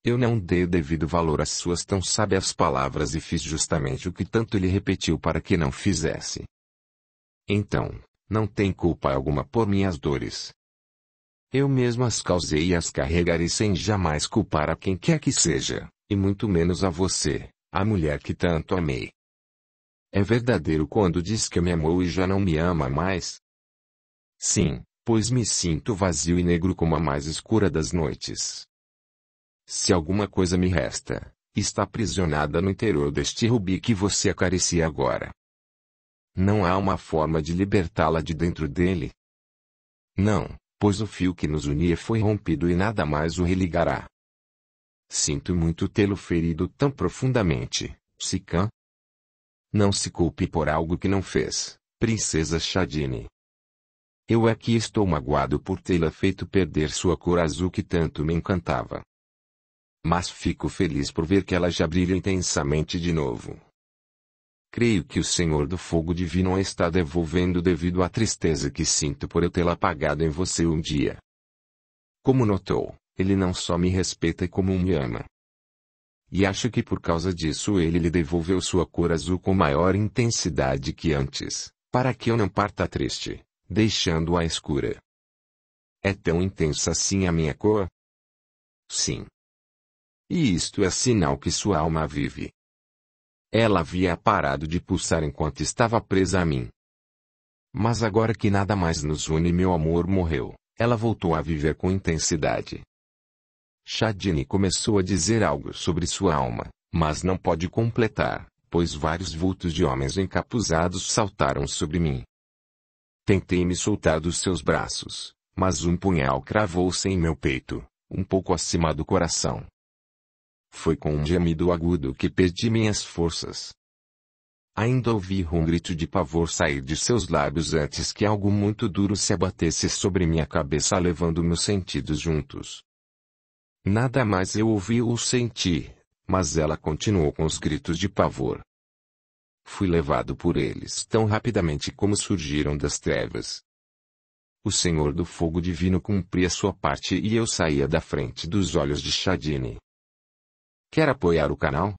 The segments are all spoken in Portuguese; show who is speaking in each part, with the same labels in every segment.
Speaker 1: Eu não dei o devido valor às suas tão sábias palavras e fiz justamente o que tanto ele repetiu para que não fizesse. Então, não tem culpa alguma por minhas dores. Eu mesmo as causei e as carregarei sem jamais culpar a quem quer que seja, e muito menos a você, a mulher que tanto amei. É verdadeiro quando diz que me amou e já não me ama mais? Sim, pois me sinto vazio e negro como a mais escura das noites. Se alguma coisa me resta, está aprisionada no interior deste rubi que você acaricia agora. Não há uma forma de libertá-la de dentro dele? Não, pois o fio que nos unia foi rompido e nada mais o religará. Sinto muito tê-lo ferido tão profundamente, Sikhan. Não se culpe por algo que não fez, princesa Shadini. Eu aqui estou magoado por tê-la feito perder sua cor azul que tanto me encantava. Mas fico feliz por ver que ela já brilha intensamente de novo. Creio que o Senhor do Fogo Divino a está devolvendo devido à tristeza que sinto por eu tê-la apagado em você um dia. Como notou, ele não só me respeita como me ama. E acho que por causa disso ele lhe devolveu sua cor azul com maior intensidade que antes, para que eu não parta triste, deixando-a escura. É tão intensa assim a minha cor? Sim. E isto é sinal que sua alma vive. Ela havia parado de pulsar enquanto estava presa a mim. Mas agora que nada mais nos une e meu amor morreu, ela voltou a viver com intensidade. Shadini começou a dizer algo sobre sua alma, mas não pode completar, pois vários vultos de homens encapuzados saltaram sobre mim. Tentei me soltar dos seus braços, mas um punhal cravou-se em meu peito, um pouco acima do coração. Foi com um gemido agudo que perdi minhas forças. Ainda ouvi um grito de pavor sair de seus lábios antes que algo muito duro se abatesse sobre minha cabeça levando meus sentidos juntos. Nada mais eu ouvi ou senti, mas ela continuou com os gritos de pavor. Fui levado por eles tão rapidamente como surgiram das trevas. O Senhor do Fogo Divino cumpria sua parte e eu saía da frente dos olhos de Shadini. Quer apoiar o canal?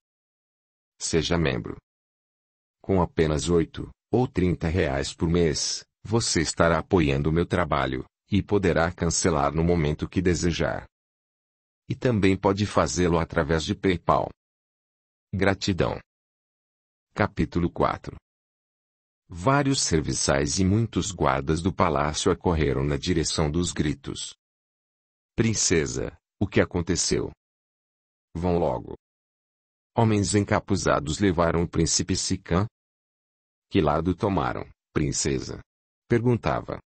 Speaker 1: Seja membro. Com apenas 8 ou 30 reais por mês, você estará apoiando o meu trabalho, e poderá cancelar no momento que desejar. E também pode fazê-lo através de PayPal. Gratidão. Capítulo 4. Vários serviçais e muitos guardas do palácio acorreram na direção dos gritos. Princesa, o que aconteceu? Vão logo. Homens encapuzados levaram o príncipe Sikhan? Que lado tomaram, princesa? Perguntava.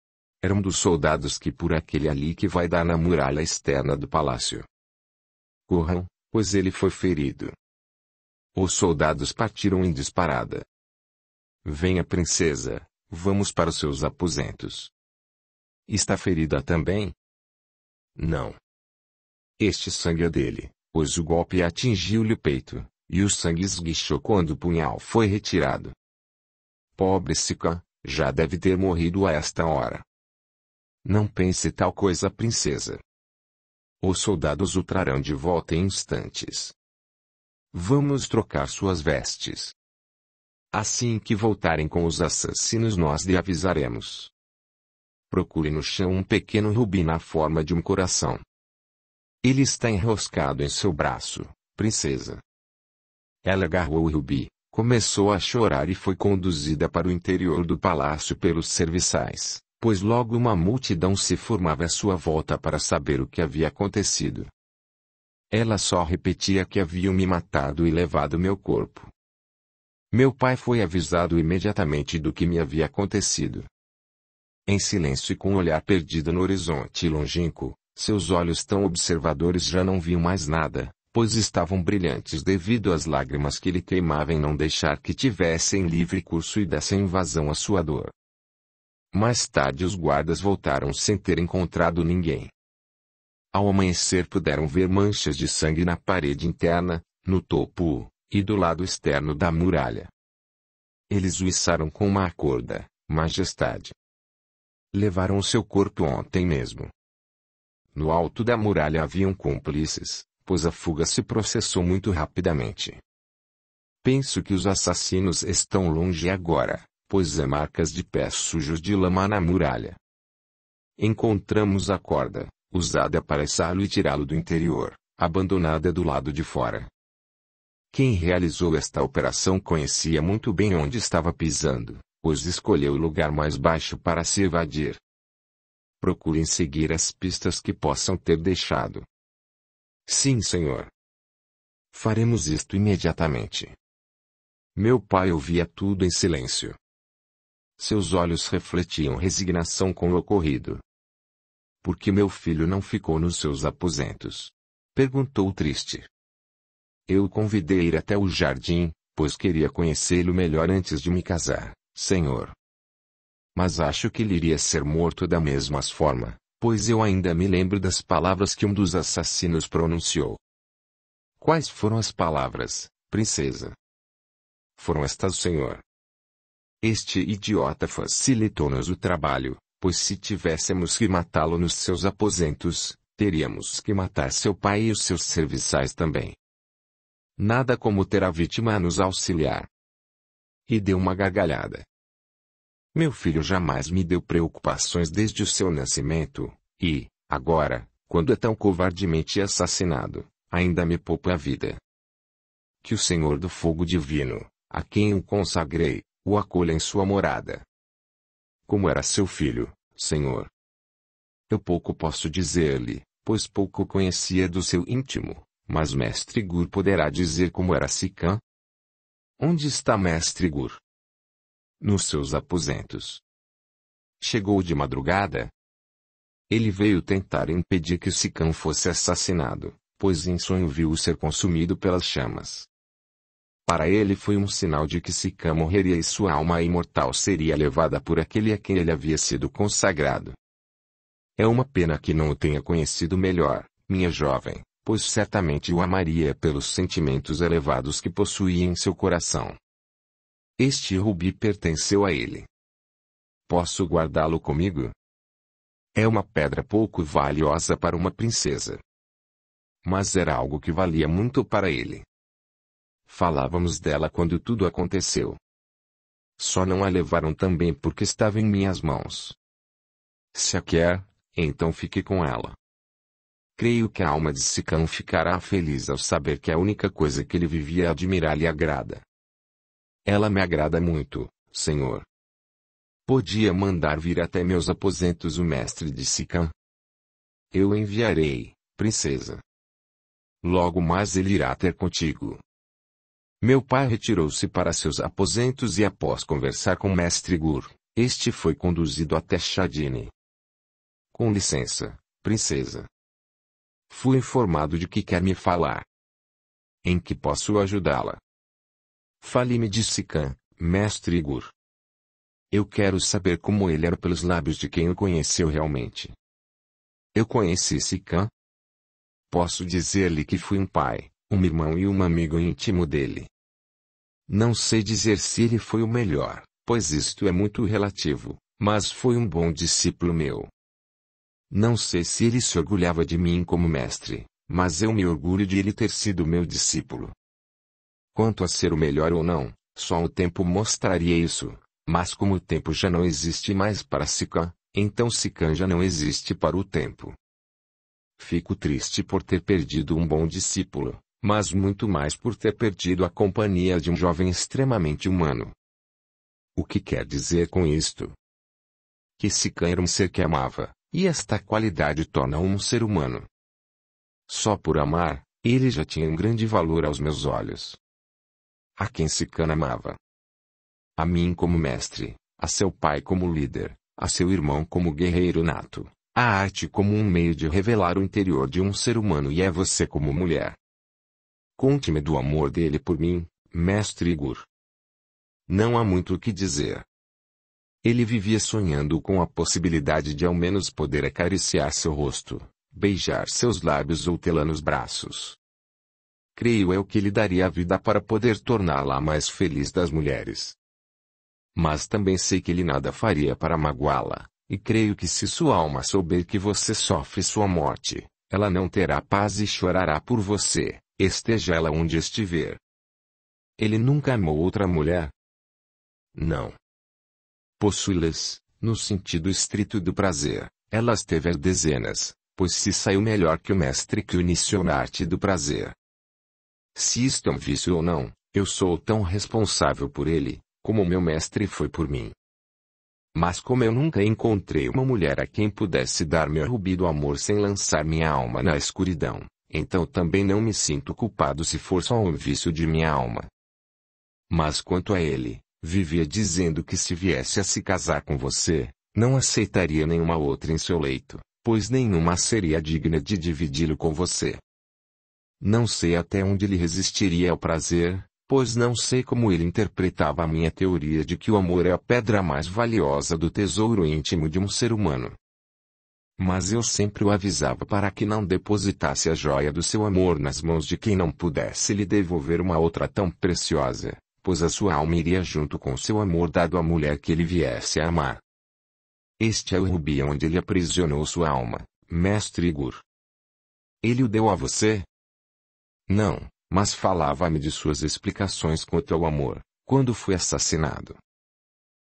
Speaker 1: Era um dos soldados que por aquele ali que vai dar na muralha externa do palácio. Corram, pois ele foi ferido. Os soldados partiram em disparada. Venha, princesa, vamos para os seus aposentos. Está ferida também? Não. Este sangue é dele, pois o golpe atingiu-lhe o peito, e o sangue esguichou quando o punhal foi retirado. Pobre Sikhan, já deve ter morrido a esta hora. Não pense tal coisa, princesa. Os soldados o trarão de volta em instantes. Vamos trocar suas vestes. Assim que voltarem com os assassinos nós lhe avisaremos. Procure no chão um pequeno rubi na forma de um coração. Ele está enroscado em seu braço, princesa. Ela agarrou o rubi, começou a chorar e foi conduzida para o interior do palácio pelos serviçais, pois logo uma multidão se formava à sua volta para saber o que havia acontecido. Ela só repetia que haviam me matado e levado meu corpo. Meu pai foi avisado imediatamente do que me havia acontecido. Em silêncio e com o olhar perdido no horizonte longínquo, seus olhos tão observadores já não viam mais nada, pois estavam brilhantes devido às lágrimas que lhe queimavam em não deixar que tivessem livre curso e dessem vazão à sua dor. Mais tarde os guardas voltaram sem ter encontrado ninguém. Ao amanhecer puderam ver manchas de sangue na parede interna, no topo, e do lado externo da muralha. Eles o içaram com uma corda, majestade. Levaram seu corpo ontem mesmo. No alto da muralha haviam cúmplices, pois a fuga se processou muito rapidamente. Penso que os assassinos estão longe agora, pois há marcas de pés sujos de lama na muralha. Encontramos a corda, usada para içá-lo e tirá-lo do interior, abandonada do lado de fora. Quem realizou esta operação conhecia muito bem onde estava pisando, pois escolheu o lugar mais baixo para se evadir. Procurem seguir as pistas que possam ter deixado. Sim, senhor. Faremos isto imediatamente. Meu pai ouvia tudo em silêncio. Seus olhos refletiam resignação com o ocorrido. Por que meu filho não ficou nos seus aposentos? Perguntou triste. Eu o convidei a ir até o jardim, pois queria conhecê-lo melhor antes de me casar, senhor. Mas acho que ele iria ser morto da mesma forma, pois eu ainda me lembro das palavras que um dos assassinos pronunciou. Quais foram as palavras, princesa? Foram estas, senhor. Este idiota facilitou-nos o trabalho, pois se tivéssemos que matá-lo nos seus aposentos, teríamos que matar seu pai e os seus serviçais também. Nada como ter a vítima a nos auxiliar. E deu uma gargalhada. Meu filho jamais me deu preocupações desde o seu nascimento, e, agora, quando é tão covardemente assassinado, ainda me poupa a vida. Que o Senhor do Fogo Divino, a quem o consagrei, o acolha em sua morada. Como era seu filho, senhor? Eu pouco posso dizer-lhe, pois pouco conhecia do seu íntimo, mas mestre Gur poderá dizer como era Sikhan. Onde está mestre Gur? Nos seus aposentos. Chegou de madrugada? Ele veio tentar impedir que Sikhan fosse assassinado, pois em sonho viu-o ser consumido pelas chamas. Para ele foi um sinal de que Sikhan morreria e sua alma imortal seria levada por aquele a quem ele havia sido consagrado. É uma pena que não o tenha conhecido melhor, minha jovem, pois certamente o amaria pelos sentimentos elevados que possuía em seu coração. Este rubi pertenceu a ele. Posso guardá-lo comigo? É uma pedra pouco valiosa para uma princesa. Mas era algo que valia muito para ele. Falávamos dela quando tudo aconteceu. Só não a levaram também porque estava em minhas mãos. Se a quer, então fique com ela. Creio que a alma de Sikhan ficará feliz ao saber que a única coisa que ele vivia a admirar lhe agrada. Ela me agrada muito, senhor. Podia mandar vir até meus aposentos o mestre de Sikhan? Eu enviarei, princesa. Logo mais ele irá ter contigo. Meu pai retirou-se para seus aposentos e após conversar com mestre Gur, este foi conduzido até Shadini. Com licença, princesa. Fui informado de que quer me falar. Em que posso ajudá-la? Fale-me de Sikhan, mestre Gur. Eu quero saber como ele era pelos lábios de quem o conheceu realmente. Eu conheci Sikhan? Posso dizer-lhe que fui um pai, um irmão e um amigo íntimo dele. Não sei dizer se ele foi o melhor, pois isto é muito relativo, mas foi um bom discípulo meu. Não sei se ele se orgulhava de mim como mestre, mas eu me orgulho de ele ter sido meu discípulo. Quanto a ser o melhor ou não, só o tempo mostraria isso, mas como o tempo já não existe mais para Sikhan, então Sikhan já não existe para o tempo. Fico triste por ter perdido um bom discípulo, mas muito mais por ter perdido a companhia de um jovem extremamente humano. O que quer dizer com isto? Que Sikhan era um ser que amava, e esta qualidade torna-o um ser humano. Só por amar, ele já tinha um grande valor aos meus olhos. A quem Sikhan amava? A mim como mestre, a seu pai como líder, a seu irmão como guerreiro nato, a arte como um meio de revelar o interior de um ser humano e a você como mulher. Conte-me do amor dele por mim, mestre Gur. Não há muito o que dizer. Ele vivia sonhando com a possibilidade de ao menos poder acariciar seu rosto, beijar seus lábios ou tê-la nos braços. Creio eu que ele daria a vida para poder torná-la a mais feliz das mulheres. Mas também sei que ele nada faria para magoá-la, e creio que se sua alma souber que você sofre sua morte, ela não terá paz e chorará por você, esteja ela onde estiver. Ele nunca amou outra mulher? Não. Possui-las, no sentido estrito do prazer, elas teve as dezenas, pois se saiu melhor que o mestre que o iniciou na arte do prazer. Se isto é um vício ou não, eu sou tão responsável por ele, como o meu mestre foi por mim. Mas como eu nunca encontrei uma mulher a quem pudesse dar meu rubi do amor sem lançar minha alma na escuridão, então também não me sinto culpado se for só um vício de minha alma. Mas quanto a ele, vivia dizendo que se viesse a se casar com você, não aceitaria nenhuma outra em seu leito, pois nenhuma seria digna de dividi-lo com você. Não sei até onde ele resistiria ao prazer, pois não sei como ele interpretava a minha teoria de que o amor é a pedra mais valiosa do tesouro íntimo de um ser humano. Mas eu sempre o avisava para que não depositasse a joia do seu amor nas mãos de quem não pudesse lhe devolver uma outra tão preciosa, pois a sua alma iria junto com seu amor dado à mulher que ele viesse a amar. Este é o rubi onde ele aprisionou sua alma, mestre Igor. Ele o deu a você? Não, mas falava-me de suas explicações quanto ao amor, quando fui assassinado.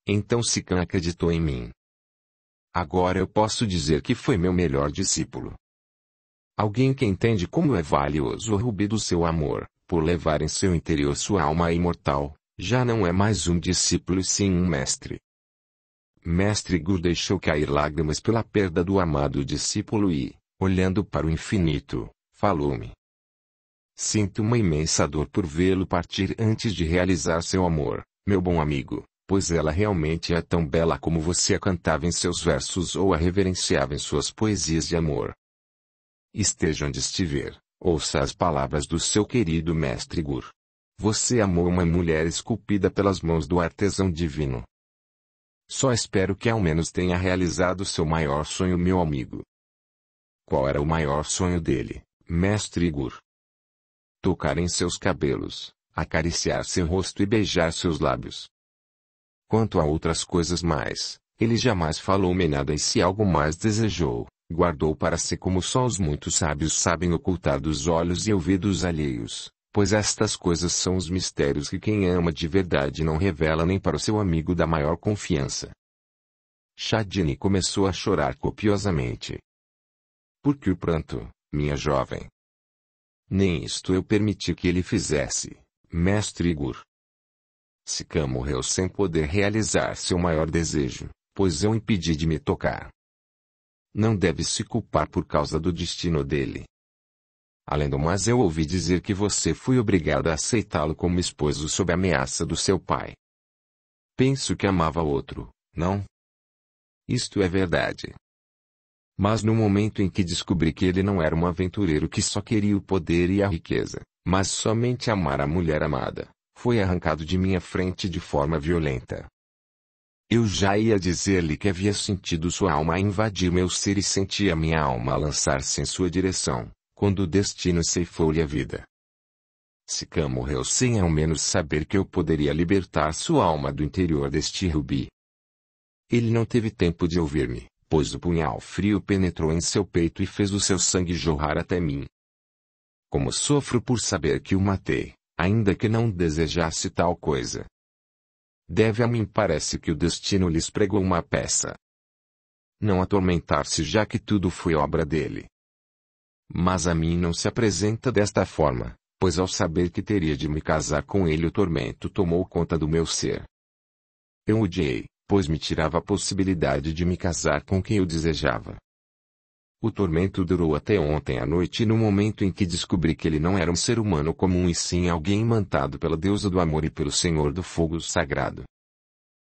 Speaker 1: Então Sikhan acreditou em mim. Agora eu posso dizer que foi meu melhor discípulo. Alguém que entende como é valioso o rubi do seu amor, por levar em seu interior sua alma imortal, já não é mais um discípulo e sim um mestre. Mestre Gu deixou cair lágrimas pela perda do amado discípulo e, olhando para o infinito, falou-me. Sinto uma imensa dor por vê-lo partir antes de realizar seu amor, meu bom amigo, pois ela realmente é tão bela como você a cantava em seus versos ou a reverenciava em suas poesias de amor. Esteja onde estiver, ouça as palavras do seu querido mestre Gur. Você amou uma mulher esculpida pelas mãos do artesão divino. Só espero que ao menos tenha realizado seu maior sonho, meu amigo. Qual era o maior sonho dele, mestre Gur? Tocar em seus cabelos, acariciar seu rosto e beijar seus lábios. Quanto a outras coisas mais, ele jamais falou-me nada e se algo mais desejou, guardou para si como só os muito sábios sabem ocultar dos olhos e ouvidos alheios, pois estas coisas são os mistérios que quem ama de verdade não revela nem para o seu amigo da maior confiança. Chadini começou a chorar copiosamente. Por que o pranto, minha jovem? Nem isto eu permiti que ele fizesse, mestre Igor. Sikhan morreu sem poder realizar seu maior desejo, pois eu impedi de me tocar. Não deve se culpar por causa do destino dele. Além do mais, eu ouvi dizer que você foi obrigada a aceitá-lo como esposo sob a ameaça do seu pai. Penso que amava outro, não? Isto é verdade. Mas no momento em que descobri que ele não era um aventureiro que só queria o poder e a riqueza, mas somente amar a mulher amada, foi arrancado de minha frente de forma violenta. Eu já ia dizer-lhe que havia sentido sua alma invadir meu ser e sentia minha alma lançar-se em sua direção, quando o destino ceifou-lhe a vida. Sikhan morreu sem ao menos saber que eu poderia libertar sua alma do interior deste rubi. Ele não teve tempo de ouvir-me, pois o punhal frio penetrou em seu peito e fez o seu sangue jorrar até mim. Como sofro por saber que o matei, ainda que não desejasse tal coisa. Deve a mim parece que o destino lhes pregou uma peça. Não atormentar-se já que tudo foi obra dele. Mas a mim não se apresenta desta forma, pois ao saber que teria de me casar com ele o tormento tomou conta do meu ser. Eu odiei, pois me tirava a possibilidade de me casar com quem eu desejava. O tormento durou até ontem à noite e no momento em que descobri que ele não era um ser humano comum e sim alguém imantado pela deusa do amor e pelo senhor do fogo sagrado.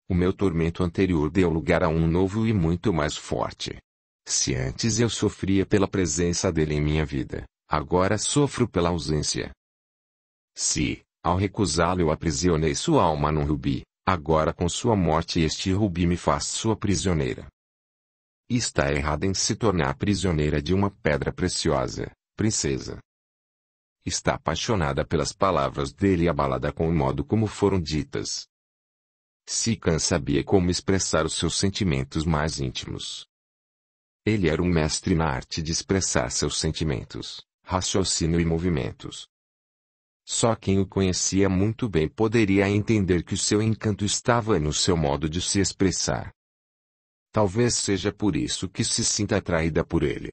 Speaker 1: O meu tormento anterior deu lugar a um novo e muito mais forte. Se antes eu sofria pela presença dele em minha vida, agora sofro pela ausência. Se, ao recusá-lo eu aprisionei sua alma num rubi, agora com sua morte este rubi me faz sua prisioneira. Está errada em se tornar prisioneira de uma pedra preciosa, princesa. Está apaixonada pelas palavras dele e abalada com o modo como foram ditas. Sikhan sabia como expressar os seus sentimentos mais íntimos. Ele era um mestre na arte de expressar seus sentimentos, raciocínio e movimentos. Só quem o conhecia muito bem poderia entender que o seu encanto estava no seu modo de se expressar. Talvez seja por isso que se sinta atraída por ele.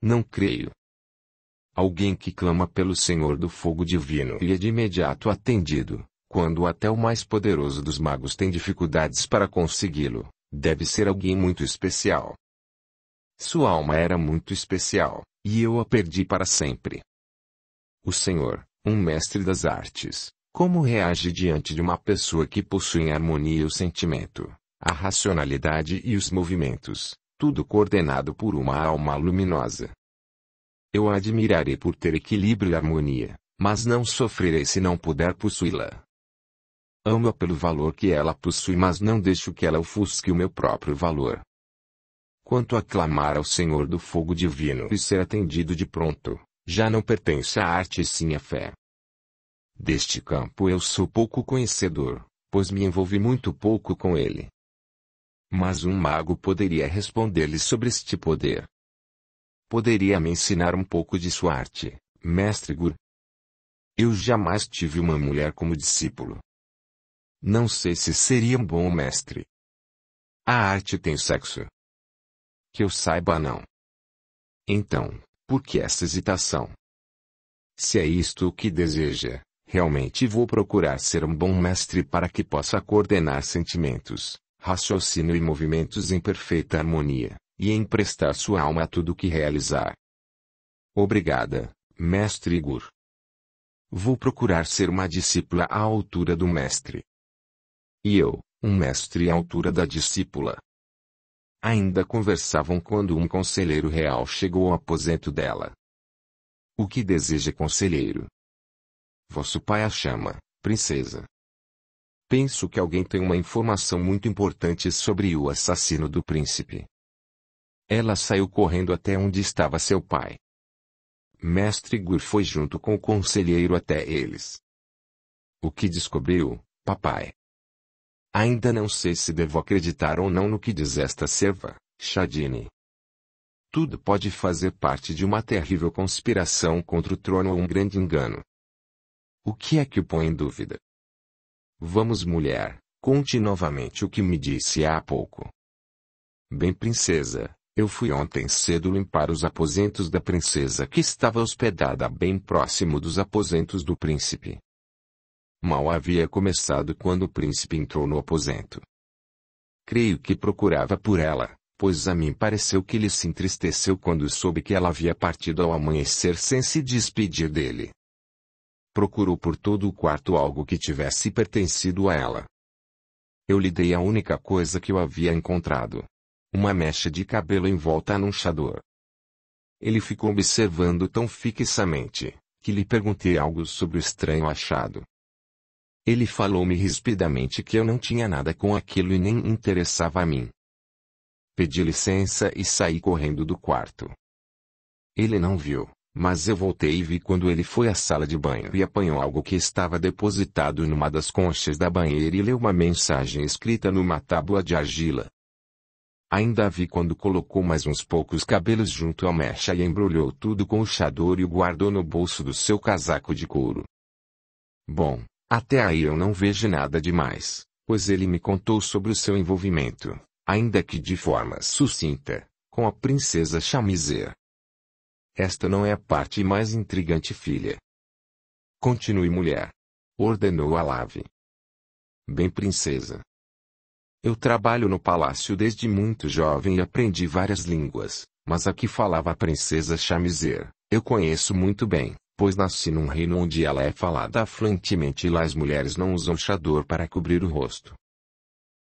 Speaker 1: Não creio. Alguém que clama pelo Senhor do fogo divino e é de imediato atendido, quando até o mais poderoso dos magos tem dificuldades para consegui-lo, deve ser alguém muito especial. Sua alma era muito especial, e eu a perdi para sempre. O Senhor, um mestre das artes, como reage diante de uma pessoa que possui em harmonia o sentimento, a racionalidade e os movimentos, tudo coordenado por uma alma luminosa? Eu a admirarei por ter equilíbrio e harmonia, mas não sofrerei se não puder possuí-la. Amo-a pelo valor que ela possui, mas não deixo que ela ofusque o meu próprio valor. Quanto a clamar ao Senhor do fogo divino e ser atendido de pronto, já não pertence à arte e sim à fé. Deste campo eu sou pouco conhecedor, pois me envolvi muito pouco com ele. Mas um mago poderia responder-lhe sobre este poder. Poderia me ensinar um pouco de sua arte, mestre Gur? Eu jamais tive uma mulher como discípulo. Não sei se seria um bom mestre. A arte tem sexo? Que eu saiba, não. Então, por que essa hesitação? Se é isto o que deseja, realmente vou procurar ser um bom mestre para que possa coordenar sentimentos, raciocínio e movimentos em perfeita harmonia, e emprestar sua alma a tudo o que realizar. Obrigada, mestre Gur. Vou procurar ser uma discípula à altura do mestre. E eu, um mestre à altura da discípula. Ainda conversavam quando um conselheiro real chegou ao aposento dela. O que deseja, conselheiro? Vosso pai a chama, princesa. Penso que alguém tem uma informação muito importante sobre o assassino do príncipe. Ela saiu correndo até onde estava seu pai. Mestre Gur foi junto com o conselheiro até eles. O que descobriu, papai? Ainda não sei se devo acreditar ou não no que diz esta serva, Shadini. Tudo pode fazer parte de uma terrível conspiração contra o trono ou um grande engano. O que é que o põe em dúvida? Vamos, mulher, conte novamente o que me disse há pouco. Bem, princesa, eu fui ontem cedo limpar os aposentos da princesa que estava hospedada bem próximo dos aposentos do príncipe. Mal havia começado quando o príncipe entrou no aposento. Creio que procurava por ela, pois a mim pareceu que ele se entristeceu quando soube que ela havia partido ao amanhecer sem se despedir dele. Procurou por todo o quarto algo que tivesse pertencido a ela. Eu lhe dei a única coisa que eu havia encontrado. Uma mecha de cabelo envolta num chador. Ele ficou observando tão fixamente, que lhe perguntei algo sobre o estranho achado. Ele falou-me rispidamente que eu não tinha nada com aquilo e nem interessava a mim. Pedi licença e saí correndo do quarto. Ele não viu, mas eu voltei e vi quando ele foi à sala de banho e apanhou algo que estava depositado numa das conchas da banheira e leu uma mensagem escrita numa tábua de argila. Ainda a vi quando colocou mais uns poucos cabelos junto à mecha e embrulhou tudo com o chador e o guardou no bolso do seu casaco de couro. Bom, até aí eu não vejo nada demais, pois ele me contou sobre o seu envolvimento, ainda que de forma sucinta, com a princesa Chamizer. Esta não é a parte mais intrigante, filha. Continue, mulher. Ordenou Alave. Bem, princesa. Eu trabalho no palácio desde muito jovem e aprendi várias línguas, mas a que falava a princesa Chamizer, eu conheço muito bem, pois nasci num reino onde ela é falada fluentemente e lá as mulheres não usam chador para cobrir o rosto.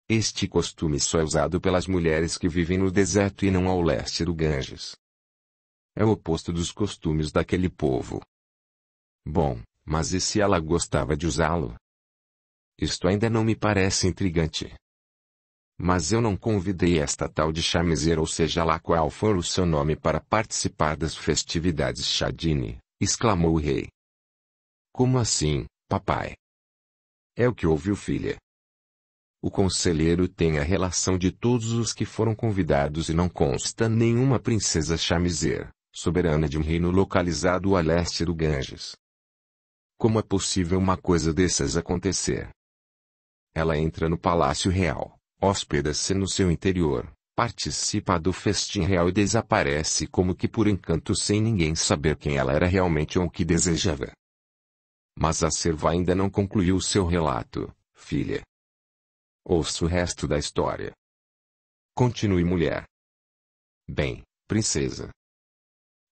Speaker 1: Este costume só é usado pelas mulheres que vivem no deserto e não ao leste do Ganges. É o oposto dos costumes daquele povo. Bom, mas e se ela gostava de usá-lo? Isto ainda não me parece intrigante. Mas eu não convidei esta tal de Chamizer, ou seja lá qual for o seu nome, para participar das festividades Shadini, exclamou o rei. Como assim, papai? É o que ouviu, filha? O conselheiro tem a relação de todos os que foram convidados e não consta nenhuma princesa Chamizer, soberana de um reino localizado a leste do Ganges. Como é possível uma coisa dessas acontecer? Ela entra no Palácio Real, hospeda-se no seu interior, participa do festim real e desaparece como que por encanto sem ninguém saber quem ela era realmente ou o que desejava. Mas a serva ainda não concluiu seu relato, filha. Ouça o resto da história. Continue, mulher. Bem, princesa.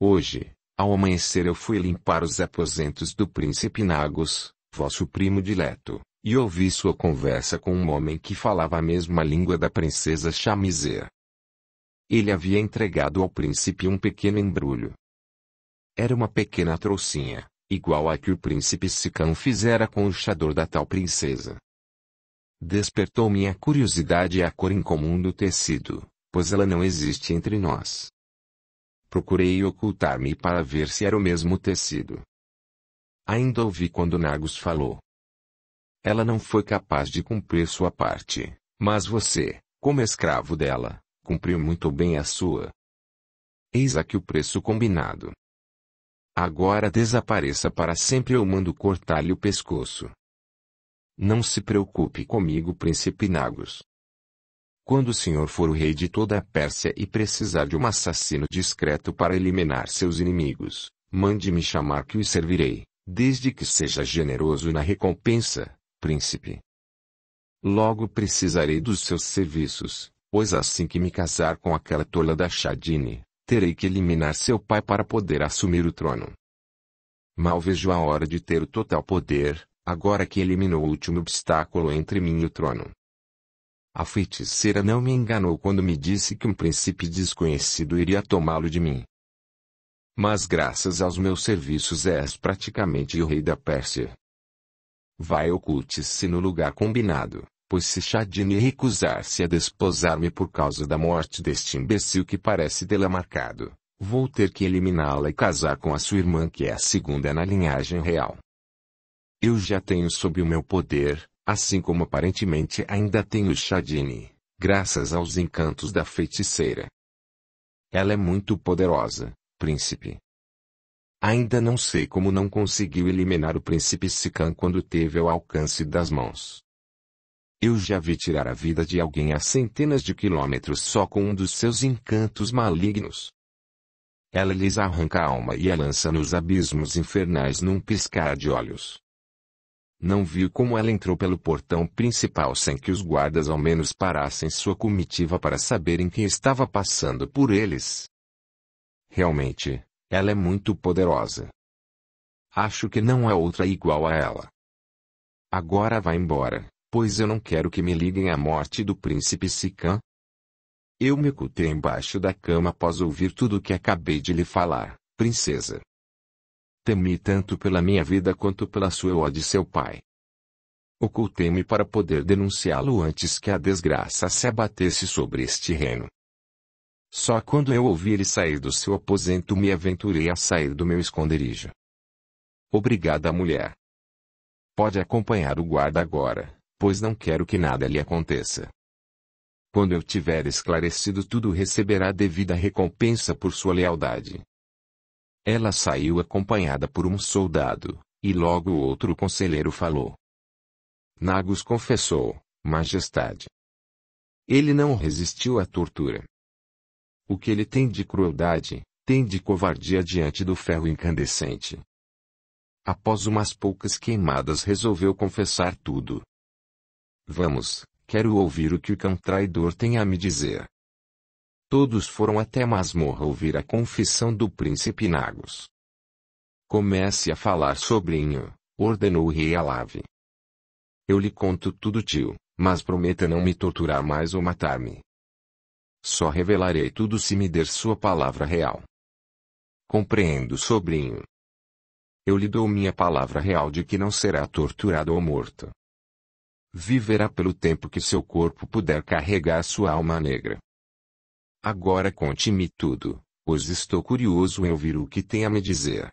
Speaker 1: Hoje, ao amanhecer eu fui limpar os aposentos do príncipe Nagus, vosso primo dileto, e ouvi sua conversa com um homem que falava a mesma língua da princesa Chamizer. Ele havia entregado ao príncipe um pequeno embrulho. Era uma pequena trouxinha, igual a que o príncipe Sicam fizera com o chador da tal princesa. Despertou minha curiosidade a cor incomum do tecido, pois ela não existe entre nós. Procurei ocultar-me para ver se era o mesmo tecido. Ainda ouvi quando Nagus falou. Ela não foi capaz de cumprir sua parte, mas você, como escravo dela, cumpriu muito bem a sua. Eis aqui o preço combinado. Agora desapareça para sempre ou mando cortar-lhe o pescoço. Não se preocupe comigo, príncipe Nagus. Quando o senhor for o rei de toda a Pérsia e precisar de um assassino discreto para eliminar seus inimigos, mande-me chamar que o servirei, desde que seja generoso na recompensa, príncipe. Logo precisarei dos seus serviços, pois assim que me casar com aquela tola da Shadini, terei que eliminar seu pai para poder assumir o trono. Mal vejo a hora de ter o total poder, agora que eliminou o último obstáculo entre mim e o trono. A feiticeira não me enganou quando me disse que um príncipe desconhecido iria tomá-lo de mim. Mas graças aos meus serviços és praticamente o rei da Pérsia. Vai, oculte-se no lugar combinado, pois se Shadini recusar-se a desposar-me por causa da morte deste imbecil que parece tê-la marcado, vou ter que eliminá-la e casar com a sua irmã que é a segunda na linhagem real. Eu já tenho sob o meu poder, assim como aparentemente ainda tenho Shadini, graças aos encantos da feiticeira. Ela é muito poderosa, príncipe. Ainda não sei como não conseguiu eliminar o príncipe Sicam quando teve ao alcance das mãos. Eu já vi tirar a vida de alguém a centenas de quilômetros só com um dos seus encantos malignos. Ela lhes arranca a alma e a lança nos abismos infernais num piscar de olhos. Não viu como ela entrou pelo portão principal sem que os guardas ao menos parassem sua comitiva para saberem quem estava passando por eles. Realmente, ela é muito poderosa. Acho que não há outra igual a ela. Agora vá embora, pois eu não quero que me liguem à morte do príncipe Sicam. Eu me ocultei embaixo da cama após ouvir tudo o que acabei de lhe falar, princesa. Temi tanto pela minha vida quanto pela sua ou a de seu pai. Ocultei-me para poder denunciá-lo antes que a desgraça se abatesse sobre este reino. Só quando eu ouvi ele sair do seu aposento me aventurei a sair do meu esconderijo. Obrigada, mulher. Pode acompanhar o guarda agora, pois não quero que nada lhe aconteça. Quando eu tiver esclarecido tudo, receberá a devida recompensa por sua lealdade. Ela saiu acompanhada por um soldado, e logo o outro conselheiro falou. Nagus confessou, majestade. Ele não resistiu à tortura. O que ele tem de crueldade, tem de covardia diante do ferro incandescente. Após umas poucas queimadas resolveu confessar tudo. Vamos, quero ouvir o que o cão traidor tem a me dizer. Todos foram até a masmorra ouvir a confissão do príncipe Nagus. Comece a falar, sobrinho, ordenou o rei Alave. Eu lhe conto tudo, tio, mas prometa não me torturar mais ou matar-me. Só revelarei tudo se me der sua palavra real. Compreendo, sobrinho. Eu lhe dou minha palavra real de que não será torturado ou morto. Viverá pelo tempo que seu corpo puder carregar sua alma negra. Agora conte-me tudo, pois estou curioso em ouvir o que tem a me dizer.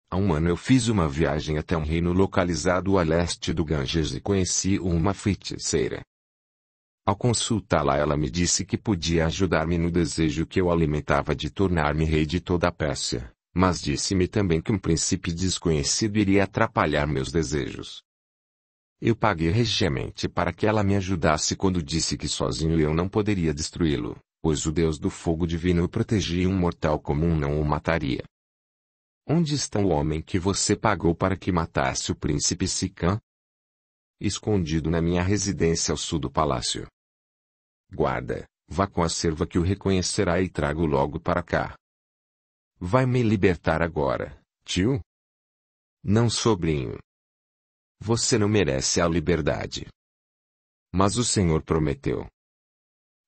Speaker 1: Há um ano eu fiz uma viagem até um reino localizado a leste do Ganges e conheci uma feiticeira. Ao consultá-la, ela me disse que podia ajudar-me no desejo que eu alimentava de tornar-me rei de toda a Pérsia, mas disse-me também que um príncipe desconhecido iria atrapalhar meus desejos. Eu paguei regiamente para que ela me ajudasse quando disse que sozinho eu não poderia destruí-lo, pois o Deus do fogo divino o protegia e um mortal comum não o mataria. Onde está o homem que você pagou para que matasse o príncipe Sicã? Escondido na minha residência ao sul do palácio. Guarda, vá com a serva que o reconhecerá e traga-o logo para cá. Vai me libertar agora, tio? Não, sobrinho. Você não merece a liberdade. Mas o Senhor prometeu.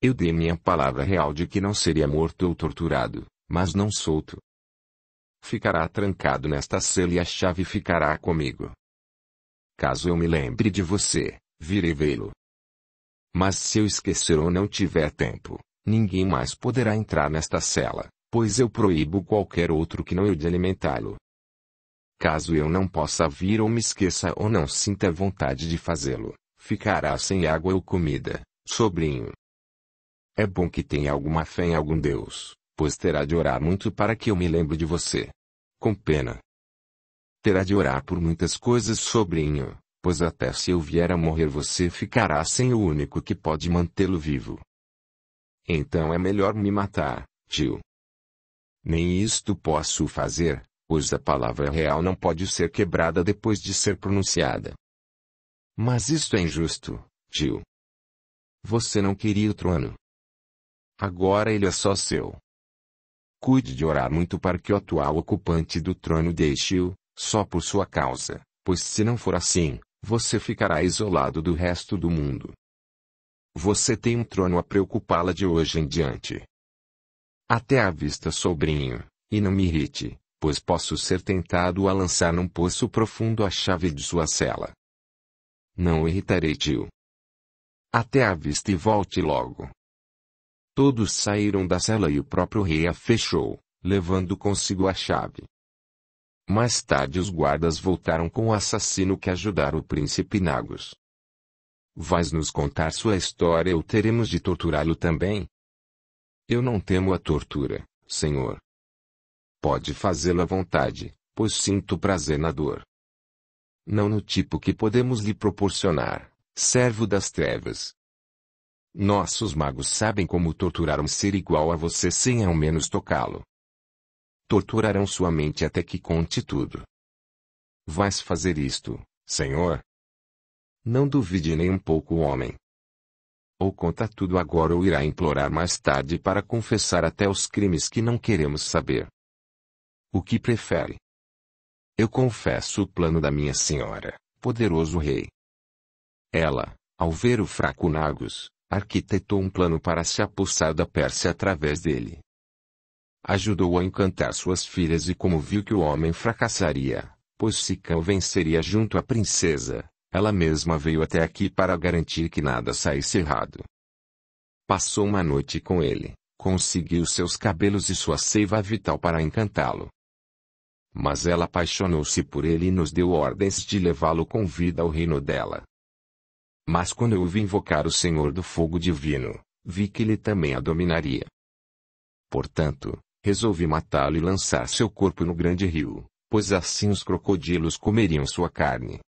Speaker 1: Eu dei minha palavra real de que não seria morto ou torturado, mas não solto. Ficará trancado nesta cela e a chave ficará comigo. Caso eu me lembre de você, virei vê-lo. Mas se eu esquecer ou não tiver tempo, ninguém mais poderá entrar nesta cela, pois eu proíbo qualquer outro que não eu de alimentá-lo. Caso eu não possa vir ou me esqueça ou não sinta vontade de fazê-lo, ficará sem água ou comida, sobrinho. É bom que tenha alguma fé em algum Deus, pois terá de orar muito para que eu me lembre de você. Com pena. Terá de orar por muitas coisas, sobrinho, pois até se eu vier a morrer você ficará sem o único que pode mantê-lo vivo. Então é melhor me matar, tio. Nem isto posso fazer, pois a palavra real não pode ser quebrada depois de ser pronunciada. Mas isto é injusto, tio. Você não queria o trono. Agora ele é só seu. Cuide de orar muito para que o atual ocupante do trono deixe-o, só por sua causa, pois se não for assim, você ficará isolado do resto do mundo. Você tem um trono a preocupá-la de hoje em diante. Até à vista, sobrinho, e não me irrite, pois posso ser tentado a lançar num poço profundo a chave de sua cela. Não o irritarei, tio. Até à vista e volte logo. Todos saíram da cela e o próprio rei a fechou, levando consigo a chave. Mais tarde os guardas voltaram com o assassino que ajudara o príncipe Nagus. Vais nos contar sua história ou teremos de torturá-lo também? Eu não temo a tortura, senhor. Pode fazê-lo à vontade, pois sinto prazer na dor. Não no tipo que podemos lhe proporcionar, servo das trevas. Nossos magos sabem como torturar um ser igual a você sem ao menos tocá-lo. Torturarão sua mente até que conte tudo. Vais fazer isto, senhor? Não duvide nem um pouco, homem. Ou conta tudo agora ou irá implorar mais tarde para confessar até os crimes que não queremos saber. O que prefere? Eu confesso o plano da minha senhora, poderoso rei. Ela, ao ver o fraco Nagus, arquitetou um plano para se apossar da Pérsia através dele. Ajudou a encantar suas filhas e como viu que o homem fracassaria, pois Sicã o venceria junto à princesa, ela mesma veio até aqui para garantir que nada saísse errado. Passou uma noite com ele, conseguiu seus cabelos e sua seiva vital para encantá-lo. Mas ela apaixonou-se por ele e nos deu ordens de levá-lo com vida ao reino dela. Mas quando eu vi invocar o Senhor do Fogo Divino, vi que ele também a dominaria. Portanto, resolvi matá-lo e lançar seu corpo no grande rio, pois assim os crocodilos comeriam sua carne.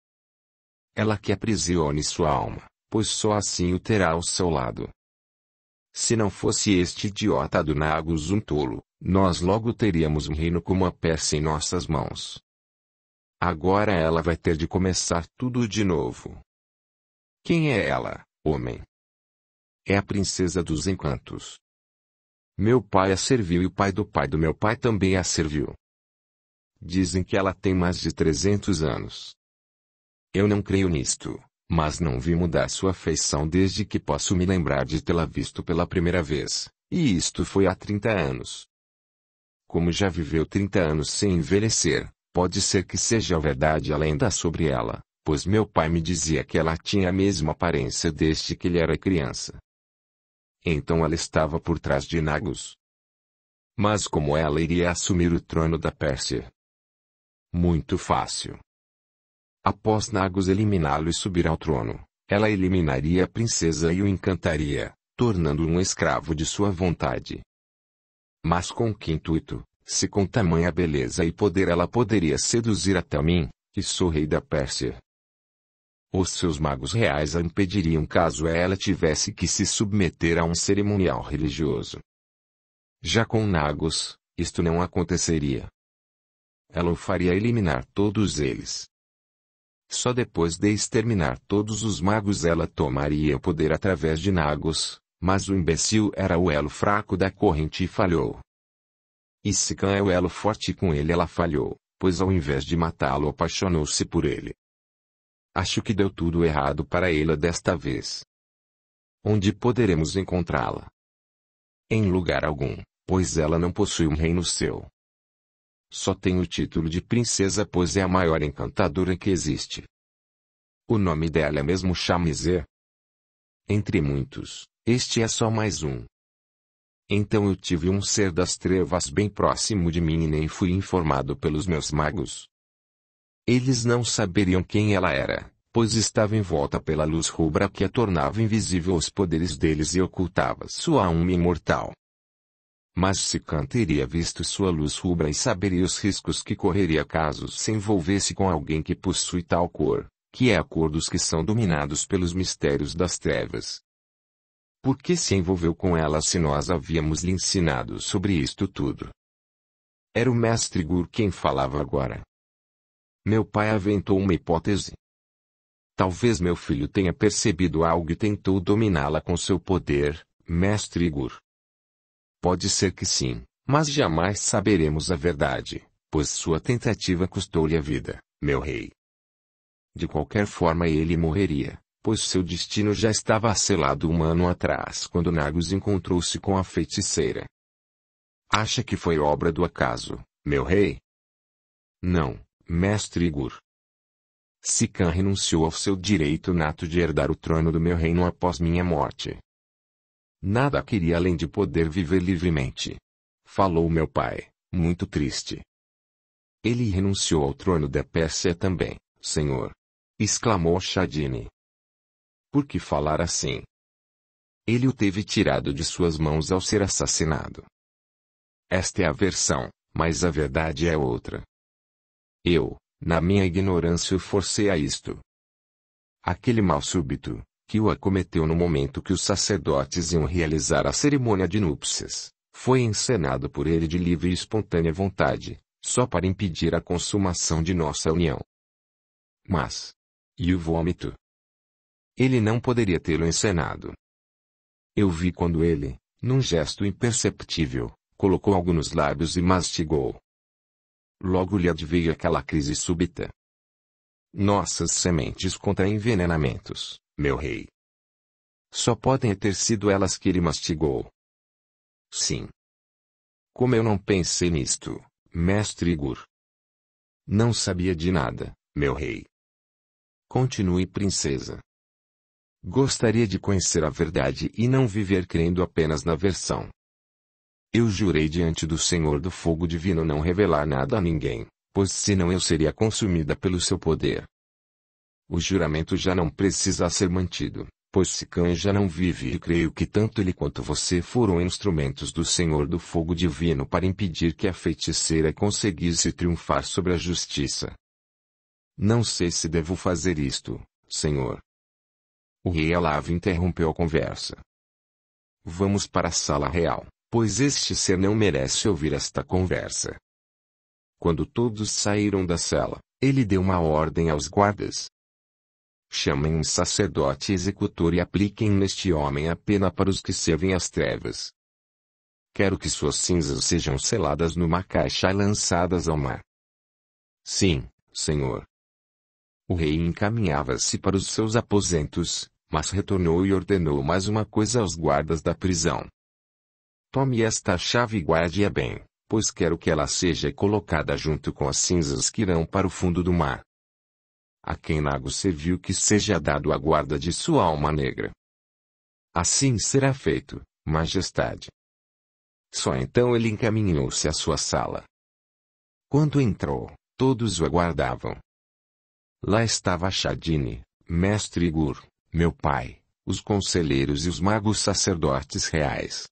Speaker 1: Ela que aprisione sua alma, pois só assim o terá ao seu lado. Se não fosse este idiota do Nagus um tolo, nós logo teríamos um reino como a Pérsia em nossas mãos. Agora ela vai ter de começar tudo de novo. Quem é ela, homem? É a princesa dos encantos. Meu pai a serviu e o pai do meu pai também a serviu. Dizem que ela tem mais de 300 anos. Eu não creio nisto, mas não vi mudar sua feição desde que posso me lembrar de tê-la visto pela primeira vez, e isto foi há 30 anos. Como já viveu 30 anos sem envelhecer, pode ser que seja verdade a lenda sobre ela, pois meu pai me dizia que ela tinha a mesma aparência desde que ele era criança. Então ela estava por trás de Nagus. Mas como ela iria assumir o trono da Pérsia? Muito fácil. Após Nagus eliminá-lo e subir ao trono, Ela eliminaria a princesa e o encantaria, tornando-o um escravo de sua vontade. Mas com que intuito, se com tamanha beleza e poder ela poderia seduzir até mim, que sou rei da Pérsia? Os seus magos reais a impediriam caso ela tivesse que se submeter a um cerimonial religioso. Já com Nagus, isto não aconteceria. Ela o faria eliminar todos eles. Só depois de exterminar todos os magos ela tomaria o poder através de Nagus, mas o imbecil era o elo fraco da corrente e falhou. E Sican é o elo forte e com ele ela falhou, pois ao invés de matá-lo apaixonou-se por ele. Acho que deu tudo errado para ela desta vez. Onde poderemos encontrá-la? Em lugar algum, pois ela não possui um reino seu. Só tem o título de princesa pois é a maior encantadora que existe. O nome dela é mesmo Chamizé. Entre muitos, este é só mais um. Então eu tive um ser das trevas bem próximo de mim e nem fui informado pelos meus magos. Eles não saberiam quem ela era, pois estava envolta pela luz rubra que a tornava invisível aos poderes deles e ocultava sua alma imortal. Mas Sican teria visto sua luz rubra e saberia os riscos que correria caso se envolvesse com alguém que possui tal cor, que é a cor dos que são dominados pelos mistérios das trevas. Por que se envolveu com ela se nós havíamos lhe ensinado sobre isto tudo? Era o mestre Gur quem falava agora. Meu pai aventou uma hipótese. Talvez meu filho tenha percebido algo e tentou dominá-la com seu poder, mestre Gur. Pode ser que sim, mas jamais saberemos a verdade, pois sua tentativa custou-lhe a vida, meu rei. De qualquer forma ele morreria, pois seu destino já estava selado um ano atrás quando Nagus encontrou-se com a feiticeira. Acha que foi obra do acaso, meu rei? Não, mestre Gur. Sican renunciou ao seu direito nato de herdar o trono do meu reino após minha morte. Nada queria além de poder viver livremente. Falou meu pai, muito triste. Ele renunciou ao trono da Pérsia também, senhor. Exclamou Shadini. Por que falar assim? Ele o teve tirado de suas mãos ao ser assassinado. Esta é a versão, mas a verdade é outra. Eu, na minha ignorância, o forcei a isto. Aquele mal súbito, que o acometeu no momento que os sacerdotes iam realizar a cerimônia de núpcias, foi encenado por ele de livre e espontânea vontade, só para impedir a consumação de nossa união. Mas, e o vômito? Ele não poderia tê-lo encenado. Eu vi quando ele, num gesto imperceptível, colocou algo nos lábios e mastigou. Logo lhe adveio aquela crise súbita. Nossas sementes contra envenenamentos, meu rei. Só podem ter sido elas que ele mastigou. Sim. Como eu não pensei nisto, mestre Gur? Não sabia de nada, meu rei. Continue, princesa. Gostaria de conhecer a verdade e não viver crendo apenas na versão. Eu jurei diante do Senhor do Fogo Divino não revelar nada a ninguém, pois senão eu seria consumida pelo seu poder. O juramento já não precisa ser mantido, pois Sican já não vive e creio que tanto ele quanto você foram instrumentos do Senhor do Fogo Divino para impedir que a feiticeira conseguisse triunfar sobre a justiça. Não sei se devo fazer isto, senhor. O rei Alav interrompeu a conversa. Vamos para a sala real, pois este ser não merece ouvir esta conversa. Quando todos saíram da cela, ele deu uma ordem aos guardas. Chamem um sacerdote executor e apliquem neste homem a pena para os que servem às trevas. Quero que suas cinzas sejam seladas numa caixa e lançadas ao mar. Sim, senhor. O rei encaminhava-se para os seus aposentos, mas retornou e ordenou mais uma coisa aos guardas da prisão. Tome esta chave e guarde-a bem, pois quero que ela seja colocada junto com as cinzas que irão para o fundo do mar. A quem Nagus serviu que seja dado a guarda de sua alma negra. Assim será feito, majestade. Só então ele encaminhou-se à sua sala. Quando entrou, todos o aguardavam. Lá estava Shadini, mestre Gur, meu pai, os conselheiros e os magos sacerdotes reais.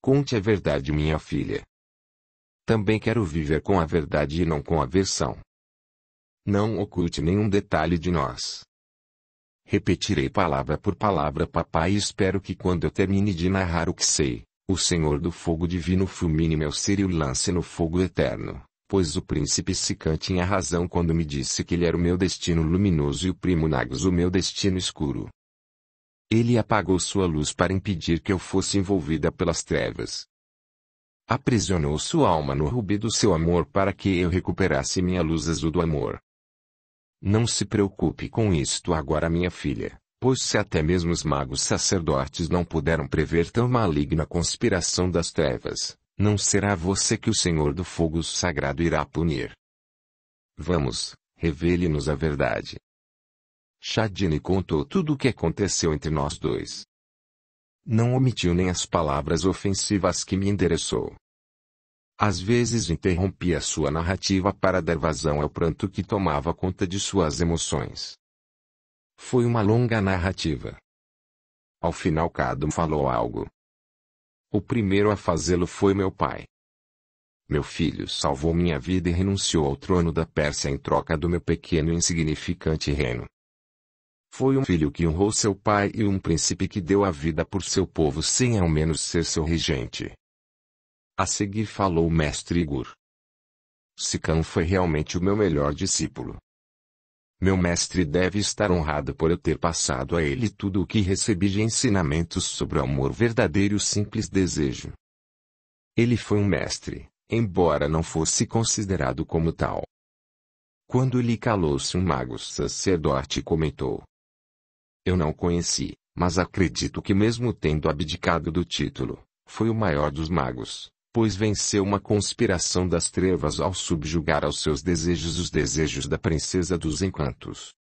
Speaker 1: Conte a verdade, minha filha. Também quero viver com a verdade e não com aversão. Não oculte nenhum detalhe de nós. Repetirei palavra por palavra, papai, e espero que quando eu termine de narrar o que sei, o Senhor do Fogo Divino fulmine meu ser e o lance no fogo eterno, pois o príncipe Sican tinha razão quando me disse que ele era o meu destino luminoso e o primo Nagus o meu destino escuro. Ele apagou sua luz para impedir que eu fosse envolvida pelas trevas. Aprisionou sua alma no rubi do seu amor para que eu recuperasse minha luz azul do amor. Não se preocupe com isto agora, minha filha, pois se até mesmo os magos sacerdotes não puderam prever tão maligna conspiração das trevas, não será você que o Senhor do Fogo Sagrado irá punir. Vamos, revele-nos a verdade. Shadini contou tudo o que aconteceu entre nós dois. Não omitiu nem as palavras ofensivas que me endereçou. Às vezes interrompia sua narrativa para dar vazão ao pranto que tomava conta de suas emoções. Foi uma longa narrativa. Ao final cada um falou algo. O primeiro a fazê-lo foi meu pai. Meu filho salvou minha vida e renunciou ao trono da Pérsia em troca do meu pequeno e insignificante reino. Foi um filho que honrou seu pai e um príncipe que deu a vida por seu povo sem ao menos ser seu regente. A seguir falou o mestre Igur. Sican foi realmente o meu melhor discípulo. Meu mestre deve estar honrado por eu ter passado a ele tudo o que recebi de ensinamentos sobre o amor verdadeiro e o simples desejo. Ele foi um mestre, embora não fosse considerado como tal. Quando lhe calou-se um mago sacerdote comentou. Eu não conheci, mas acredito que mesmo tendo abdicado do título, foi o maior dos magos, pois venceu uma conspiração das trevas ao subjugar aos seus desejos os desejos da princesa dos encantos.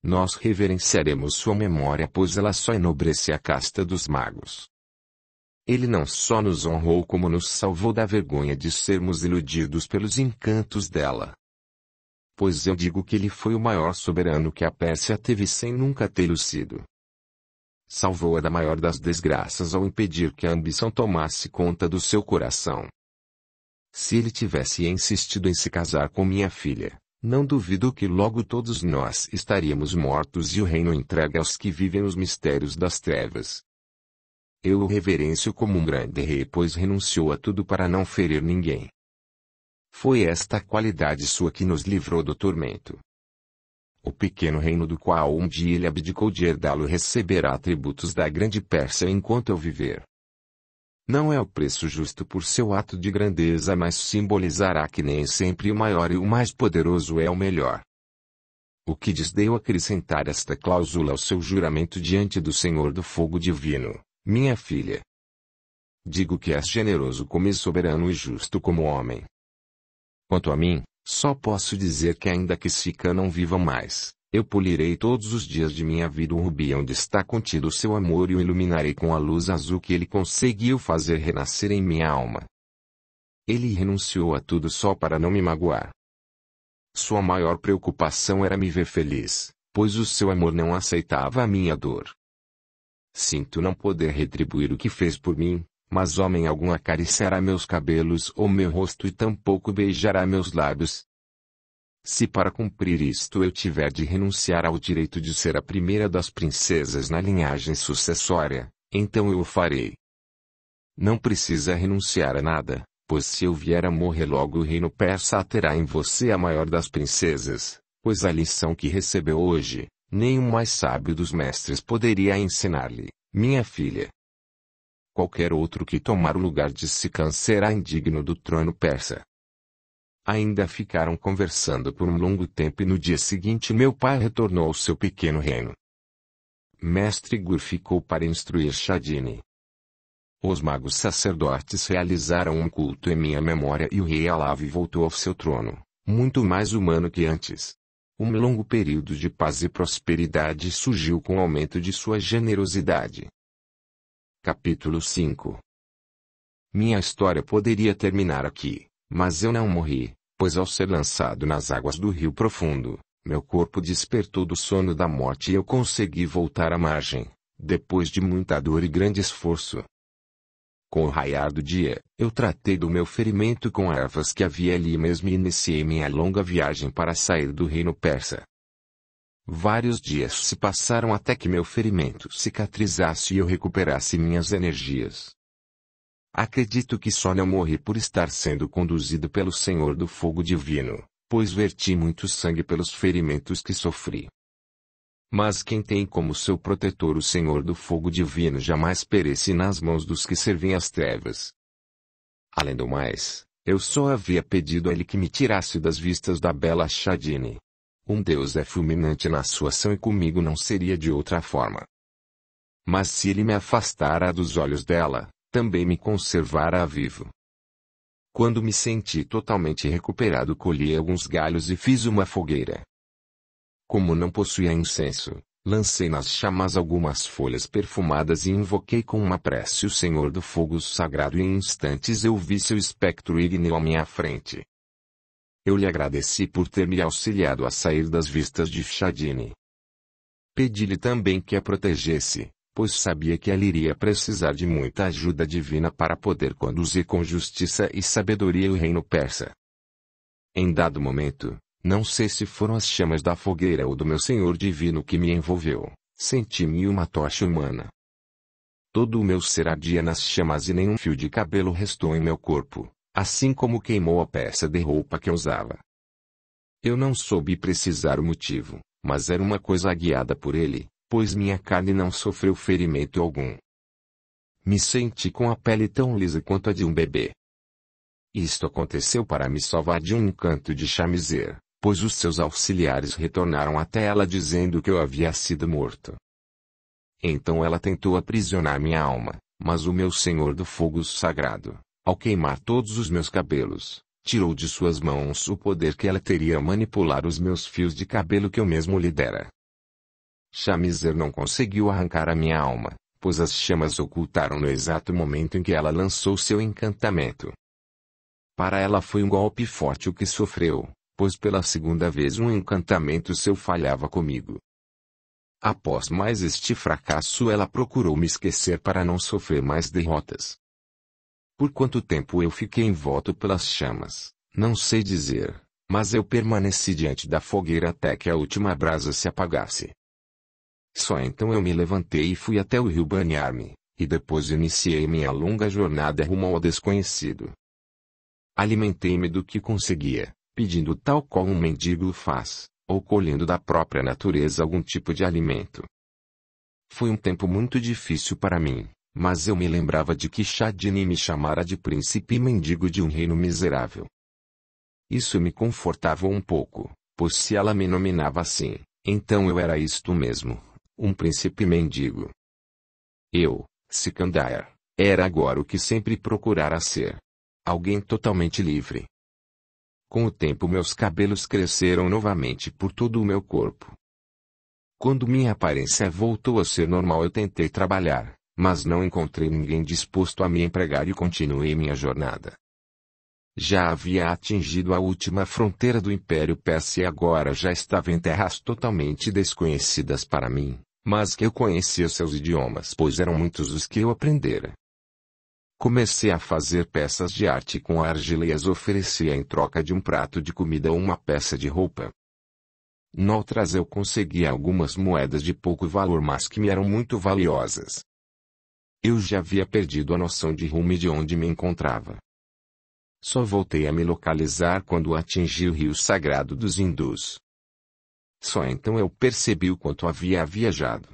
Speaker 1: Nós reverenciaremos sua memória, pois ela só enobrece a casta dos magos. Ele não só nos honrou como nos salvou da vergonha de sermos iludidos pelos encantos dela. Pois eu digo que ele foi o maior soberano que a Pérsia teve sem nunca tê-lo sido. Salvou-a da maior das desgraças ao impedir que a ambição tomasse conta do seu coração. Se ele tivesse insistido em se casar com minha filha, não duvido que logo todos nós estaríamos mortos e o reino entregue aos que vivem os mistérios das trevas. Eu o reverencio como um grande rei, pois renunciou a tudo para não ferir ninguém. Foi esta qualidade sua que nos livrou do tormento. O pequeno reino do qual um dia ele abdicou de herdá-lo receberá atributos da grande Pérsia enquanto eu viver. Não é o preço justo por seu ato de grandeza, mas simbolizará que nem sempre o maior e o mais poderoso é o melhor. O que desdeu acrescentar esta cláusula ao seu juramento diante do Senhor do Fogo Divino, minha filha? Digo que és generoso como soberano e justo como homem. Quanto a mim, só posso dizer que ainda que Sican não viva mais, eu polirei todos os dias de minha vida o rubi onde está contido o seu amor e o iluminarei com a luz azul que ele conseguiu fazer renascer em minha alma. Ele renunciou a tudo só para não me magoar. Sua maior preocupação era me ver feliz, pois o seu amor não aceitava a minha dor. Sinto não poder retribuir o que fez por mim, mas homem algum acariciará meus cabelos ou meu rosto e tampouco beijará meus lábios. Se para cumprir isto eu tiver de renunciar ao direito de ser a primeira das princesas na linhagem sucessória, então eu o farei. Não precisa renunciar a nada, pois se eu vier a morrer logo o reino persa terá em você a maior das princesas, pois a lição que recebeu hoje, nem o mais sábio dos mestres poderia ensinar-lhe, minha filha. Qualquer outro que tomar o lugar de Sican será indigno do trono persa. Ainda ficaram conversando por um longo tempo e no dia seguinte meu pai retornou ao seu pequeno reino. Mestre Gur ficou para instruir Shadini. Os magos sacerdotes realizaram um culto em minha memória e o rei Alavi voltou ao seu trono, muito mais humano que antes. Um longo período de paz e prosperidade surgiu com o aumento de sua generosidade. Capítulo 5. Minha história poderia terminar aqui, mas eu não morri, pois ao ser lançado nas águas do rio profundo, Meu corpo despertou do sono da morte e eu consegui voltar à margem, depois de muita dor e grande esforço. Com o raiar do dia, eu tratei do meu ferimento com ervas que havia ali mesmo e iniciei minha longa viagem para sair do reino persa. Vários dias se passaram até que meu ferimento cicatrizasse e eu recuperasse minhas energias. Acredito que só não morri por estar sendo conduzido pelo Senhor do Fogo Divino, pois verti muito sangue pelos ferimentos que sofri. Mas quem tem como seu protetor o Senhor do Fogo Divino jamais perece nas mãos dos que servem às trevas. Além do mais, eu só havia pedido a ele que me tirasse das vistas da bela Shadini. Um Deus é fulminante na sua ação e comigo não seria de outra forma. Mas se ele me afastara dos olhos dela, também me conservara vivo. Quando me senti totalmente recuperado, colhi alguns galhos e fiz uma fogueira. Como não possuía incenso, lancei nas chamas algumas folhas perfumadas e invoquei com uma prece o Senhor do Fogo Sagrado e em instantes eu vi seu espectro ígneo à minha frente. Eu lhe agradeci por ter me auxiliado a sair das vistas de Shadini. Pedi-lhe também que a protegesse, pois sabia que ela iria precisar de muita ajuda divina para poder conduzir com justiça e sabedoria o reino persa. Em dado momento, não sei se foram as chamas da fogueira ou do meu Senhor Divino que me envolveu, senti-me uma tocha humana. Todo o meu ser ardia nas chamas e nenhum fio de cabelo restou em meu corpo, assim como queimou a peça de roupa que usava. Eu não soube precisar o motivo, mas era uma coisa guiada por ele, pois minha carne não sofreu ferimento algum. Me senti com a pele tão lisa quanto a de um bebê. Isto aconteceu para me salvar de um encanto de Shamizer, pois os seus auxiliares retornaram até ela dizendo que eu havia sido morto. Então ela tentou aprisionar minha alma, mas o meu Senhor do Fogo Sagrado, ao queimar todos os meus cabelos, tirou de suas mãos o poder que ela teria a manipular os meus fios de cabelo que eu mesmo lhe dera. Shamizer não conseguiu arrancar a minha alma, pois as chamas ocultaram no exato momento em que ela lançou seu encantamento. Para ela foi um golpe forte o que sofreu, pois pela segunda vez um encantamento seu falhava comigo. Após mais este fracasso ela procurou me esquecer para não sofrer mais derrotas. Por quanto tempo eu fiquei envolto pelas chamas, não sei dizer, mas eu permaneci diante da fogueira até que a última brasa se apagasse. Só então eu me levantei e fui até o rio banhar-me, e depois iniciei minha longa jornada rumo ao desconhecido. Alimentei-me do que conseguia, pedindo tal qual um mendigo faz, ou colhendo da própria natureza algum tipo de alimento. Foi um tempo muito difícil para mim, mas eu me lembrava de que Shadini me chamara de príncipe e mendigo de um reino miserável. Isso me confortava um pouco, pois se ela me nominava assim, então eu era isto mesmo, um príncipe mendigo. Eu, Sikandar, era agora o que sempre procurara ser. Alguém totalmente livre. Com o tempo meus cabelos cresceram novamente por todo o meu corpo. Quando minha aparência voltou a ser normal eu tentei trabalhar, mas não encontrei ninguém disposto a me empregar e continuei minha jornada. Já havia atingido a última fronteira do Império Persa e agora já estava em terras totalmente desconhecidas para mim, mas que eu conhecia seus idiomas pois eram muitos os que eu aprendera. Comecei a fazer peças de arte com argila e as oferecia em troca de um prato de comida ou uma peça de roupa. Noutras eu conseguia algumas moedas de pouco valor mas que me eram muito valiosas. Eu já havia perdido a noção de rumo e de onde me encontrava. Só voltei a me localizar quando atingi o rio sagrado dos hindus. Só então eu percebi o quanto havia viajado.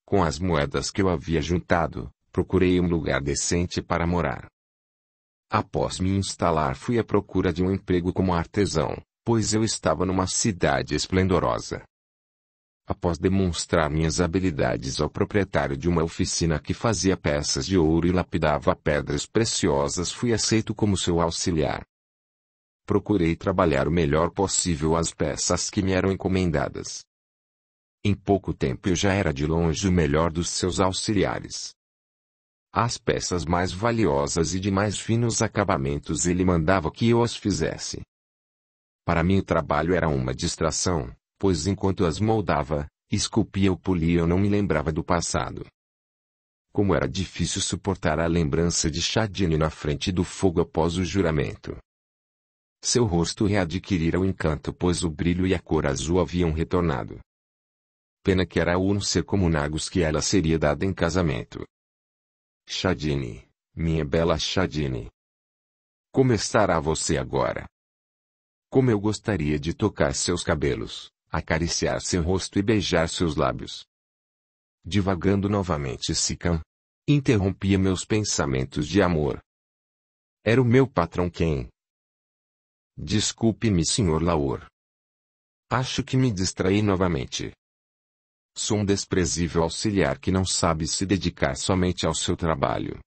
Speaker 1: Com as moedas que eu havia juntado, procurei um lugar decente para morar. Após me instalar fui à procura de um emprego como artesão, pois eu estava numa cidade esplendorosa. Após demonstrar minhas habilidades ao proprietário de uma oficina que fazia peças de ouro e lapidava pedras preciosas fui aceito como seu auxiliar. Procurei trabalhar o melhor possível as peças que me eram encomendadas. Em pouco tempo eu já era de longe o melhor dos seus auxiliares. As peças mais valiosas e de mais finos acabamentos ele mandava que eu as fizesse. Para mim o trabalho era uma distração, pois enquanto as moldava, esculpia ou polia eu não me lembrava do passado. Como era difícil suportar a lembrança de Chadine na frente do fogo após o juramento. Seu rosto readquirira o encanto pois o brilho e a cor azul haviam retornado. Pena que era um ser como Nagus que ela seria dada em casamento. Chadine, minha bela Chadine. Como estará você agora? Como eu gostaria de tocar seus cabelos, acariciar seu rosto e beijar seus lábios. Divagando novamente Sican. Interrompia meus pensamentos de amor. Era o meu patrão quem? Desculpe-me, Sr. Laor. Acho que me distraí novamente. Sou um desprezível auxiliar que não sabe se dedicar somente ao seu trabalho.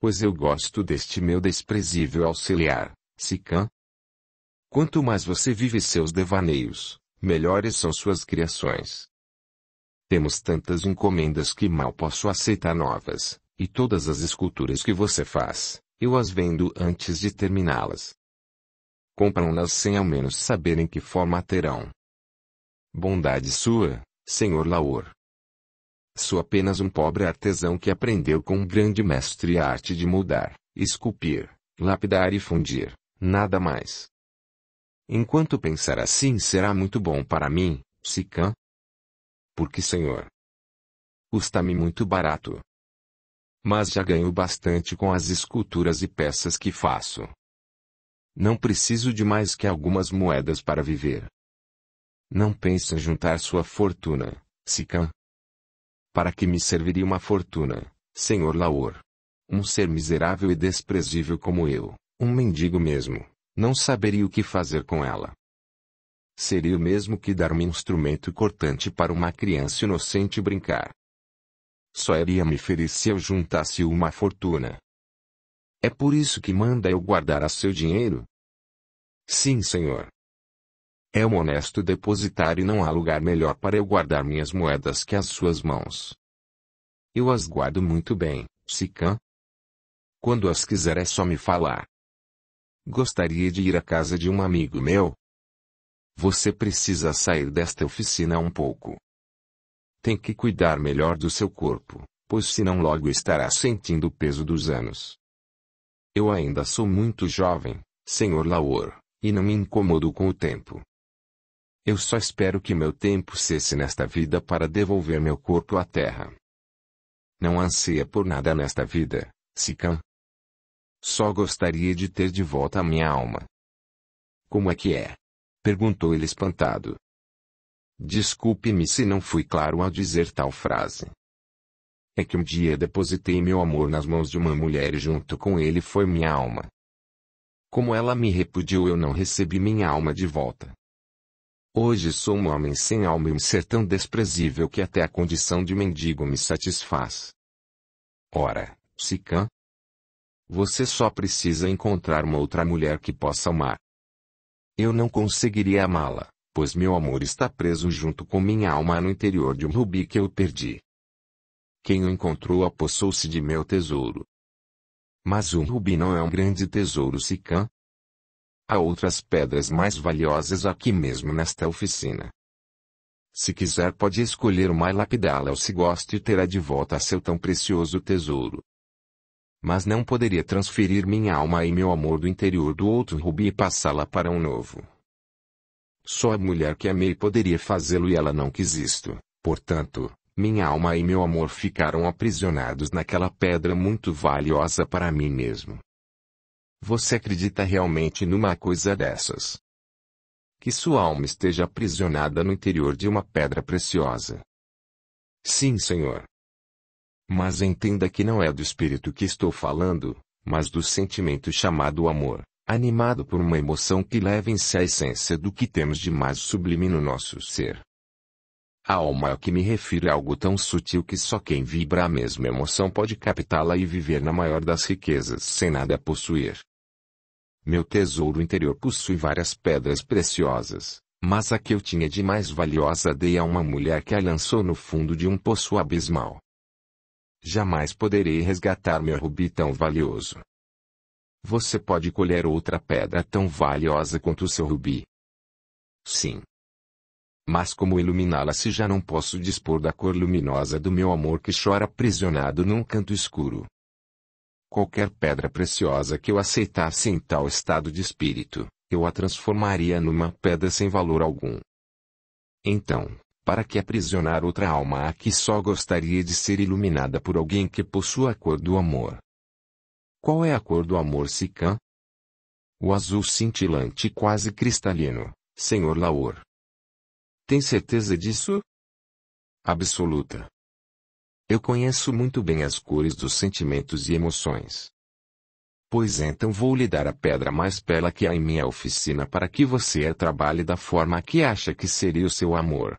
Speaker 1: Pois eu gosto deste meu desprezível auxiliar, Sican. Quanto mais você vive seus devaneios, melhores são suas criações. Temos tantas encomendas que mal posso aceitar novas, e todas as esculturas que você faz, eu as vendo antes de terminá-las. Compram-nas sem ao menos saberem que forma terão. Bondade sua, Sr. Laor. Sou apenas um pobre artesão que aprendeu com um grande mestre a arte de moldar, esculpir, lapidar e fundir, nada mais. Enquanto pensar assim será muito bom para mim, Sican. Porque, senhor, custa-me muito barato. Mas já ganho bastante com as esculturas e peças que faço. Não preciso de mais que algumas moedas para viver. Não pense em juntar sua fortuna, Sican. Para que me serviria uma fortuna, Sr. Laor? Um ser miserável e desprezível como eu, um mendigo mesmo, não saberia o que fazer com ela. Seria o mesmo que dar um instrumento cortante para uma criança inocente brincar. Só iria me ferir se eu juntasse uma fortuna. É por isso que manda eu guardar a seu dinheiro? Sim, senhor. É um honesto depositário e não há lugar melhor para eu guardar minhas moedas que as suas mãos. Eu as guardo muito bem, Sican. Quando as quiser é só me falar. Gostaria de ir à casa de um amigo meu. Você precisa sair desta oficina um pouco. Tem que cuidar melhor do seu corpo, pois senão logo estará sentindo o peso dos anos. Eu ainda sou muito jovem, Sr. Laor, e não me incomodo com o tempo. Eu só espero que meu tempo cesse nesta vida para devolver meu corpo à terra. Não anseia por nada nesta vida, Sican. Só gostaria de ter de volta a minha alma. Como é que é? Perguntou ele espantado. Desculpe-me se não fui claro ao dizer tal frase. É que um dia depositei meu amor nas mãos de uma mulher e junto com ele foi minha alma. Como ela me repudiou eu não recebi minha alma de volta. Hoje sou um homem sem alma e um ser tão desprezível que até a condição de mendigo me satisfaz. Ora, Sican, você só precisa encontrar uma outra mulher que possa amar. Eu não conseguiria amá-la, pois meu amor está preso junto com minha alma no interior de um rubi que eu perdi. Quem o encontrou apossou-se de meu tesouro. Mas um rubi não é um grande tesouro, Sican. Há outras pedras mais valiosas aqui mesmo nesta oficina. Se quiser pode escolher uma e lapidá-la ou se gosta e terá de volta seu tão precioso tesouro. Mas não poderia transferir minha alma e meu amor do interior do outro rubi e passá-la para um novo. Só a mulher que amei poderia fazê-lo e ela não quis isto, portanto, minha alma e meu amor ficaram aprisionados naquela pedra muito valiosa para mim mesmo. Você acredita realmente numa coisa dessas? Que sua alma esteja aprisionada no interior de uma pedra preciosa? Sim, senhor. Mas entenda que não é do espírito que estou falando, mas do sentimento chamado amor, animado por uma emoção que leva em si a essência do que temos de mais sublime no nosso ser. A alma ao que me refiro é algo tão sutil que só quem vibra a mesma emoção pode captá-la e viver na maior das riquezas sem nada a possuir. Meu tesouro interior possui várias pedras preciosas, mas a que eu tinha de mais valiosa dei a uma mulher que a lançou no fundo de um poço abismal. Jamais poderei resgatar meu rubi tão valioso. Você pode colher outra pedra tão valiosa quanto o seu rubi. Sim. Mas como iluminá-la se já não posso dispor da cor luminosa do meu amor que chora aprisionado num canto escuro? Qualquer pedra preciosa que eu aceitasse em tal estado de espírito, eu a transformaria numa pedra sem valor algum. Então, para que aprisionar outra alma a que só gostaria de ser iluminada por alguém que possua a cor do amor? Qual é a cor do amor, Sikhan? O azul cintilante e quase cristalino, Senhor Laor. Tem certeza disso? Absoluta. Eu conheço muito bem as cores dos sentimentos e emoções. Pois então vou lhe dar a pedra mais bela que há em minha oficina para que você a trabalhe da forma que acha que seria o seu amor.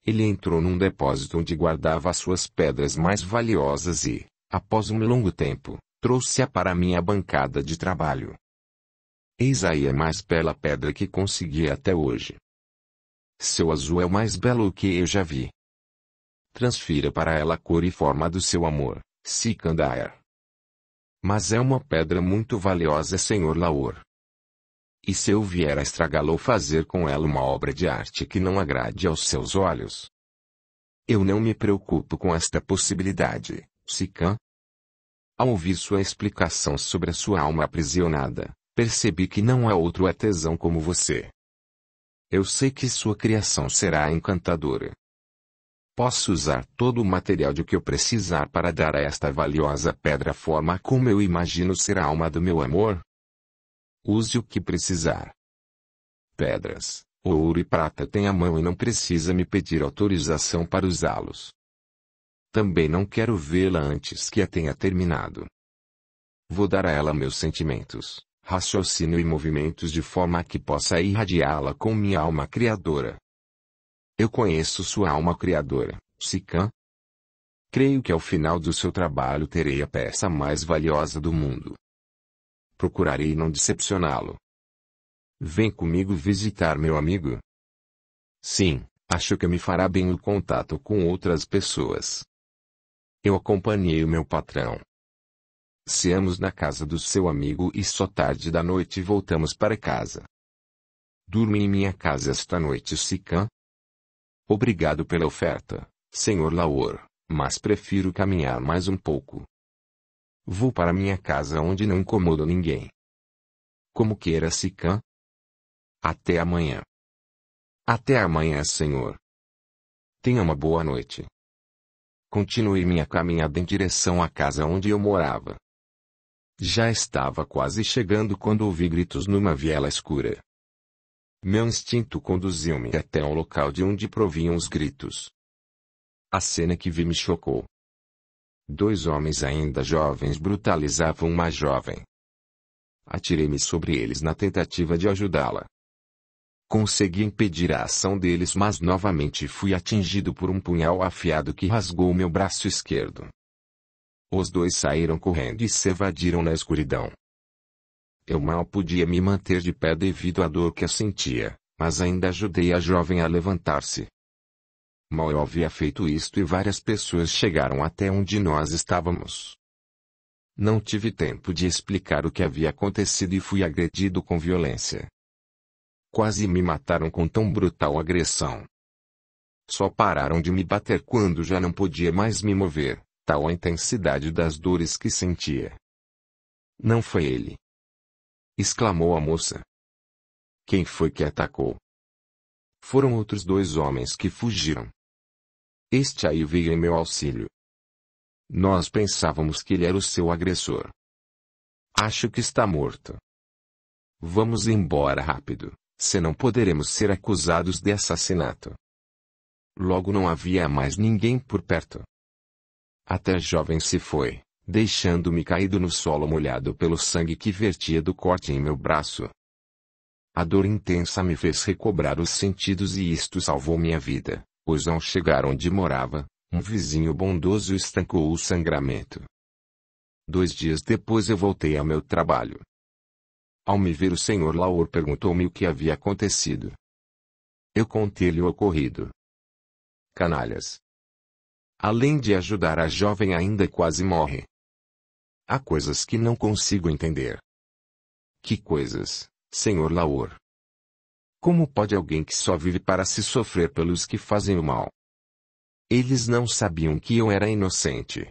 Speaker 1: Ele entrou num depósito onde guardava as suas pedras mais valiosas e, após um longo tempo, trouxe-a para minha bancada de trabalho. Eis aí a mais bela pedra que consegui até hoje. Seu azul é o mais belo que eu já vi. Transfira para ela a cor e forma do seu amor, Sikandar. Mas é uma pedra muito valiosa, Senhor Laor. E se eu vier a estragá-la ou fazer com ela uma obra de arte que não agrade aos seus olhos? Eu não me preocupo com esta possibilidade, Sikhan. Ao ouvir sua explicação sobre a sua alma aprisionada, percebi que não há outro artesão como você. Eu sei que sua criação será encantadora. Posso usar todo o material de que eu precisar para dar a esta valiosa pedra a forma como eu imagino ser a alma do meu amor? Use o que precisar. Pedras, ouro e prata tem à mão e não precisa me pedir autorização para usá-los. Também não quero vê-la antes que a tenha terminado. Vou dar a ela meus sentimentos, raciocínio e movimentos de forma que possa irradiá-la com minha alma criadora. Eu conheço sua alma criadora, Sikhan. Creio que ao final do seu trabalho terei a peça mais valiosa do mundo. Procurarei não decepcioná-lo. Vem comigo visitar meu amigo? Sim, acho que me fará bem o contato com outras pessoas. Eu acompanhei o meu patrão. Ceamos na casa do seu amigo e só tarde da noite voltamos para casa. Durma em minha casa esta noite, Sikhan. Obrigado pela oferta, Senhor Laor, mas prefiro caminhar mais um pouco. Vou para minha casa onde não incomodo ninguém. Como queira, Sikhan. Até amanhã. Até amanhã, Senhor. Tenha uma boa noite. Continuei minha caminhada em direção à casa onde eu morava. Já estava quase chegando quando ouvi gritos numa viela escura. Meu instinto conduziu-me até ao local de onde provinham os gritos. A cena que vi me chocou. 2 homens ainda jovens brutalizavam uma jovem. Atirei-me sobre eles na tentativa de ajudá-la. Consegui impedir a ação deles, mas novamente fui atingido por um punhal afiado que rasgou meu braço esquerdo. Os 2 saíram correndo e se evadiram na escuridão. Eu mal podia me manter de pé devido à dor que eu sentia, mas ainda ajudei a jovem a levantar-se. Mal eu havia feito isto e várias pessoas chegaram até onde nós estávamos. Não tive tempo de explicar o que havia acontecido e fui agredido com violência. Quase me mataram com tão brutal agressão. Só pararam de me bater quando já não podia mais me mover, tal a intensidade das dores que sentia. Não foi ele, exclamou a moça. Quem foi que atacou? Foram outros 2 homens que fugiram. Este aí veio em meu auxílio. Nós pensávamos que ele era o seu agressor. Acho que está morto. Vamos embora rápido, senão poderemos ser acusados de assassinato. Logo não havia mais ninguém por perto. Até a jovem se foi, deixando-me caído no solo molhado pelo sangue que vertia do corte em meu braço. A dor intensa me fez recobrar os sentidos e isto salvou minha vida, pois ao chegar onde morava, um vizinho bondoso estancou o sangramento. 2 dias depois eu voltei ao meu trabalho. Ao me ver o Senhor Laor perguntou-me o que havia acontecido. Eu contei-lhe o ocorrido. Canalhas. Além de ajudar a jovem ainda quase morre. Há coisas que não consigo entender. Que coisas, Senhor Laor? Como pode alguém que só vive para se sofrer pelos que fazem o mal? Eles não sabiam que eu era inocente.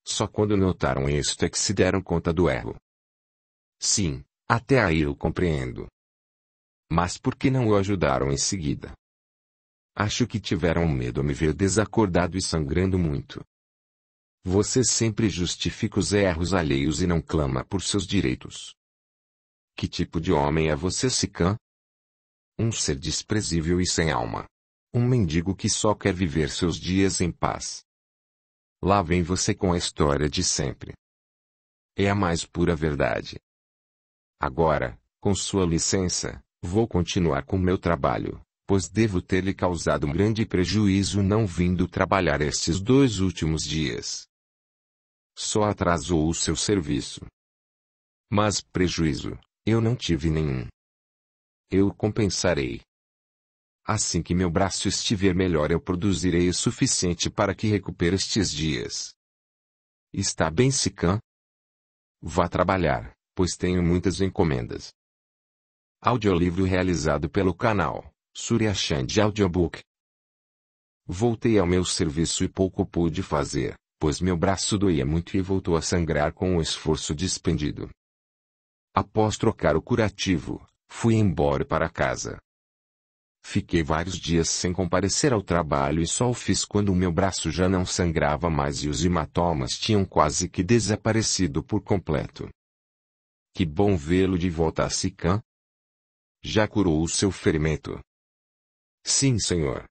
Speaker 1: Só quando notaram isto é que se deram conta do erro. Sim, até aí eu compreendo. Mas por que não o ajudaram em seguida? Acho que tiveram medo de me ver desacordado e sangrando muito. Você sempre justifica os erros alheios e não clama por seus direitos. Que tipo de homem é você, Sicã? Um ser desprezível e sem alma. Um mendigo que só quer viver seus dias em paz. Lá vem você com a história de sempre. É a mais pura verdade. Agora, com sua licença, vou continuar com meu trabalho, pois devo ter lhe causado um grande prejuízo não vindo trabalhar estes 2 últimos dias. Só atrasou o seu serviço. Mas prejuízo, eu não tive nenhum. Eu o compensarei. Assim que meu braço estiver melhor eu produzirei o suficiente para que recupere estes dias. Está bem, Sicã? Vá trabalhar, pois tenho muitas encomendas. Audiolivro realizado pelo canal Surya Chand Audiobook. Voltei ao meu serviço e pouco pude fazer, pois meu braço doía muito e voltou a sangrar com o esforço despendido. Após trocar o curativo, fui embora para casa. Fiquei vários dias sem comparecer ao trabalho e só o fiz quando o meu braço já não sangrava mais e os hematomas tinham quase que desaparecido por completo. Que bom vê-lo de volta, Sicã. Já curou o seu ferimento? Sim, senhor.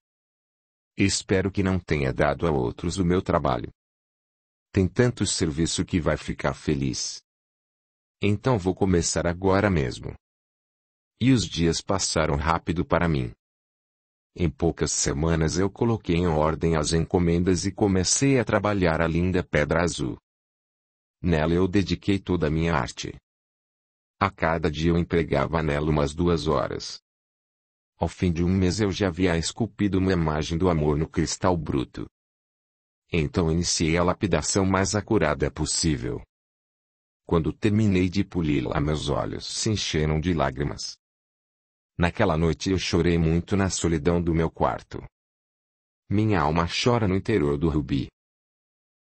Speaker 1: Espero que não tenha dado a outros o meu trabalho. Tem tanto serviço que vai ficar feliz. Então vou começar agora mesmo. E os dias passaram rápido para mim. Em poucas semanas eu coloquei em ordem as encomendas e comecei a trabalhar a linda pedra azul. Nela eu dediquei toda a minha arte. A cada dia eu empregava nela umas 2 horas. Ao fim de um mês eu já havia esculpido uma imagem do amor no cristal bruto. Então iniciei a lapidação mais acurada possível. Quando terminei de poli-la, meus olhos se encheram de lágrimas. Naquela noite eu chorei muito na solidão do meu quarto. Minha alma chora no interior do rubi.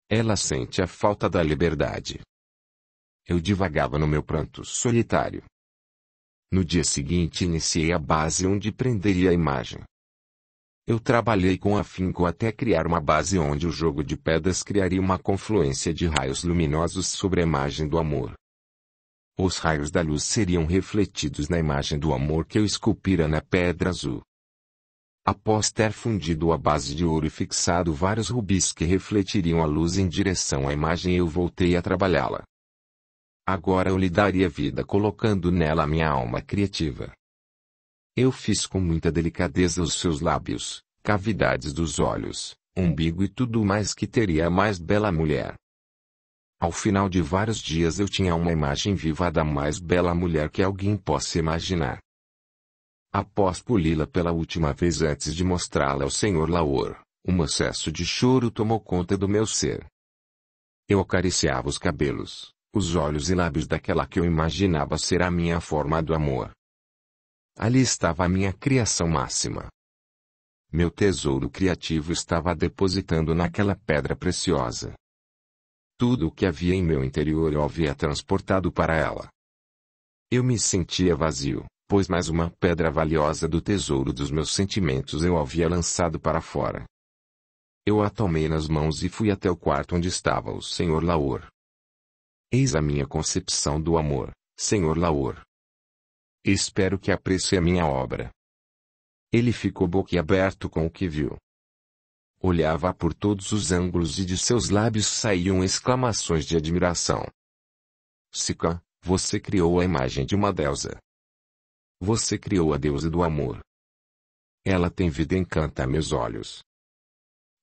Speaker 1: Ela sente a falta da liberdade. Eu divagava no meu pranto solitário. No dia seguinte iniciei a base onde prenderia a imagem. Eu trabalhei com afinco até criar uma base onde o jogo de pedras criaria uma confluência de raios luminosos sobre a imagem do amor. Os raios da luz seriam refletidos na imagem do amor que eu esculpira na pedra azul. Após ter fundido a base de ouro e fixado vários rubis que refletiriam a luz em direção à imagem, eu voltei a trabalhá-la. Agora eu lhe daria vida colocando nela a minha alma criativa. Eu fiz com muita delicadeza os seus lábios, cavidades dos olhos, umbigo e tudo mais que teria a mais bela mulher. Ao final de vários dias eu tinha uma imagem viva da mais bela mulher que alguém possa imaginar. Após poli-la pela última vez antes de mostrá-la ao Senhor Laor, um acesso de choro tomou conta do meu ser. Eu acariciava os cabelos, os olhos e lábios daquela que eu imaginava ser a minha forma do amor. Ali estava a minha criação máxima. Meu tesouro criativo estava depositando naquela pedra preciosa. Tudo o que havia em meu interior eu havia transportado para ela. Eu me sentia vazio, pois mais uma pedra valiosa do tesouro dos meus sentimentos eu havia lançado para fora. Eu a tomei nas mãos e fui até o quarto onde estava o Senhor Laor. Eis a minha concepção do amor, Senhor Laor. Espero que aprecie a minha obra. Ele ficou boquiaberto com o que viu. Olhava por todos os ângulos e de seus lábios saíam exclamações de admiração. Sicã, você criou a imagem de uma deusa. Você criou a deusa do amor. Ela tem vida e encanta meus olhos.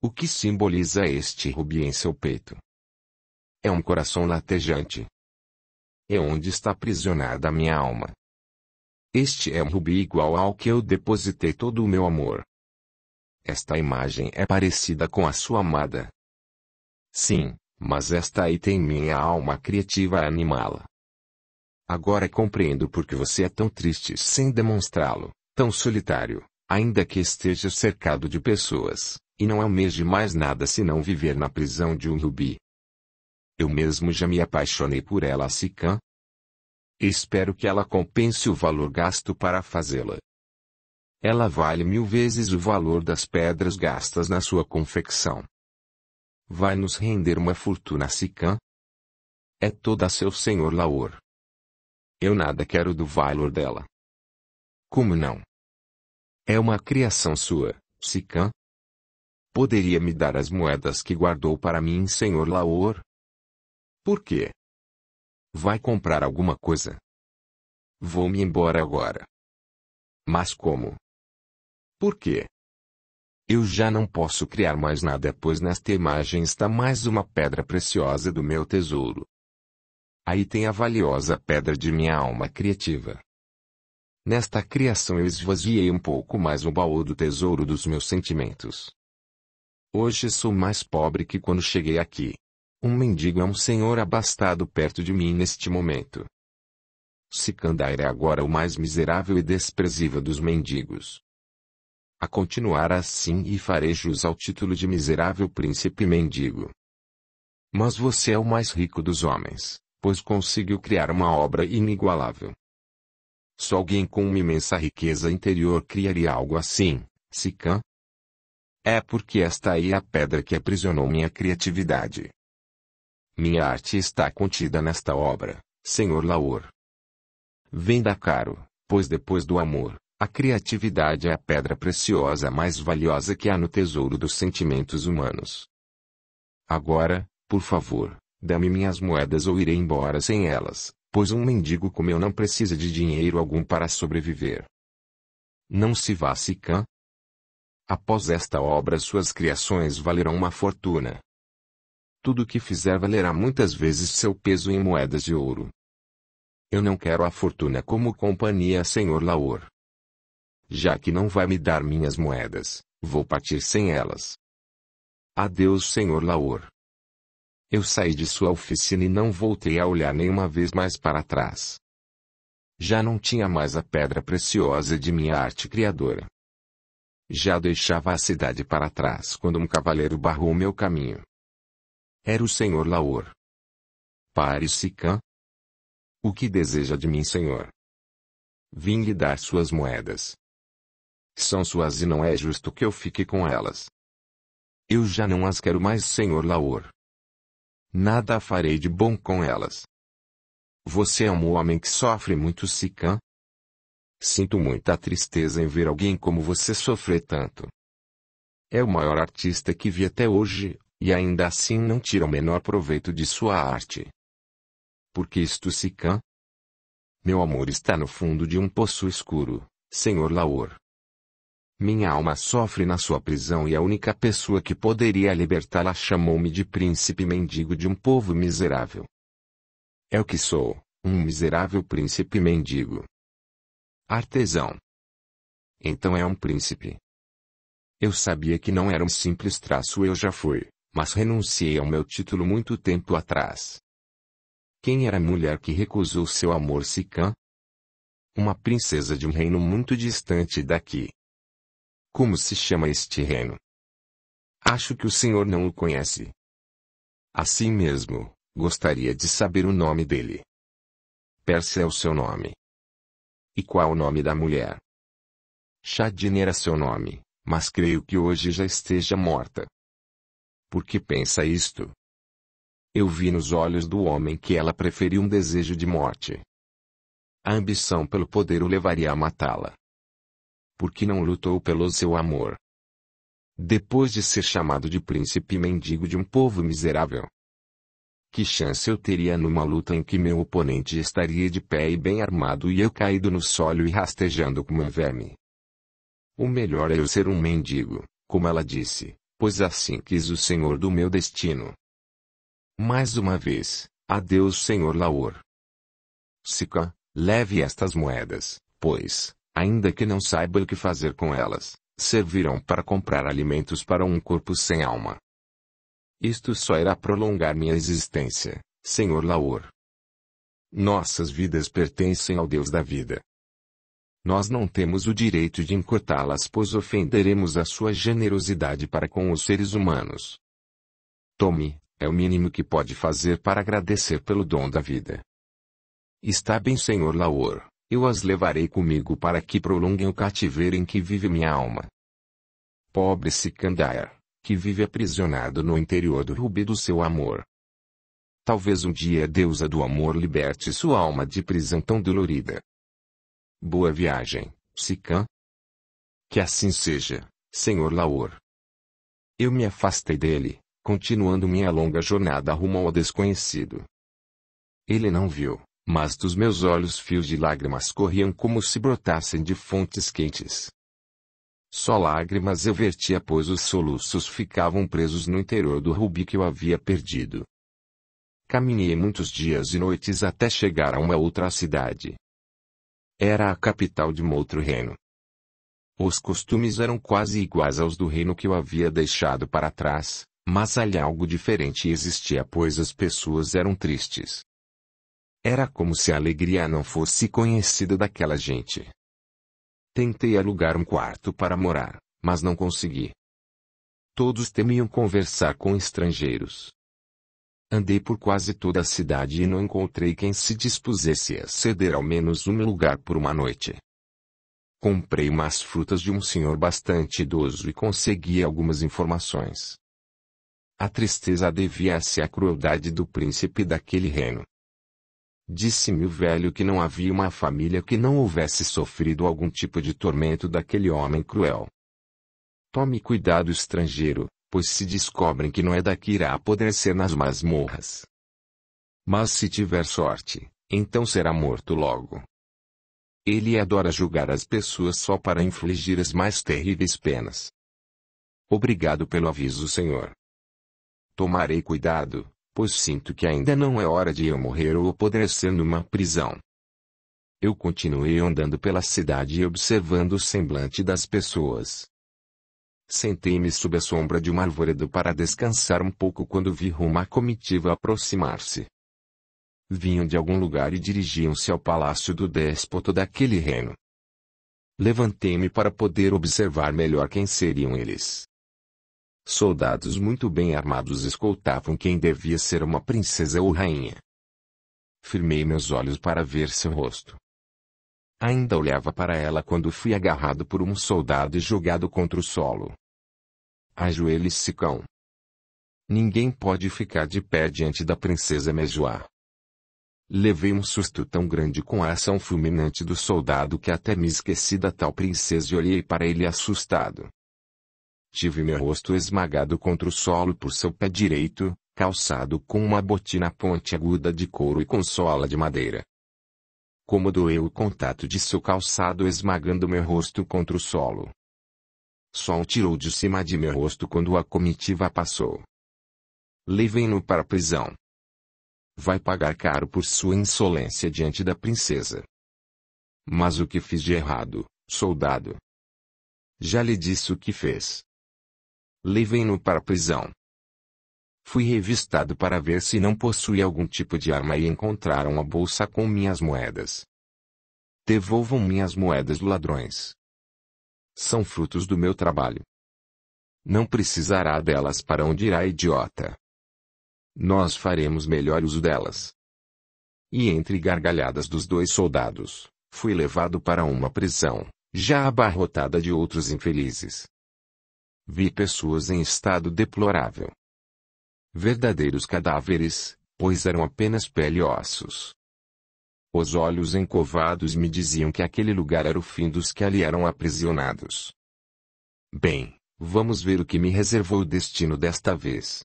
Speaker 1: O que simboliza este rubi em seu peito? É um coração latejante. É onde está aprisionada a minha alma. Este é um rubi igual ao que eu depositei todo o meu amor. Esta imagem é parecida com a sua amada. Sim, Mas esta aí tem minha alma criativa a animá-la. Agora compreendo por que você é tão triste sem demonstrá-lo, tão solitário, ainda que esteja cercado de pessoas, e não almeje mais nada senão viver na prisão de um rubi. Eu mesmo já me apaixonei por ela, Sicã. Espero que ela compense o valor gasto para fazê-la. Ela vale 1000 vezes o valor das pedras gastas na sua confecção. Vai nos render uma fortuna, Sicã? É toda seu senhor Laor. Eu nada quero do valor dela. Como não? É uma criação sua, Sicã? Poderia me dar as moedas que guardou para mim, senhor Laor? Por quê? Vai comprar alguma coisa? Vou-me embora agora. Mas como? Por quê? Eu já não posso criar mais nada, pois nesta imagem está mais uma pedra preciosa do meu tesouro. Aí tem a valiosa pedra de minha alma criativa. Nesta criação eu esvaziei um pouco mais o baú do tesouro dos meus sentimentos. Hoje sou mais pobre que quando cheguei aqui. Um mendigo é um senhor abastado perto de mim neste momento. Sikandar é agora o mais miserável e desprezível dos mendigos. A continuar assim e farei jus ao título de miserável príncipe mendigo. Mas você é o mais rico dos homens, pois conseguiu criar uma obra inigualável. Só alguém com uma imensa riqueza interior criaria algo assim, Sicã. É porque esta aí é a pedra que aprisionou minha criatividade. Minha arte está contida nesta obra, senhor Laor. Venda caro, pois depois do amor, a criatividade é a pedra preciosa mais valiosa que há no tesouro dos sentimentos humanos. Agora, por favor, dê-me minhas moedas ou irei embora sem elas, pois um mendigo como eu não precisa de dinheiro algum para sobreviver. Não se vá, Sicã. Após esta obra suas criações valerão uma fortuna. Tudo o que fizer valerá muitas vezes seu peso em moedas de ouro. Eu não quero a fortuna como companhia, senhor Laor. Já que não vai me dar minhas moedas, vou partir sem elas. Adeus, senhor Laor. Eu saí de sua oficina e não voltei a olhar nenhuma vez mais para trás. Já não tinha mais a pedra preciosa de minha arte criadora. Já deixava a cidade para trás quando um cavaleiro barrou meu caminho. Era o senhor Laor. Pare, Sicã. O que deseja de mim, senhor? Vim lhe dar suas moedas. São suas e não é justo que eu fique com elas. Eu já não as quero mais, senhor Laor. Nada farei de bom com elas. Você é um homem que sofre muito, Sicã? Sinto muita tristeza em ver alguém como você sofrer tanto. É o maior artista que vi até hoje, e ainda assim não tira o menor proveito de sua arte. Por que isto, Sicã? Meu amor está no fundo de um poço escuro, senhor Laor. Minha alma sofre na sua prisão e a única pessoa que poderia libertá-la chamou-me de príncipe mendigo de um povo miserável. É o que sou, um miserável príncipe mendigo. Artesão. Então é um príncipe. Eu sabia que não era um simples traço, eu já fui, mas renunciei ao meu título muito tempo atrás. Quem era a mulher que recusou seu amor, Sicã? Uma princesa de um reino muito distante daqui. Como se chama este reino? Acho que o senhor não o conhece. Assim mesmo, gostaria de saber o nome dele. Pérsia é o seu nome. E qual o nome da mulher? Shadine era seu nome, mas creio que hoje já esteja morta. Por que pensa isto? Eu vi nos olhos do homem que ela preferiu um desejo de morte. A ambição pelo poder o levaria a matá-la. Por que não lutou pelo seu amor? Depois de ser chamado de príncipe mendigo de um povo miserável. Que chance eu teria numa luta em que meu oponente estaria de pé e bem armado e eu caído no solo e rastejando como um verme? O melhor é eu ser um mendigo, como ela disse, pois assim quis o Senhor do meu destino. Mais uma vez, adeus, senhor Laor. Sicã, leve estas moedas, pois, ainda que não saiba o que fazer com elas, servirão para comprar alimentos para um corpo sem alma. Isto só irá prolongar minha existência, Senhor Laor. Nossas vidas pertencem ao Deus da vida. Nós não temos o direito de encurtá-las, pois ofenderemos a sua generosidade para com os seres humanos. Tome, é o mínimo que pode fazer para agradecer pelo dom da vida. Está bem, Senhor Laor, eu as levarei comigo para que prolonguem o cativeiro em que vive minha alma. Pobre Sikandar, que vive aprisionado no interior do rubi do seu amor. Talvez um dia a deusa do amor liberte sua alma de prisão tão dolorida. Boa viagem, Sikand. Que assim seja, Senhor Laor. Eu me afastei dele, continuando minha longa jornada rumo ao desconhecido. Ele não viu, mas dos meus olhos fios de lágrimas corriam como se brotassem de fontes quentes. Só lágrimas eu vertia, pois os soluços ficavam presos no interior do rubi que eu havia perdido. Caminhei muitos dias e noites até chegar a uma outra cidade. Era a capital de um outro reino. Os costumes eram quase iguais aos do reino que eu havia deixado para trás, mas ali algo diferente existia, pois as pessoas eram tristes. Era como se a alegria não fosse conhecida daquela gente. Tentei alugar um quarto para morar, mas não consegui. Todos temiam conversar com estrangeiros. Andei por quase toda a cidade e não encontrei quem se dispusesse a ceder ao menos um lugar por uma noite. Comprei umas frutas de um senhor bastante idoso e consegui algumas informações. A tristeza devia-se à crueldade do príncipe daquele reino. Disse-me o velho que não havia uma família que não houvesse sofrido algum tipo de tormento daquele homem cruel. Tome cuidado, estrangeiro, pois se descobrem que não é daqui irá apodrecer nas masmorras. Mas se tiver sorte, então será morto logo. Ele adora julgar as pessoas só para infligir as mais terríveis penas. Obrigado pelo aviso, senhor. Tomarei cuidado, pois sinto que ainda não é hora de eu morrer ou apodrecer numa prisão. Eu continuei andando pela cidade e observando o semblante das pessoas. Sentei-me sob a sombra de uma arvoredo para descansar um pouco quando vi uma comitiva aproximar-se. Vinham de algum lugar e dirigiam-se ao palácio do déspota daquele reino. Levantei-me para poder observar melhor quem seriam eles. Soldados muito bem armados escoltavam quem devia ser uma princesa ou rainha. Firmei meus olhos para ver seu rosto. Ainda olhava para ela quando fui agarrado por um soldado e jogado contra o solo. Ajoelhe-se, cão. Ninguém pode ficar de pé diante da princesa Mejoá. Levei um susto tão grande com a ação fulminante do soldado que até me esqueci da tal princesa e olhei para ele assustado. Tive meu rosto esmagado contra o solo por seu pé direito, calçado com uma botina pontiaguda de couro e com sola de madeira. Como doeu o contato de seu calçado esmagando meu rosto contra o solo. Sol tirou de cima de meu rosto quando a comitiva passou. Levem-no para a prisão. Vai pagar caro por sua insolência diante da princesa. Mas o que fiz de errado, soldado? Já lhe disse o que fez. Levem-no para a prisão. Fui revistado para ver se não possuía algum tipo de arma e encontraram a bolsa com minhas moedas. Devolvam minhas moedas, ladrões. São frutos do meu trabalho. Não precisará delas para onde irá, idiota. Nós faremos melhor uso delas. E entre gargalhadas dos dois soldados, fui levado para uma prisão, já abarrotada de outros infelizes. Vi pessoas em estado deplorável. Verdadeiros cadáveres, pois eram apenas pele e ossos. Os olhos encovados me diziam que aquele lugar era o fim dos que ali eram aprisionados. Bem, vamos ver o que me reservou o destino desta vez.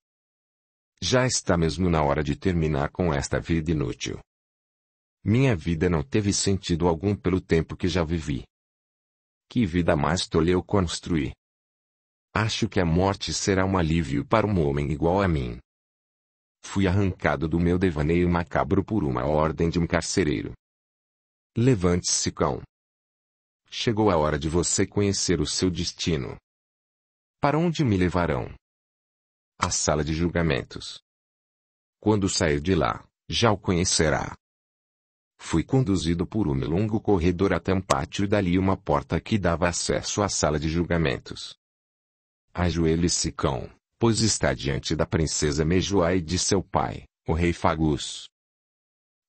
Speaker 1: Já está mesmo na hora de terminar com esta vida inútil. Minha vida não teve sentido algum pelo tempo que já vivi. Que vida mais tola eu construí. Acho que a morte será um alívio para um homem igual a mim. Fui arrancado do meu devaneio macabro por uma ordem de um carcereiro. Levante-se, cão. Chegou a hora de você conhecer o seu destino. Para onde me levarão? a sala de julgamentos. Quando sair de lá, já o conhecerá. Fui conduzido por um longo corredor até um pátio e dali uma porta que dava acesso à sala de julgamentos. Ajoelhe-se, cão, pois está diante da princesa Mejoá e de seu pai, o rei Fagus.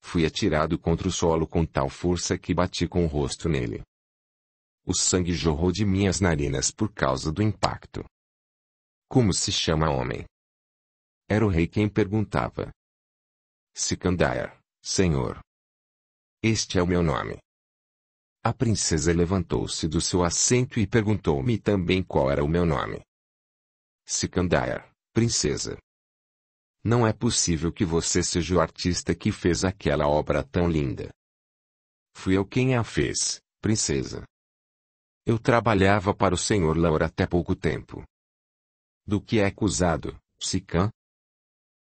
Speaker 1: Fui atirado contra o solo com tal força que bati com o rosto nele. O sangue jorrou de minhas narinas por causa do impacto. Como se chama homem? Era o rei quem perguntava. Sikandar, senhor. Este é o meu nome. A princesa levantou-se do seu assento e perguntou-me também qual era o meu nome. Sikandar, princesa. Não é possível que você seja o artista que fez aquela obra tão linda. Fui eu quem a fez, princesa. Eu trabalhava para o Senhor Laor até pouco tempo. Do que é acusado, Sikand?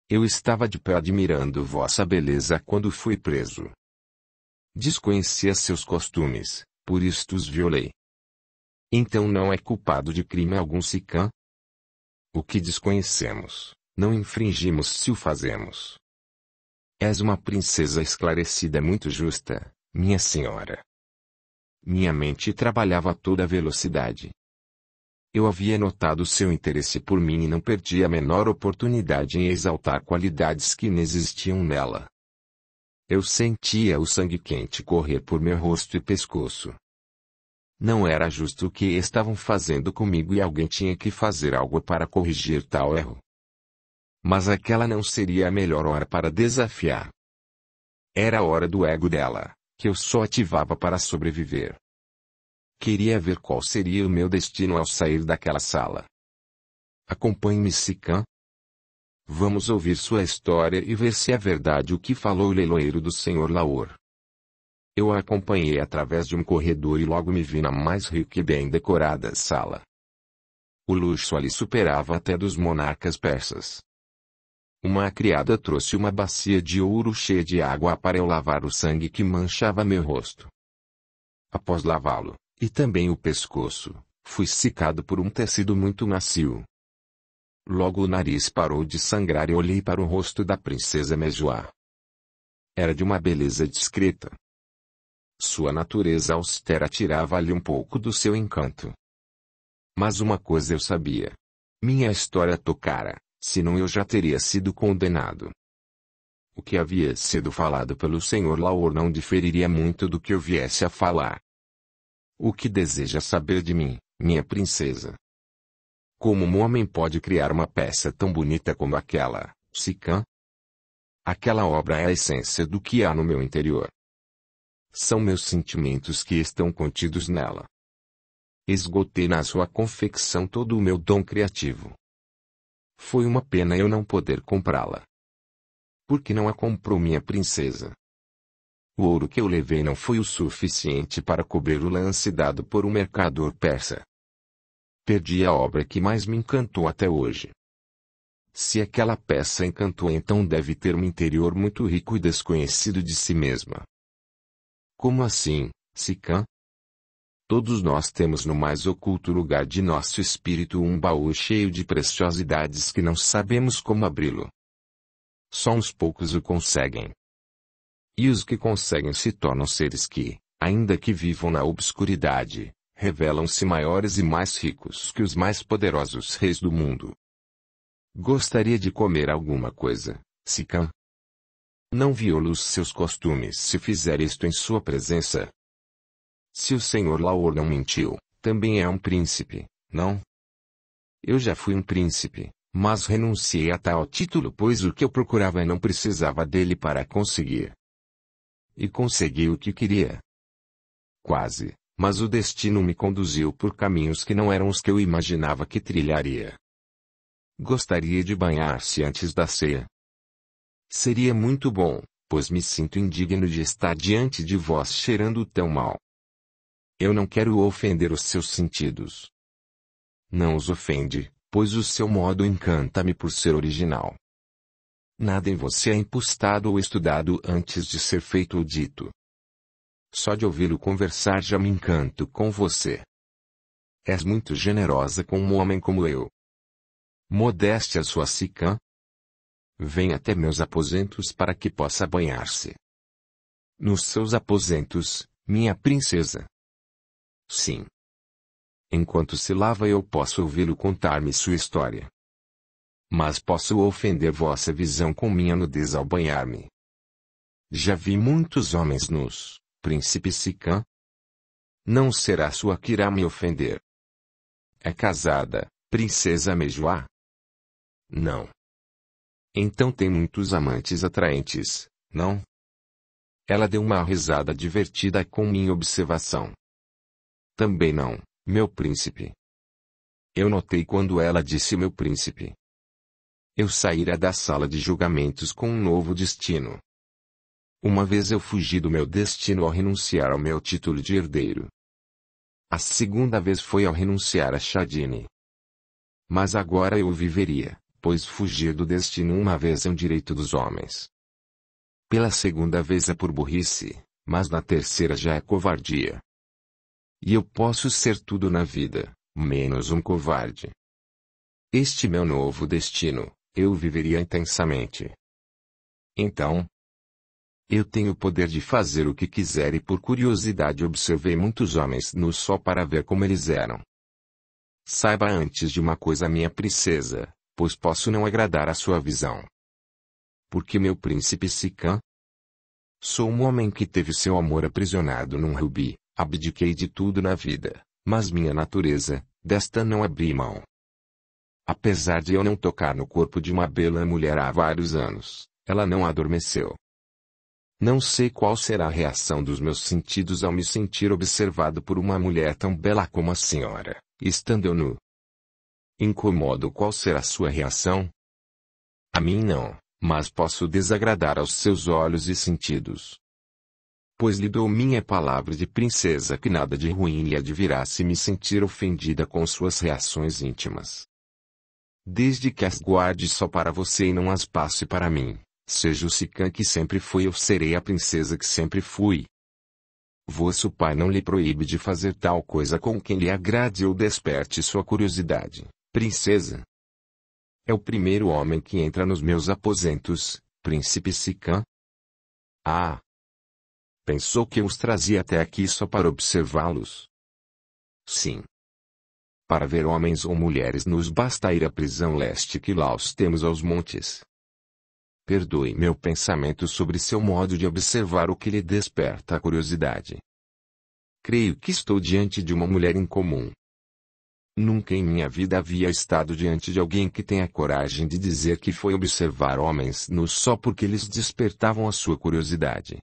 Speaker 1: Eu estava de pé admirando vossa beleza quando fui preso. Desconhecia seus costumes, por isto os violei. Então não é culpado de crime algum, Sikand? O que desconhecemos, não infringimos se o fazemos. És uma princesa esclarecida, muito justa, minha senhora. Minha mente trabalhava a toda velocidade. Eu havia notado seu interesse por mim e não perdi a menor oportunidade em exaltar qualidades que inexistiam nela. Eu sentia o sangue quente correr por meu rosto e pescoço. Não era justo o que estavam fazendo comigo e alguém tinha que fazer algo para corrigir tal erro. Mas aquela não seria a melhor hora para desafiar. Era a hora do ego dela, que eu só ativava para sobreviver. Queria ver qual seria o meu destino ao sair daquela sala. Acompanhe-me, Sikand. Vamos ouvir sua história e ver se é verdade o que falou o leiloeiro do Senhor Laor. Eu a acompanhei através de um corredor e logo me vi na mais rica e bem decorada sala. O luxo ali superava até dos monarcas persas. Uma criada trouxe uma bacia de ouro cheia de água para eu lavar o sangue que manchava meu rosto. Após lavá-lo, e também o pescoço, fui secado por um tecido muito macio. Logo o nariz parou de sangrar e olhei para o rosto da princesa Mejoá. Era de uma beleza discreta. Sua natureza austera tirava-lhe um pouco do seu encanto. Mas uma coisa eu sabia. Minha história tocara, senão eu já teria sido condenado. O que havia sido falado pelo Senhor Laor não diferiria muito do que eu viesse a falar. O que deseja saber de mim, minha princesa? Como um homem pode criar uma peça tão bonita como aquela, Sikand? Aquela obra é a essência do que há no meu interior. São meus sentimentos que estão contidos nela. Esgotei na sua confecção todo o meu dom criativo. Foi uma pena eu não poder comprá-la. Por que não a comprou minha princesa? O ouro que eu levei não foi o suficiente para cobrir o lance dado por um mercador persa. Perdi a obra que mais me encantou até hoje. Se aquela peça encantou, então deve ter um interior muito rico e desconhecido de si mesma. Como assim, Sikand? Todos nós temos no mais oculto lugar de nosso espírito um baú cheio de preciosidades que não sabemos como abri-lo. Só uns poucos o conseguem. E os que conseguem se tornam seres que, ainda que vivam na obscuridade, revelam-se maiores e mais ricos que os mais poderosos reis do mundo. Gostaria de comer alguma coisa, Sikand? Não violo os seus costumes se fizer isto em sua presença. Se o Senhor Laor não mentiu, também é um príncipe, não? Eu já fui um príncipe, mas renunciei a tal título pois o que eu procurava não precisava dele para conseguir. E consegui o que queria. Quase, mas o destino me conduziu por caminhos que não eram os que eu imaginava que trilharia. Gostaria de banhar-se antes da ceia. Seria muito bom, pois me sinto indigno de estar diante de vós cheirando tão mal. Eu não quero ofender os seus sentidos. Não os ofende, pois o seu modo encanta-me por ser original. Nada em você é impostado ou estudado antes de ser feito ou dito. Só de ouvi-lo conversar já me encanto com você. És muito generosa com um homem como eu. Modéstia sua Sicã. Venha até meus aposentos para que possa banhar-se. Nos seus aposentos, minha princesa. Sim. Enquanto se lava eu posso ouvi-lo contar-me sua história. Mas posso ofender vossa visão com minha nudez ao banhar-me. Já vi muitos homens nus, príncipe Sicã. Não será sua que irá me ofender. É casada, princesa Mejoá? Não. Então tem muitos amantes atraentes, não? Ela deu uma risada divertida com minha observação. Também não, meu príncipe. Eu notei quando ela disse meu príncipe. Eu saíra da sala de julgamentos com um novo destino. Uma vez eu fugi do meu destino ao renunciar ao meu título de herdeiro. A segunda vez foi ao renunciar a Chadine. Mas agora eu viveria, pois fugir do destino uma vez é um direito dos homens. Pela segunda vez é por burrice, mas na terceira já é covardia. E eu posso ser tudo na vida, menos um covarde. Este meu novo destino, eu viveria intensamente. Então, eu tenho o poder de fazer o que quiser e por curiosidade observei muitos homens nus só para ver como eles eram. Saiba antes de uma coisa minha princesa, pois posso não agradar a sua visão. Porque meu príncipe Sicã? Sou um homem que teve seu amor aprisionado num rubi, abdiquei de tudo na vida, mas minha natureza, desta não abri mão. Apesar de eu não tocar no corpo de uma bela mulher há vários anos, ela não adormeceu. Não sei qual será a reação dos meus sentidos ao me sentir observado por uma mulher tão bela como a senhora, estando eu nu. Incomodo qual será sua reação? A mim não, mas posso desagradar aos seus olhos e sentidos. Pois lhe dou minha palavra de princesa que nada de ruim lhe advirá se me sentir ofendida com suas reações íntimas. Desde que as guarde só para você e não as passe para mim, seja o Sicã que sempre fui eu serei a princesa que sempre fui. Vosso pai não lhe proíbe de fazer tal coisa com quem lhe agrade ou desperte sua curiosidade, princesa. É o primeiro homem que entra nos meus aposentos, príncipe Sicã. Ah! Pensou que eu os trazia até aqui só para observá-los? Sim. Para ver homens ou mulheres nos basta ir à prisão leste que lá os temos aos montes. Perdoe meu pensamento sobre seu modo de observar o que lhe desperta a curiosidade. Creio que estou diante de uma mulher incomum. Nunca em minha vida havia estado diante de alguém que tenha coragem de dizer que foi observar homens nus só porque eles despertavam a sua curiosidade.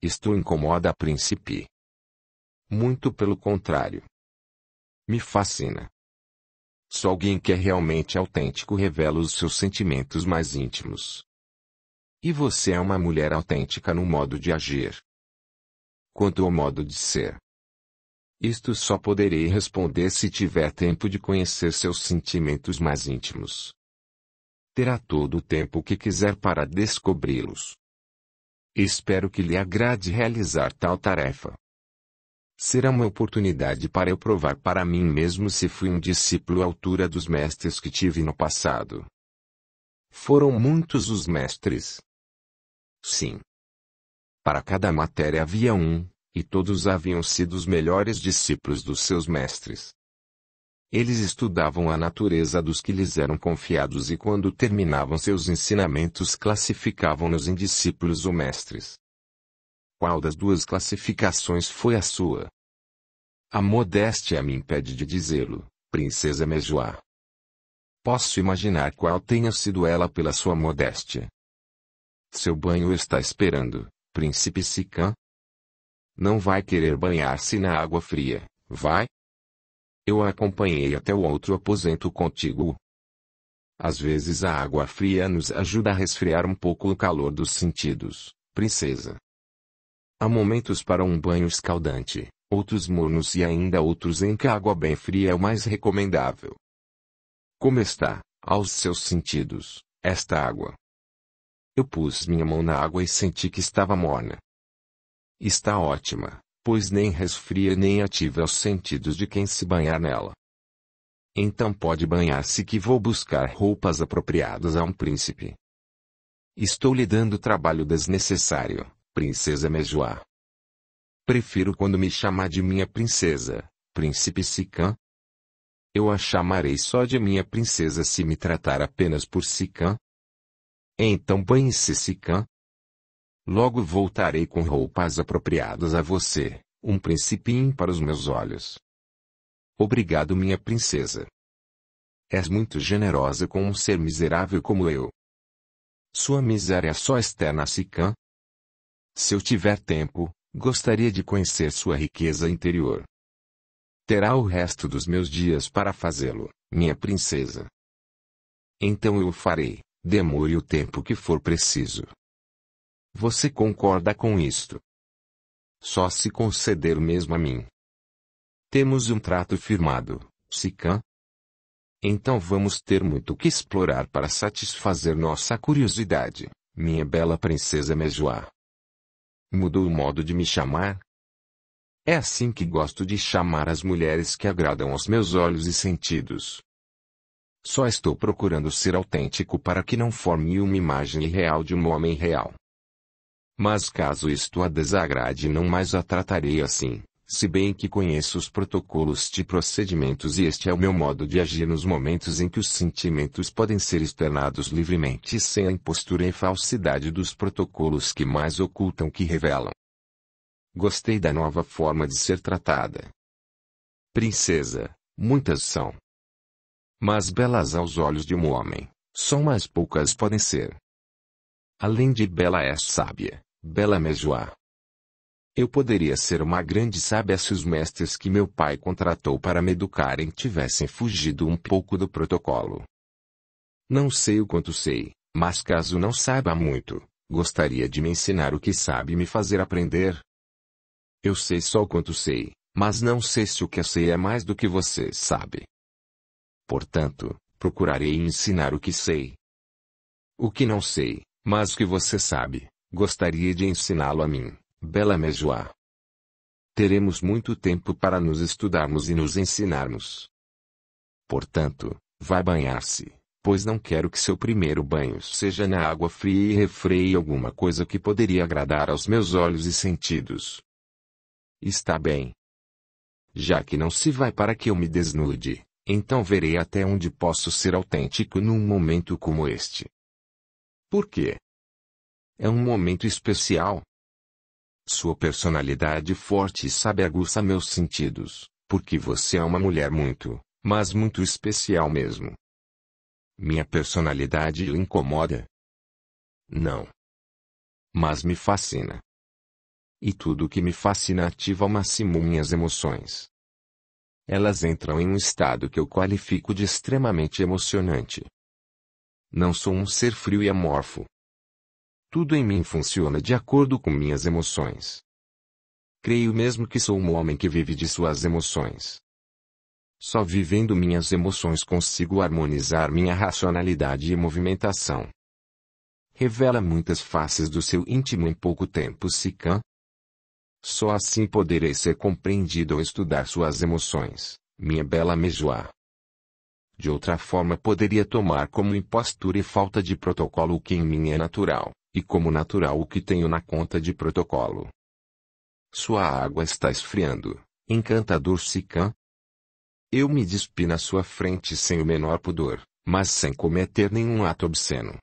Speaker 1: Estou incomoda, príncipe. Muito pelo contrário. Me fascina. Só alguém que é realmente autêntico revela os seus sentimentos mais íntimos. E você é uma mulher autêntica no modo de agir. Quanto ao modo de ser. Isto só poderei responder se tiver tempo de conhecer seus sentimentos mais íntimos. Terá todo o tempo que quiser para descobri-los. Espero que lhe agrade realizar tal tarefa. Será uma oportunidade para eu provar para mim mesmo se fui um discípulo à altura dos mestres que tive no passado. Foram muitos os mestres. Sim. Para cada matéria havia um, e todos haviam sido os melhores discípulos dos seus mestres. Eles estudavam a natureza dos que lhes eram confiados e quando terminavam seus ensinamentos classificavam-nos em discípulos ou mestres. Qual das duas classificações foi a sua? A modéstia me impede de dizê-lo, princesa Mejoá. Posso imaginar qual tenha sido ela pela sua modéstia. Seu banho está esperando, príncipe Sicã? Não vai querer banhar-se na água fria, vai? Eu a acompanhei até o outro aposento contíguo. Às vezes a água fria nos ajuda a resfriar um pouco o calor dos sentidos, princesa. Há momentos para um banho escaldante, outros mornos e ainda outros em que a água bem fria é o mais recomendável. Como está, aos seus sentidos, esta água? Eu pus minha mão na água e senti que estava morna. Está ótima, pois nem resfria nem ativa os sentidos de quem se banhar nela. Então pode banhar-se que vou buscar roupas apropriadas a um príncipe. Estou lhe dando trabalho desnecessário, princesa Mejoá. Prefiro quando me chamar de minha princesa, príncipe Sicã. Eu a chamarei só de minha princesa se me tratar apenas por Sicã. Então banhe-se Sicã. Logo voltarei com roupas apropriadas a você, um príncipe para os meus olhos. Obrigado minha princesa. És muito generosa com um ser miserável como eu. Sua miséria só externa Sicã. Se eu tiver tempo, gostaria de conhecer sua riqueza interior. Terá o resto dos meus dias para fazê-lo, minha princesa. Então eu o farei, demore o tempo que for preciso. Você concorda com isto? Só se conceder o mesmo a mim. Temos um trato firmado, Sicã? Então vamos ter muito que explorar para satisfazer nossa curiosidade, minha bela princesa Mejoá. Mudou o modo de me chamar? É assim que gosto de chamar as mulheres que agradam aos meus olhos e sentidos. Só estou procurando ser autêntico para que não forme uma imagem irreal de um homem real. Mas caso isto a desagrade, não mais a tratarei assim, se bem que conheço os protocolos de procedimentos e este é o meu modo de agir nos momentos em que os sentimentos podem ser externados livremente sem a impostura e falsidade dos protocolos que mais ocultam que revelam. Gostei da nova forma de ser tratada. Princesa, muitas são. Mas belas aos olhos de um homem, só mais poucas podem ser. Além de bela és sábia, bela Mejoá. Eu poderia ser uma grande sábia se os mestres que meu pai contratou para me educarem tivessem fugido um pouco do protocolo. Não sei o quanto sei, mas caso não saiba muito, gostaria de me ensinar o que sabe e me fazer aprender. Eu sei só o quanto sei, mas não sei se o que sei é mais do que você sabe. Portanto, procurarei ensinar o que sei. O que não sei, mas o que você sabe, gostaria de ensiná-lo a mim, bela Mejoá. Teremos muito tempo para nos estudarmos e nos ensinarmos. Portanto, vai banhar-se, pois não quero que seu primeiro banho seja na água fria e refreie alguma coisa que poderia agradar aos meus olhos e sentidos. Está bem. Já que não se vai para que eu me desnude, então verei até onde posso ser autêntico num momento como este. Por quê? É um momento especial. Sua personalidade forte e sábia aguça meus sentidos, porque você é uma mulher muito, mas muito especial mesmo. Minha personalidade o incomoda? Não. Mas me fascina. E tudo o que me fascina ativa ao máximo minhas emoções. Elas entram em um estado que eu qualifico de extremamente emocionante. Não sou um ser frio e amorfo. Tudo em mim funciona de acordo com minhas emoções. Creio mesmo que sou um homem que vive de suas emoções. Só vivendo minhas emoções consigo harmonizar minha racionalidade e movimentação. Revela muitas faces do seu íntimo em pouco tempo, Sicã. Só assim poderei ser compreendido ao estudar suas emoções, minha bela Mejoá. De outra forma poderia tomar como impostura e falta de protocolo o que em mim é natural, e como natural o que tenho na conta de protocolo. Sua água está esfriando, encantador Sicã. Eu me despi na sua frente sem o menor pudor, mas sem cometer nenhum ato obsceno.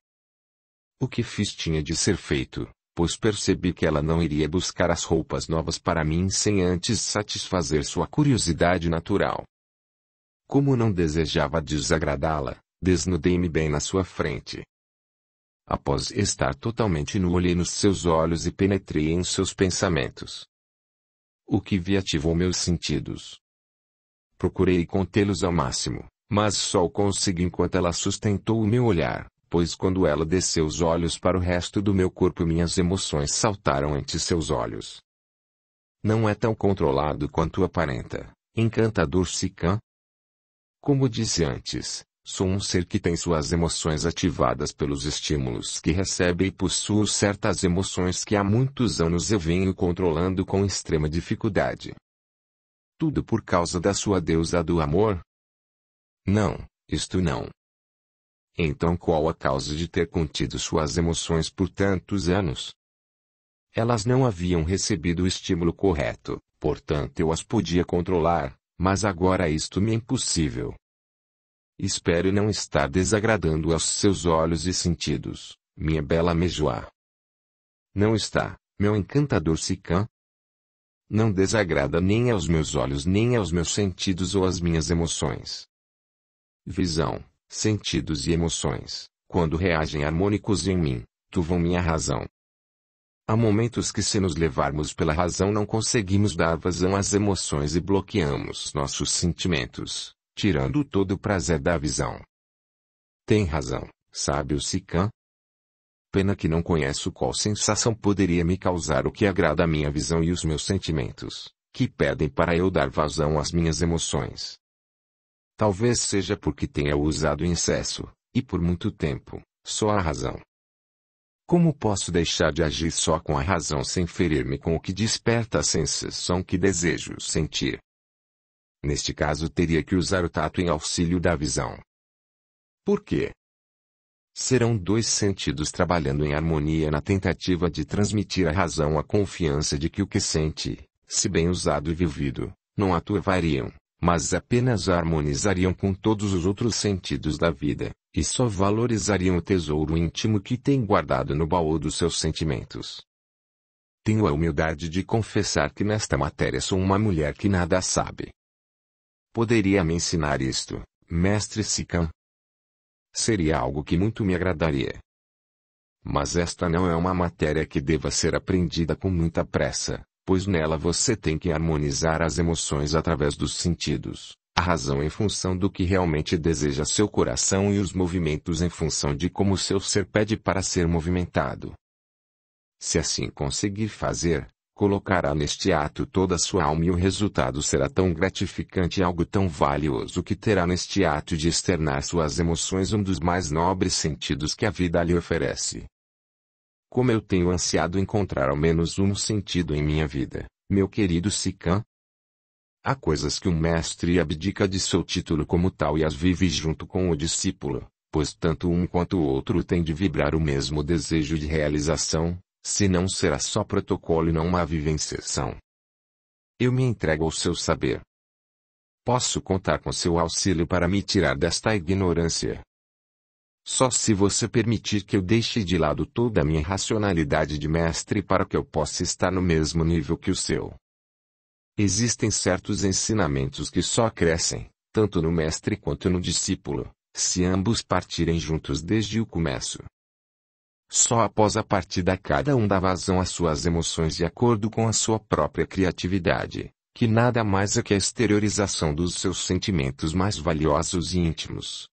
Speaker 1: O que fiz tinha de ser feito, pois percebi que ela não iria buscar as roupas novas para mim sem antes satisfazer sua curiosidade natural. Como não desejava desagradá-la, desnudei-me bem na sua frente. Após estar totalmente nu, olhei nos seus olhos e penetrei em seus pensamentos. O que vi ativou meus sentidos. Procurei contê-los ao máximo, mas só o consegui enquanto ela sustentou o meu olhar, pois quando ela desceu os olhos para o resto do meu corpo minhas emoções saltaram ante seus olhos. Não é tão controlado quanto aparenta, encantador Sicã. Como disse antes, sou um ser que tem suas emoções ativadas pelos estímulos que recebe e possuo certas emoções que há muitos anos eu venho controlando com extrema dificuldade. Tudo por causa da sua deusa do amor? Não, isto não. Então qual a causa de ter contido suas emoções por tantos anos? Elas não haviam recebido o estímulo correto, portanto eu as podia controlar, mas agora isto me é impossível. Espero não estar desagradando aos seus olhos e sentidos, minha bela Mejoá. Não está, meu encantador Sikã? Não desagrada nem aos meus olhos nem aos meus sentidos ou às minhas emoções. Visão, sentidos e emoções, quando reagem harmônicos em mim, tuvam minha razão. Há momentos que se nos levarmos pela razão não conseguimos dar vazão às emoções e bloqueamos nossos sentimentos, tirando todo o prazer da visão. Tem razão, sábio Sikã? Pena que não conheço qual sensação poderia me causar o que agrada a minha visão e os meus sentimentos, que pedem para eu dar vazão às minhas emoções. Talvez seja porque tenha usado em excesso, e por muito tempo, só a razão. Como posso deixar de agir só com a razão sem ferir-me com o que desperta a sensação que desejo sentir? Neste caso teria que usar o tato em auxílio da visão. Por quê? Serão dois sentidos trabalhando em harmonia na tentativa de transmitir à razão a confiança de que o que sente, se bem usado e vivido, não a turvariam, mas apenas a harmonizariam com todos os outros sentidos da vida, e só valorizariam o tesouro íntimo que tem guardado no baú dos seus sentimentos. Tenho a humildade de confessar que nesta matéria sou uma mulher que nada sabe. Poderia me ensinar isto, mestre Sikã? Seria algo que muito me agradaria. Mas esta não é uma matéria que deva ser aprendida com muita pressa, pois nela você tem que harmonizar as emoções através dos sentidos, a razão em função do que realmente deseja seu coração e os movimentos em função de como seu ser pede para ser movimentado. Se assim conseguir fazer, colocará neste ato toda a sua alma e o resultado será tão gratificante e algo tão valioso que terá neste ato de externar suas emoções um dos mais nobres sentidos que a vida lhe oferece. Como eu tenho ansiado encontrar ao menos um sentido em minha vida, meu querido Sikã? Há coisas que um mestre abdica de seu título como tal e as vive junto com o discípulo, pois tanto um quanto o outro têm de vibrar o mesmo desejo de realização, senão será só protocolo e não uma vivenciação. Eu me entrego ao seu saber. Posso contar com seu auxílio para me tirar desta ignorância. Só se você permitir que eu deixe de lado toda a minha racionalidade de mestre para que eu possa estar no mesmo nível que o seu. Existem certos ensinamentos que só crescem, tanto no mestre quanto no discípulo, se ambos partirem juntos desde o começo. Só após a partida cada um dá vazão às suas emoções de acordo com a sua própria criatividade, que nada mais é que a exteriorização dos seus sentimentos mais valiosos e íntimos.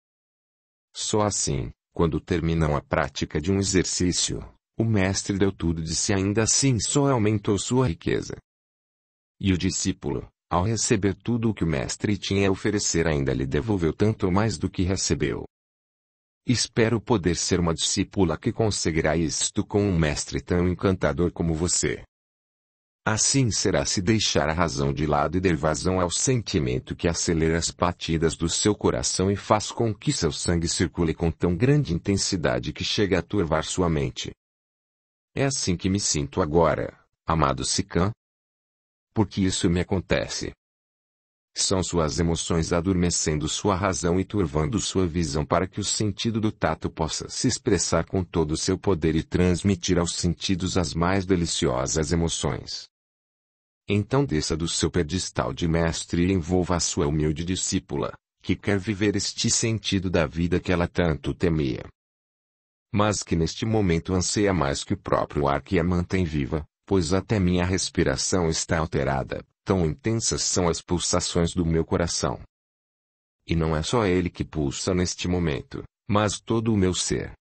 Speaker 1: Só assim, quando terminam a prática de um exercício, o mestre deu tudo de si e ainda assim só aumentou sua riqueza. E o discípulo, ao receber tudo o que o mestre tinha a oferecer ainda lhe devolveu tanto mais do que recebeu. Espero poder ser uma discípula que conseguirá isto com um mestre tão encantador como você. Assim será se deixar a razão de lado e dar vazão ao sentimento que acelera as batidas do seu coração e faz com que seu sangue circule com tão grande intensidade que chega a turvar sua mente. É assim que me sinto agora, amado Sikã. Porque isso me acontece. São suas emoções adormecendo sua razão e turvando sua visão para que o sentido do tato possa se expressar com todo o seu poder e transmitir aos sentidos as mais deliciosas emoções. Então desça do seu pedestal de mestre e envolva a sua humilde discípula, que quer viver este sentido da vida que ela tanto temia. Mas que neste momento anseia mais que o próprio ar que a mantém viva, pois até minha respiração está alterada, tão intensas são as pulsações do meu coração. E não é só ele que pulsa neste momento, mas todo o meu ser.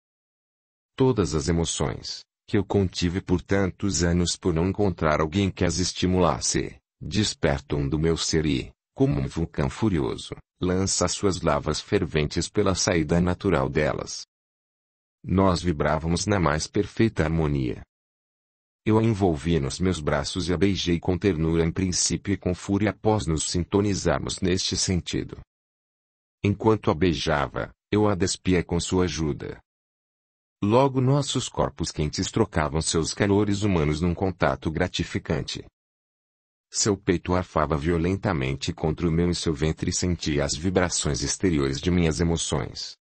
Speaker 1: Todas as emoções, que eu contive por tantos anos por não encontrar alguém que as estimulasse, despertam do meu ser e, como um vulcão furioso, lança suas lavas ferventes pela saída natural delas. Nós vibrávamos na mais perfeita harmonia. Eu a envolvi nos meus braços e a beijei com ternura em princípio e com fúria após nos sintonizarmos neste sentido. Enquanto a beijava, eu a despia com sua ajuda. Logo nossos corpos quentes trocavam seus calores humanos num contato gratificante. Seu peito arfava violentamente contra o meu e seu ventre sentia as vibrações exteriores de minhas emoções.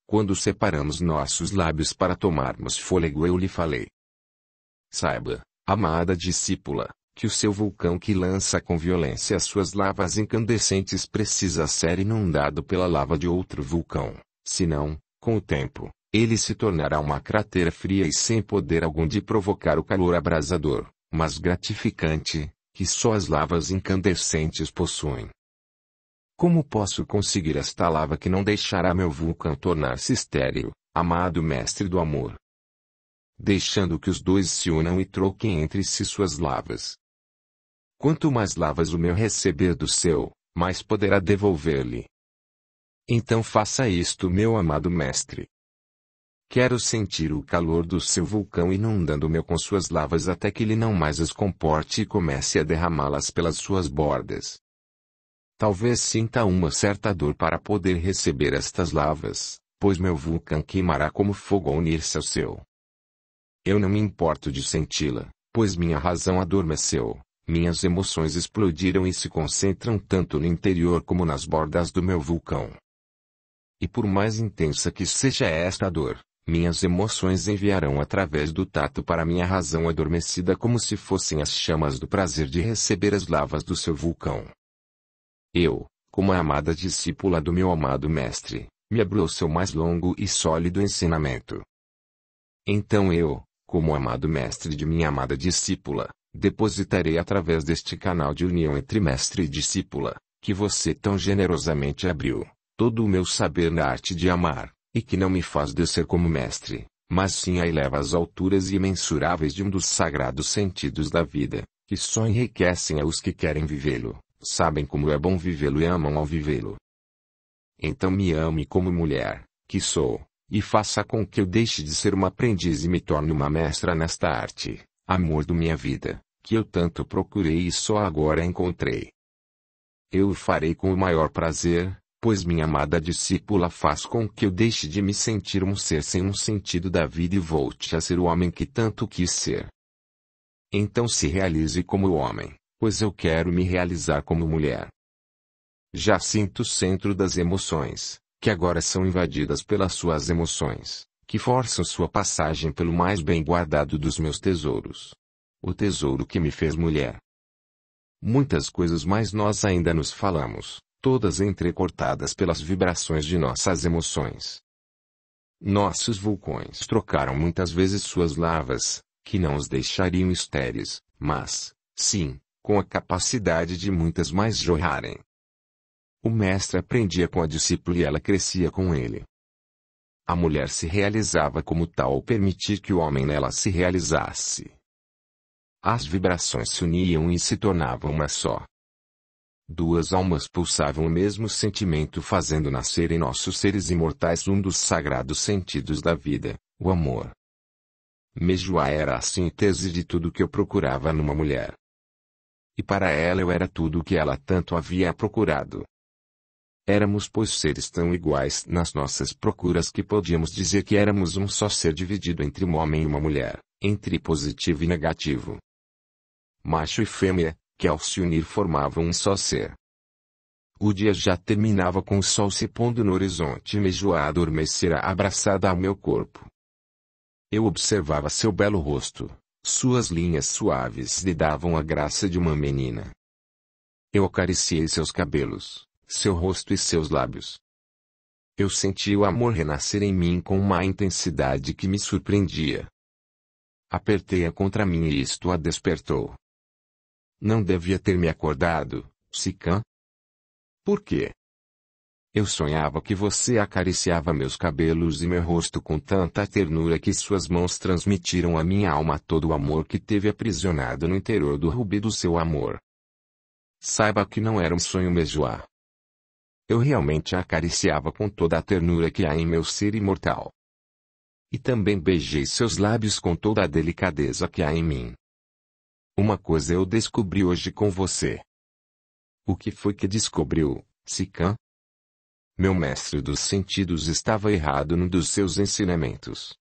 Speaker 1: Quando separamos nossos lábios para tomarmos fôlego, eu lhe falei: saiba, amada discípula, que o seu vulcão que lança com violência as suas lavas incandescentes precisa ser inundado pela lava de outro vulcão, senão, com o tempo, ele se tornará uma cratera fria e sem poder algum de provocar o calor abrasador, mas gratificante, que só as lavas incandescentes possuem. Como posso conseguir esta lava que não deixará meu vulcão tornar-se estéril, amado mestre do amor? Deixando que os dois se unam e troquem entre si suas lavas. Quanto mais lavas o meu receber do seu, mais poderá devolver-lhe. Então faça isto, meu amado mestre. Quero sentir o calor do seu vulcão inundando-me com suas lavas até que ele não mais as comporte e comece a derramá-las pelas suas bordas. Talvez sinta uma certa dor para poder receber estas lavas, pois meu vulcão queimará como fogo ao unir-se ao seu. Eu não me importo de senti-la, pois minha razão adormeceu, minhas emoções explodiram e se concentram tanto no interior como nas bordas do meu vulcão. E por mais intensa que seja esta dor, minhas emoções enviarão através do tato para minha razão adormecida como se fossem as chamas do prazer de receber as lavas do seu vulcão. Eu, como a amada discípula do meu amado mestre, me abro ao seu mais longo e sólido ensinamento. Então eu, como amado mestre de minha amada discípula, depositarei através deste canal de união entre mestre e discípula, que você tão generosamente abriu, todo o meu saber na arte de amar, e que não me faz descer como mestre, mas sim a eleva às alturas imensuráveis de um dos sagrados sentidos da vida, que só enriquecem aos que querem vivê-lo, sabem como é bom vivê-lo e amam ao vivê-lo. Então me ame como mulher, que sou, e faça com que eu deixe de ser uma aprendiz e me torne uma mestra nesta arte, amor da minha vida, que eu tanto procurei e só agora encontrei. Eu o farei com o maior prazer, pois minha amada discípula faz com que eu deixe de me sentir um ser sem um sentido da vida e volte a ser o homem que tanto quis ser. Então se realize como homem, pois eu quero me realizar como mulher. Já sinto o centro das emoções, que agora são invadidas pelas suas emoções, que forçam sua passagem pelo mais bem guardado dos meus tesouros. O tesouro que me fez mulher. Muitas coisas mais nós ainda nos falamos, todas entrecortadas pelas vibrações de nossas emoções. Nossos vulcões trocaram muitas vezes suas lavas, que não os deixariam estéreis, mas, sim, com a capacidade de muitas mais jorrarem. O mestre aprendia com a discípula e ela crescia com ele. A mulher se realizava como tal ao permitir que o homem nela se realizasse. As vibrações se uniam e se tornavam uma só. Duas almas pulsavam o mesmo sentimento fazendo nascer em nossos seres imortais um dos sagrados sentidos da vida, o amor. Mejoá era a síntese de tudo que eu procurava numa mulher. E para ela eu era tudo o que ela tanto havia procurado. Éramos pois seres tão iguais nas nossas procuras que podíamos dizer que éramos um só ser dividido entre um homem e uma mulher, entre positivo e negativo. Macho e fêmea, que ao se unir formavam um só ser. O dia já terminava com o sol se pondo no horizonte e Mejoá adormecera abraçada ao meu corpo. Eu observava seu belo rosto, suas linhas suaves lhe davam a graça de uma menina. Eu acariciei seus cabelos, seu rosto e seus lábios. Eu senti o amor renascer em mim com uma intensidade que me surpreendia. Apertei-a contra mim e isto a despertou. Não devia ter me acordado, Sikã? Por quê? Eu sonhava que você acariciava meus cabelos e meu rosto com tanta ternura que suas mãos transmitiram à minha alma todo o amor que teve aprisionado no interior do rubi do seu amor. Saiba que não era um sonho, Mejoá. Eu realmente a acariciava com toda a ternura que há em meu ser imortal. E também beijei seus lábios com toda a delicadeza que há em mim. Uma coisa eu descobri hoje com você. O que foi que descobriu, Sikã? Meu mestre dos sentidos estava errado num dos seus ensinamentos.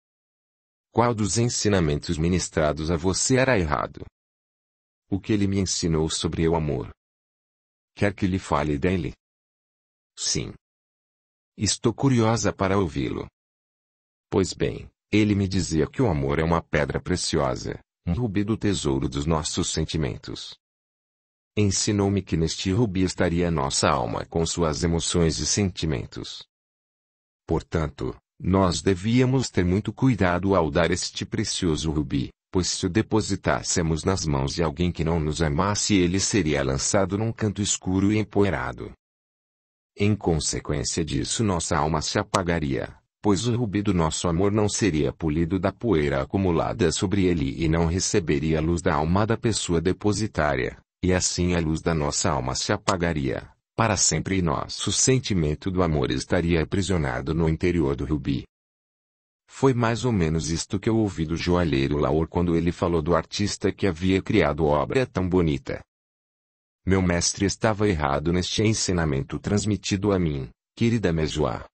Speaker 1: Qual dos ensinamentos ministrados a você era errado? O que ele me ensinou sobre o amor? Quer que lhe fale dele? Sim. Estou curiosa para ouvi-lo. Pois bem, ele me dizia que o amor é uma pedra preciosa, um rubi do tesouro dos nossos sentimentos. Ensinou-me que neste rubi estaria nossa alma com suas emoções e sentimentos. Portanto, nós devíamos ter muito cuidado ao dar este precioso rubi, pois se o depositássemos nas mãos de alguém que não nos amasse, ele seria lançado num canto escuro e empoeirado. Em consequência disso, nossa alma se apagaria, pois o rubi do nosso amor não seria polido da poeira acumulada sobre ele e não receberia a luz da alma da pessoa depositária, e assim a luz da nossa alma se apagaria, para sempre, e nosso sentimento do amor estaria aprisionado no interior do rubi. Foi mais ou menos isto que eu ouvi do joalheiro Laor quando ele falou do artista que havia criado obra tão bonita. Meu mestre estava errado neste ensinamento transmitido a mim, querida Mejoá.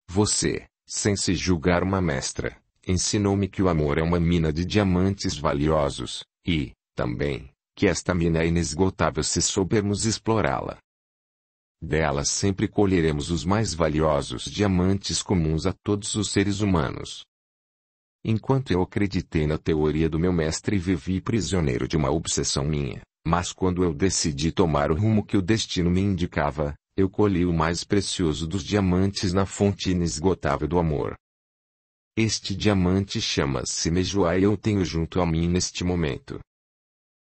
Speaker 1: Você, sem se julgar uma mestra, ensinou-me que o amor é uma mina de diamantes valiosos, e, também, que esta mina é inesgotável se soubermos explorá-la. Dela sempre colheremos os mais valiosos diamantes comuns a todos os seres humanos. Enquanto eu acreditei na teoria do meu mestre e vivi prisioneiro de uma obsessão minha, mas quando eu decidi tomar o rumo que o destino me indicava, eu colhi o mais precioso dos diamantes na fonte inesgotável do amor. Este diamante chama-se Mejoá e eu tenho junto a mim neste momento.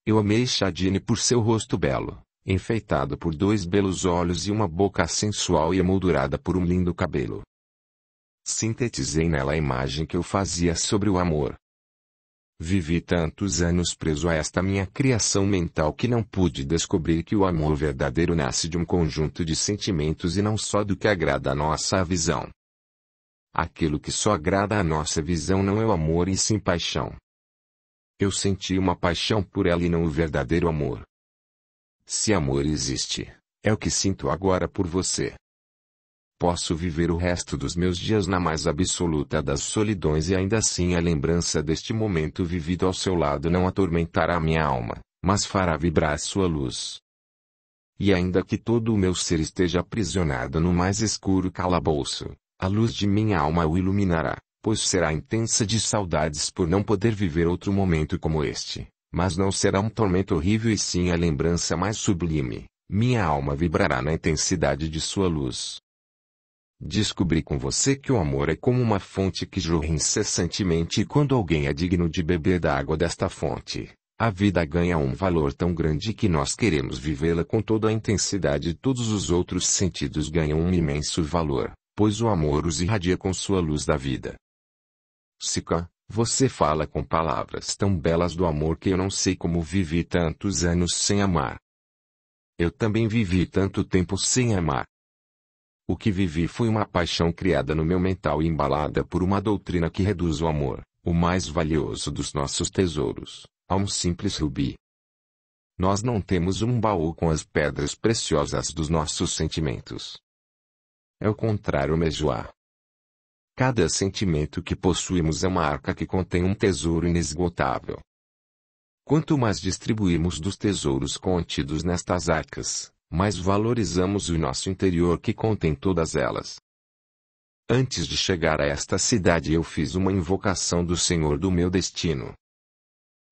Speaker 1: Eu amei Chadine por seu rosto belo, enfeitado por 2 belos olhos e uma boca sensual e emoldurada por um lindo cabelo. Sintetizei nela a imagem que eu fazia sobre o amor. Vivi tantos anos preso a esta minha criação mental que não pude descobrir que o amor verdadeiro nasce de um conjunto de sentimentos e não só do que agrada a nossa visão. Aquilo que só agrada a nossa visão não é o amor e sim paixão. Eu senti uma paixão por ela e não o verdadeiro amor. Se amor existe, é o que sinto agora por você. Posso viver o resto dos meus dias na mais absoluta das solidões e ainda assim a lembrança deste momento vivido ao seu lado não atormentará minha alma, mas fará vibrar sua luz. E ainda que todo o meu ser esteja aprisionado no mais escuro calabouço, a luz de minha alma o iluminará, pois será intensa de saudades por não poder viver outro momento como este, mas não será um tormento horrível e sim a lembrança mais sublime. Minha alma vibrará na intensidade de sua luz. Descobri com você que o amor é como uma fonte que jorra incessantemente e quando alguém é digno de beber da água desta fonte, a vida ganha um valor tão grande que nós queremos vivê-la com toda a intensidade e todos os outros sentidos ganham um imenso valor, pois o amor os irradia com sua luz da vida. Sika, você fala com palavras tão belas do amor que eu não sei como vivi tantos anos sem amar. Eu também vivi tanto tempo sem amar. O que vivi foi uma paixão criada no meu mental e embalada por uma doutrina que reduz o amor, o mais valioso dos nossos tesouros, a um simples rubi. Nós não temos um baú com as pedras preciosas dos nossos sentimentos. É o contrário, Mejoá. Cada sentimento que possuímos é uma arca que contém um tesouro inesgotável. Quanto mais distribuímos dos tesouros contidos nestas arcas, mais valorizamos o nosso interior que contém todas elas. Antes de chegar a esta cidade eu fiz uma invocação do Senhor do meu destino.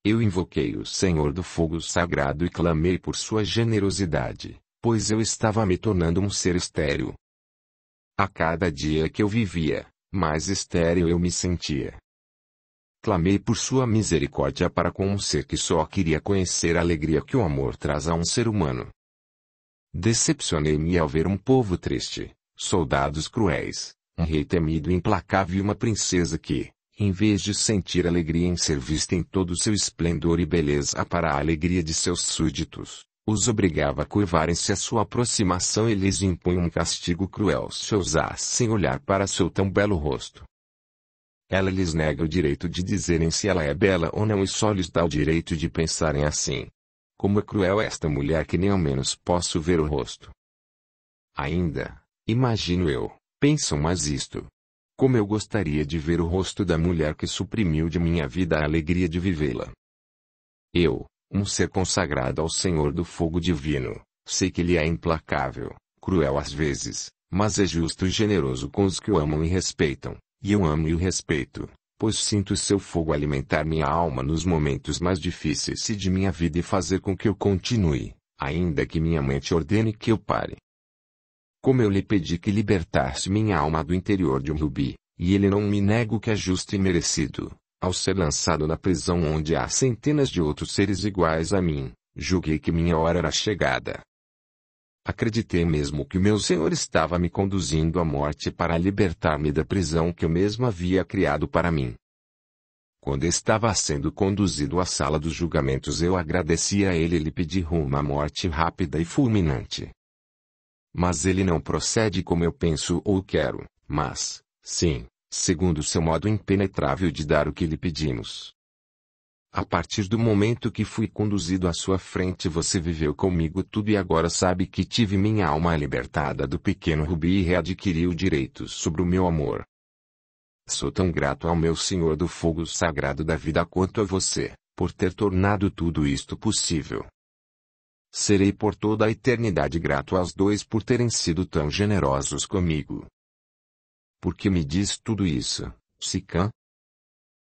Speaker 1: Eu invoquei o Senhor do fogo sagrado e clamei por sua generosidade, pois eu estava me tornando um ser estéril. A cada dia que eu vivia, mais estéril eu me sentia. Clamei por sua misericórdia para com um ser que só queria conhecer a alegria que o amor traz a um ser humano. Decepcionei-me ao ver um povo triste, soldados cruéis, um rei temido e implacável e uma princesa que, em vez de sentir alegria em ser vista em todo o seu esplendor e beleza para a alegria de seus súditos, os obrigava a curvarem-se à sua aproximação e lhes impunha um castigo cruel se ousassem olhar para seu tão belo rosto. Ela lhes nega o direito de dizerem se ela é bela ou não e só lhes dá o direito de pensarem assim. Como é cruel esta mulher que nem ao menos posso ver o rosto. Ainda, Imagino eu, pensam mais isto. Como eu gostaria de ver o rosto da mulher que suprimiu de minha vida a alegria de vivê-la. Eu, um ser consagrado ao Senhor do fogo divino, sei que ele é implacável, cruel às vezes, mas é justo e generoso com os que o amam e respeitam, e eu amo e o respeito, pois sinto seu fogo alimentar minha alma nos momentos mais difíceis de minha vida e fazer com que eu continue, ainda que minha mente ordene que eu pare. Como eu lhe pedi que libertasse minha alma do interior de um rubi, e ele não me nega o que é justo e merecido, ao ser lançado na prisão onde há centenas de outros seres iguais a mim, julguei que minha hora era chegada. Acreditei mesmo que o meu Senhor estava me conduzindo à morte para libertar-me da prisão que eu mesmo havia criado para mim. Quando estava sendo conduzido à sala dos julgamentos, eu agradeci a ele e lhe pedi rumo à morte rápida e fulminante. Mas ele não procede como eu penso ou quero, mas, sim, segundo seu modo impenetrável de dar o que lhe pedimos. A partir do momento que fui conduzido à sua frente, você viveu comigo tudo e agora sabe que tive minha alma libertada do pequeno rubi e readquiriu direitos sobre o meu amor. Sou tão grato ao meu Senhor do fogo sagrado da vida quanto a você, por ter tornado tudo isto possível. Serei por toda a eternidade grato aos dois por terem sido tão generosos comigo. Por que me diz tudo isso, Sikhan?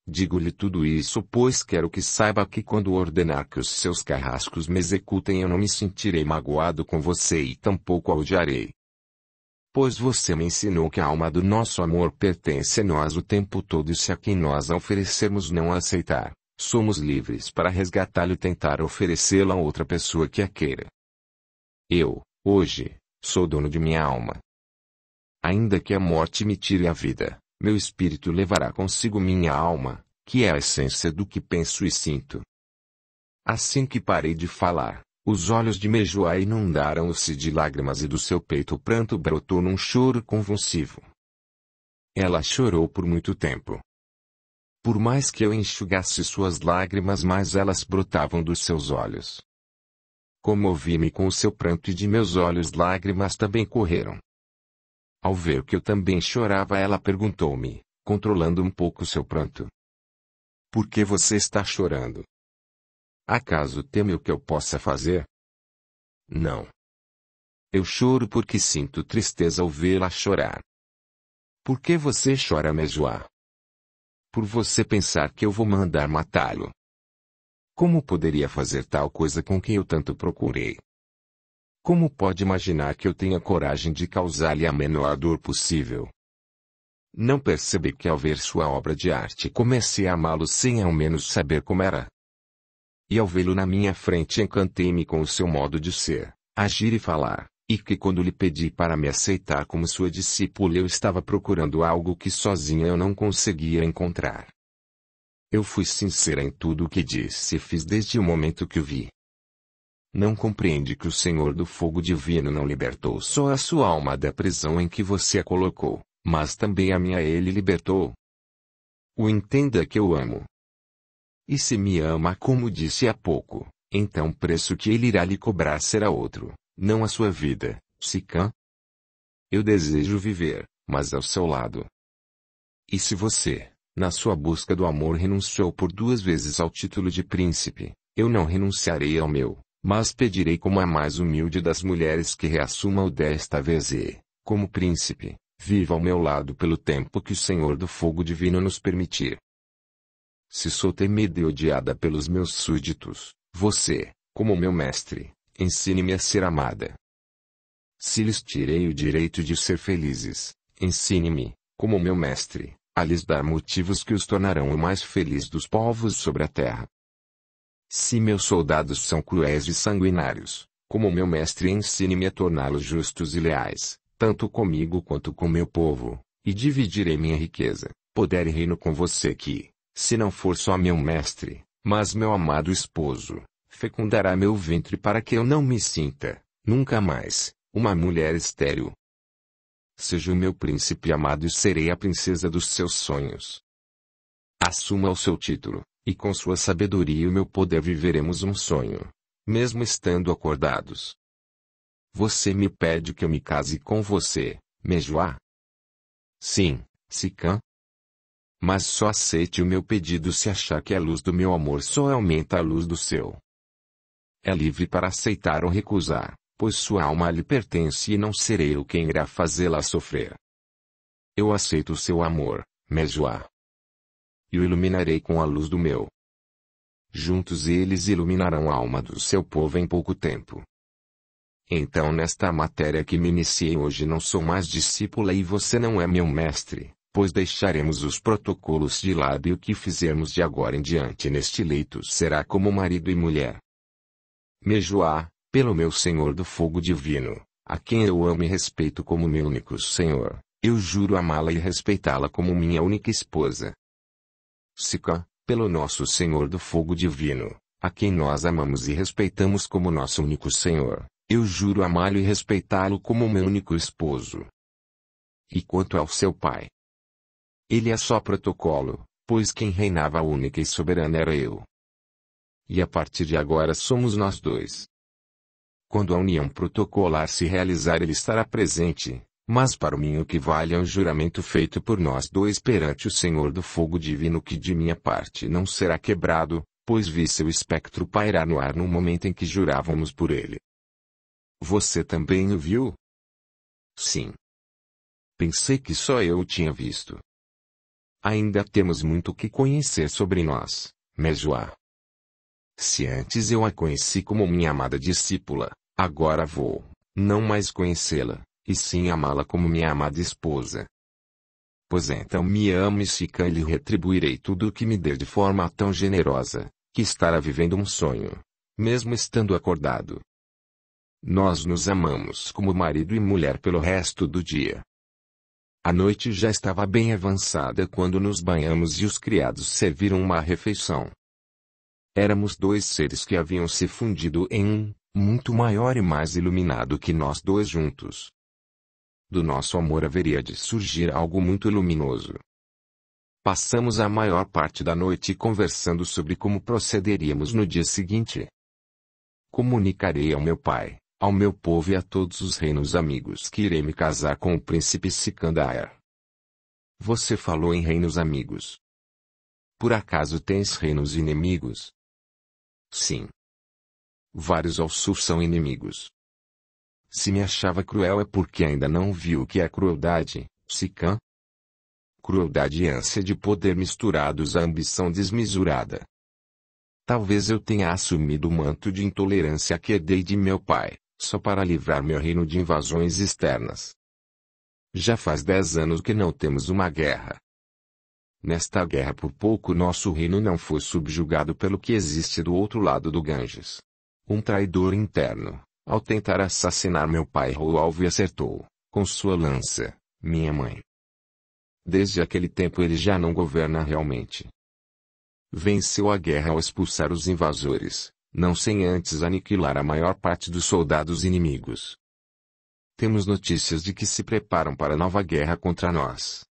Speaker 1: Digo-lhe tudo isso pois quero que saiba que quando ordenar que os seus carrascos me executem eu não me sentirei magoado com você e tampouco a odiarei. Pois você me ensinou que a alma do nosso amor pertence a nós o tempo todo e se a quem nós a oferecermos não a aceitar, somos livres para resgatá-la e tentar oferecê-la a outra pessoa que a queira. Eu, hoje, sou dono de minha alma. Ainda que a morte me tire a vida, meu espírito levará consigo minha alma, que é a essência do que penso e sinto. Assim que parei de falar, os olhos de Mejoá inundaram-se de lágrimas e do seu peito o pranto brotou num choro convulsivo. Ela chorou por muito tempo. Por mais que eu enxugasse suas lágrimas, mais elas brotavam dos seus olhos. Comovi-me com o seu pranto e de meus olhos lágrimas também correram. Ao ver que eu também chorava, ela perguntou-me, controlando um pouco seu pranto: por que você está chorando? Acaso teme o que eu possa fazer? Não. Eu choro porque sinto tristeza ao vê-la chorar. Por que você chora, Mejoá? Por você pensar que eu vou mandar matá-lo. Como poderia fazer tal coisa com quem eu tanto procurei? Como pode imaginar que eu tenha coragem de causar-lhe a menor dor possível? Não percebe que ao ver sua obra de arte comecei a amá-lo sem ao menos saber como era? E ao vê-lo na minha frente encantei-me com o seu modo de ser, agir e falar, e que quando lhe pedi para me aceitar como sua discípula eu estava procurando algo que sozinha eu não conseguia encontrar. Eu fui sincera em tudo o que disse e fiz desde o momento que o vi. Não compreende que o Senhor do fogo divino não libertou só a sua alma da prisão em que você a colocou, mas também a minha ele libertou? O entenda que eu amo. E se me ama como disse há pouco, então o preço que ele irá lhe cobrar será outro, não a sua vida, Sikhan. Eu desejo viver, mas ao seu lado. E se você, na sua busca do amor, renunciou por 2 vezes ao título de príncipe, eu não renunciarei ao meu, mas pedirei como a mais humilde das mulheres que reassuma-o desta vez e, como príncipe, viva ao meu lado pelo tempo que o Senhor do fogo divino nos permitir. Se sou temida e odiada pelos meus súditos, você, como meu mestre, ensine-me a ser amada. Se lhes tirei o direito de ser felizes, ensine-me, como meu mestre, a lhes dar motivos que os tornarão o mais feliz dos povos sobre a terra. Se meus soldados são cruéis e sanguinários, como meu mestre, ensine-me a torná-los justos e leais, tanto comigo quanto com meu povo, e dividirei minha riqueza, poder e reino com você que, se não for só meu mestre, mas meu amado esposo, fecundará meu ventre para que eu não me sinta, nunca mais, uma mulher estéril. Seja o meu príncipe amado e serei a princesa dos seus sonhos. Assuma o seu título, e com sua sabedoria e o meu poder viveremos um sonho, mesmo estando acordados. Você me pede que eu me case com você, Mejoá. Sim, Sicã. Mas só aceite o meu pedido se achar que a luz do meu amor só aumenta a luz do seu. É livre para aceitar ou recusar, pois sua alma lhe pertence e não serei eu quem irá fazê-la sofrer. Eu aceito o seu amor, Mejoá. E o iluminarei com a luz do meu. Juntos eles iluminarão a alma do seu povo em pouco tempo. Então nesta matéria que me iniciei hoje não sou mais discípula e você não é meu mestre, pois deixaremos os protocolos de lado e o que fizermos de agora em diante neste leito será como marido e mulher. Mejoá, pelo meu Senhor do fogo divino, a quem eu amo e respeito como meu único Senhor, eu juro amá-la e respeitá-la como minha única esposa. Sicã, pelo nosso Senhor do fogo divino, a quem nós amamos e respeitamos como nosso único Senhor, eu juro amá-lo e respeitá-lo como meu único esposo. E quanto ao seu pai? Ele é só protocolo, pois quem reinava única e soberana era eu. E a partir de agora somos nós dois. Quando a união protocolar se realizar ele estará presente, mas para mim o que vale é um juramento feito por nós dois perante o Senhor do fogo divino que de minha parte não será quebrado, pois vi seu espectro pairar no ar no momento em que jurávamos por ele. Você também o viu? Sim. Pensei que só eu o tinha visto. Ainda temos muito que conhecer sobre nós, Mejoá. Se antes eu a conheci como minha amada discípula, agora vou, não mais conhecê-la, e sim amá-la como minha amada esposa. Pois então me ame Sicã e lhe retribuirei tudo o que me deu de forma tão generosa, que estará vivendo um sonho, mesmo estando acordado. Nós nos amamos como marido e mulher pelo resto do dia. A noite já estava bem avançada quando nos banhamos e os criados serviram uma refeição. Éramos dois seres que haviam se fundido em um, muito maior e mais iluminado que nós dois juntos. Do nosso amor haveria de surgir algo muito luminoso. Passamos a maior parte da noite conversando sobre como procederíamos no dia seguinte. Comunicarei ao meu pai, ao meu povo e a todos os reinos amigos que irei me casar com o príncipe Sicandaer. Você falou em reinos amigos. Por acaso tens reinos inimigos? Sim. Vários ao sul são inimigos. Se me achava cruel é porque ainda não viu o que é crueldade, Sicã. Crueldade e ânsia de poder misturados à ambição desmesurada. Talvez eu tenha assumido o manto de intolerância que herdei de meu pai, só para livrar meu reino de invasões externas. Já faz 10 anos que não temos uma guerra. Nesta guerra por pouco nosso reino não foi subjugado pelo que existe do outro lado do Ganges. Um traidor interno, ao tentar assassinar meu pai errou o alvo e acertou, com sua lança, minha mãe. Desde aquele tempo ele já não governa realmente. Venceu a guerra ao expulsar os invasores, não sem antes aniquilar a maior parte dos soldados inimigos. Temos notícias de que se preparam para nova guerra contra nós.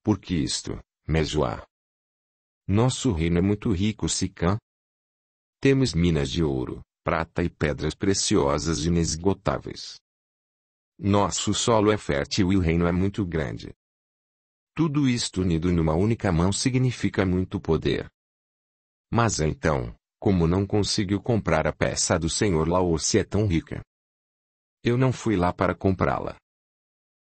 Speaker 1: Por que isto, Mejoá? Nosso reino é muito rico, Sicã. Temos minas de ouro, prata e pedras preciosas inesgotáveis. Nosso solo é fértil e o reino é muito grande. Tudo isto unido numa única mão significa muito poder. Mas então, como não conseguiu comprar a peça do Senhor Laor se é tão rica? Eu não fui lá para comprá-la.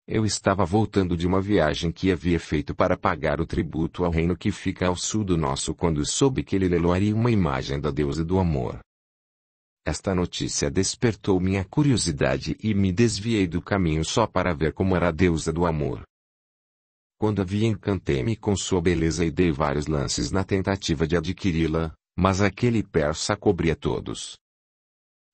Speaker 1: Eu estava voltando de uma viagem que havia feito para pagar o tributo ao reino que fica ao sul do nosso quando soube que ele leiloaria uma imagem da deusa do amor. Esta notícia despertou minha curiosidade e me desviei do caminho só para ver como era a deusa do amor. Quando a vi encantei-me com sua beleza e dei vários lances na tentativa de adquiri-la, mas aquele persa cobria todos.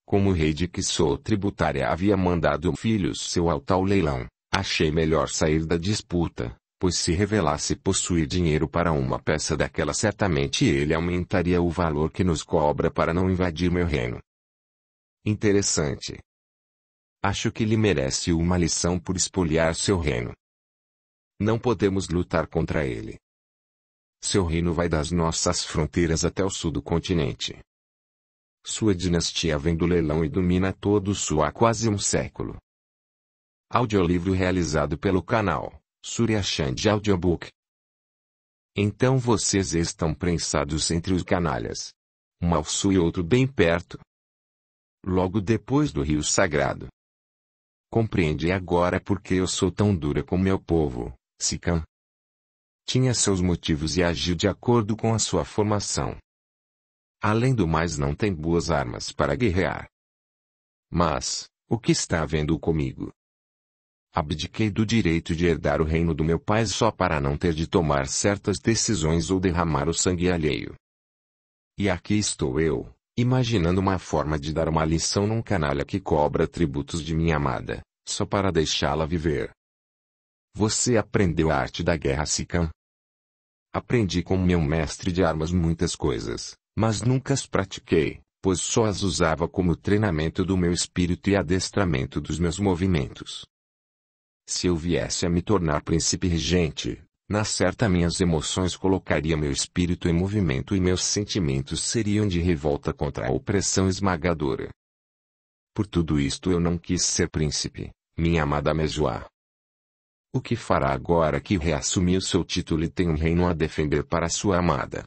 Speaker 1: Como o rei de que sou tributária havia mandado o filho seu ao tal leilão, achei melhor sair da disputa, pois se revelasse possuir dinheiro para uma peça daquela certamente ele aumentaria o valor que nos cobra para não invadir meu reino. Interessante. Acho que lhe merece uma lição por espoliar seu reino. Não podemos lutar contra ele. Seu reino vai das nossas fronteiras até o sul do continente. Sua dinastia vem do leilão e domina todo o sul há quase um século. Audiolivro realizado pelo canal Surya Chand Audiobook. Então vocês estão prensados entre os canalhas. Um ao sul e outro bem perto. Logo depois do rio sagrado. Compreende agora por que eu sou tão dura com meu povo, Sikhan. Tinha seus motivos e agiu de acordo com a sua formação. Além do mais, não tem boas armas para guerrear. Mas, o que está havendo comigo? Abdiquei do direito de herdar o reino do meu pai só para não ter de tomar certas decisões ou derramar o sangue alheio. E aqui estou eu, imaginando uma forma de dar uma lição num canalha que cobra tributos de minha amada, só para deixá-la viver. Você aprendeu a arte da guerra, Sikhan? Aprendi com meu mestre de armas muitas coisas, mas nunca as pratiquei, pois só as usava como treinamento do meu espírito e adestramento dos meus movimentos. Se eu viesse a me tornar príncipe regente, na certa minhas emoções colocaria meu espírito em movimento e meus sentimentos seriam de revolta contra a opressão esmagadora. Por tudo isto eu não quis ser príncipe, minha amada Mejua. O que fará agora que reassumiu seu título e tem um reino a defender para sua amada?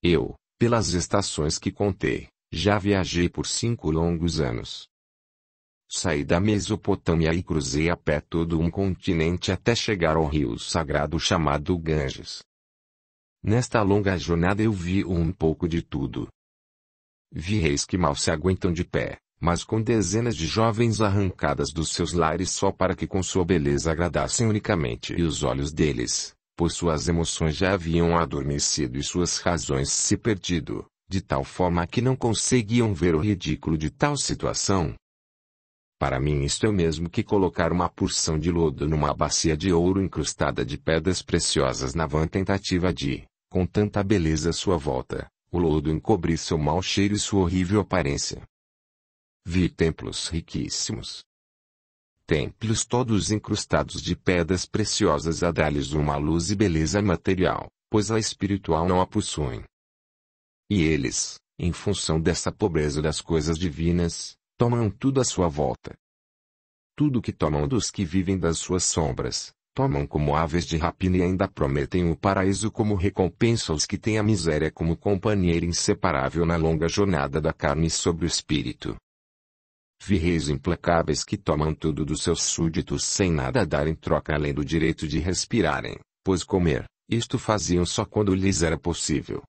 Speaker 1: Eu, pelas estações que contei, já viajei por 5 longos anos. Saí da Mesopotâmia e cruzei a pé todo um continente até chegar ao rio sagrado chamado Ganges. Nesta longa jornada eu vi um pouco de tudo. Vi reis que mal se aguentam de pé, mas com dezenas de jovens arrancadas dos seus lares só para que com sua beleza agradassem unicamente os olhos deles, pois suas emoções já haviam adormecido e suas razões se perdido, de tal forma que não conseguiam ver o ridículo de tal situação. Para mim isto é o mesmo que colocar uma porção de lodo numa bacia de ouro incrustada de pedras preciosas na vã tentativa de, com tanta beleza à sua volta, o lodo encobrir seu mau cheiro e sua horrível aparência. Vi templos riquíssimos. Templos todos incrustados de pedras preciosas a dar-lhes uma luz e beleza material, pois a espiritual não a possuem. E eles, em função dessa pobreza das coisas divinas, tomam tudo à sua volta. Tudo que tomam dos que vivem das suas sombras, tomam como aves de rapina e ainda prometem o paraíso como recompensa aos que têm a miséria como companheira inseparável na longa jornada da carne sobre o espírito. Vi reis implacáveis que tomam tudo dos seus súditos sem nada dar em troca além do direito de respirarem, pois comer, isto faziam só quando lhes era possível.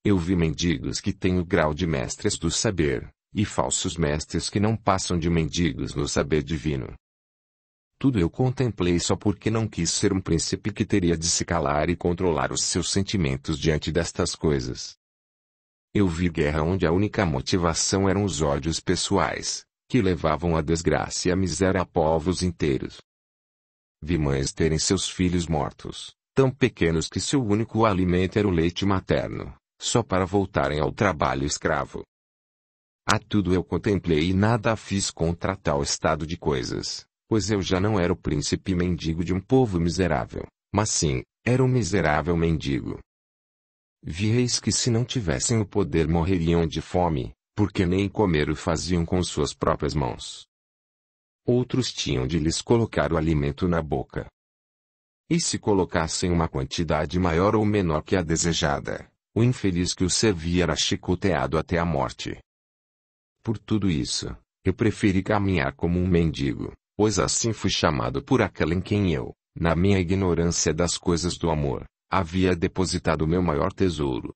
Speaker 1: Eu vi mendigos que têm o grau de mestres do saber, e falsos mestres que não passam de mendigos no saber divino. Tudo eu contemplei só porque não quis ser um príncipe que teria de se calar e controlar os seus sentimentos diante destas coisas. Eu vi guerra onde a única motivação eram os ódios pessoais, que levavam à desgraça e à miséria a povos inteiros. Vi mães terem seus filhos mortos, tão pequenos que seu único alimento era o leite materno, só para voltarem ao trabalho escravo. A tudo eu contemplei e nada fiz contra tal estado de coisas, pois eu já não era o príncipe mendigo de um povo miserável, mas sim, era um miserável mendigo. Vi reis que se não tivessem o poder morreriam de fome, porque nem comer o faziam com suas próprias mãos. Outros tinham de lhes colocar o alimento na boca. E se colocassem uma quantidade maior ou menor que a desejada, o infeliz que o servia era chicoteado até a morte. Por tudo isso, eu preferi caminhar como um mendigo, pois assim fui chamado por aquela em quem eu, na minha ignorância das coisas do amor, havia depositado o meu maior tesouro.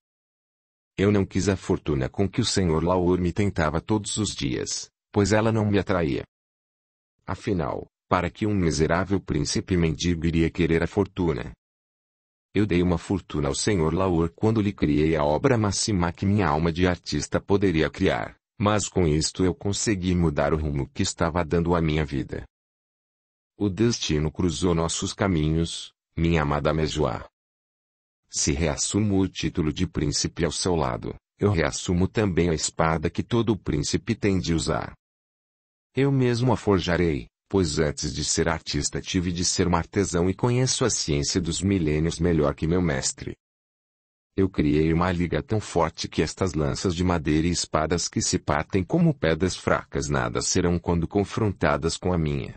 Speaker 1: Eu não quis a fortuna com que o Senhor Laur me tentava todos os dias, pois ela não me atraía. Afinal, para que um miserável príncipe mendigo iria querer a fortuna? Eu dei uma fortuna ao Senhor Laur quando lhe criei a obra máxima que minha alma de artista poderia criar. Mas com isto eu consegui mudar o rumo que estava dando à minha vida. O destino cruzou nossos caminhos, minha amada Mejua. Se reassumo o título de príncipe ao seu lado, eu reassumo também a espada que todo príncipe tem de usar. Eu mesmo a forjarei, pois antes de ser artista tive de ser um artesão e conheço a ciência dos milênios melhor que meu mestre. Eu criei uma liga tão forte que estas lanças de madeira e espadas que se partem como pedras fracas nada serão quando confrontadas com a minha.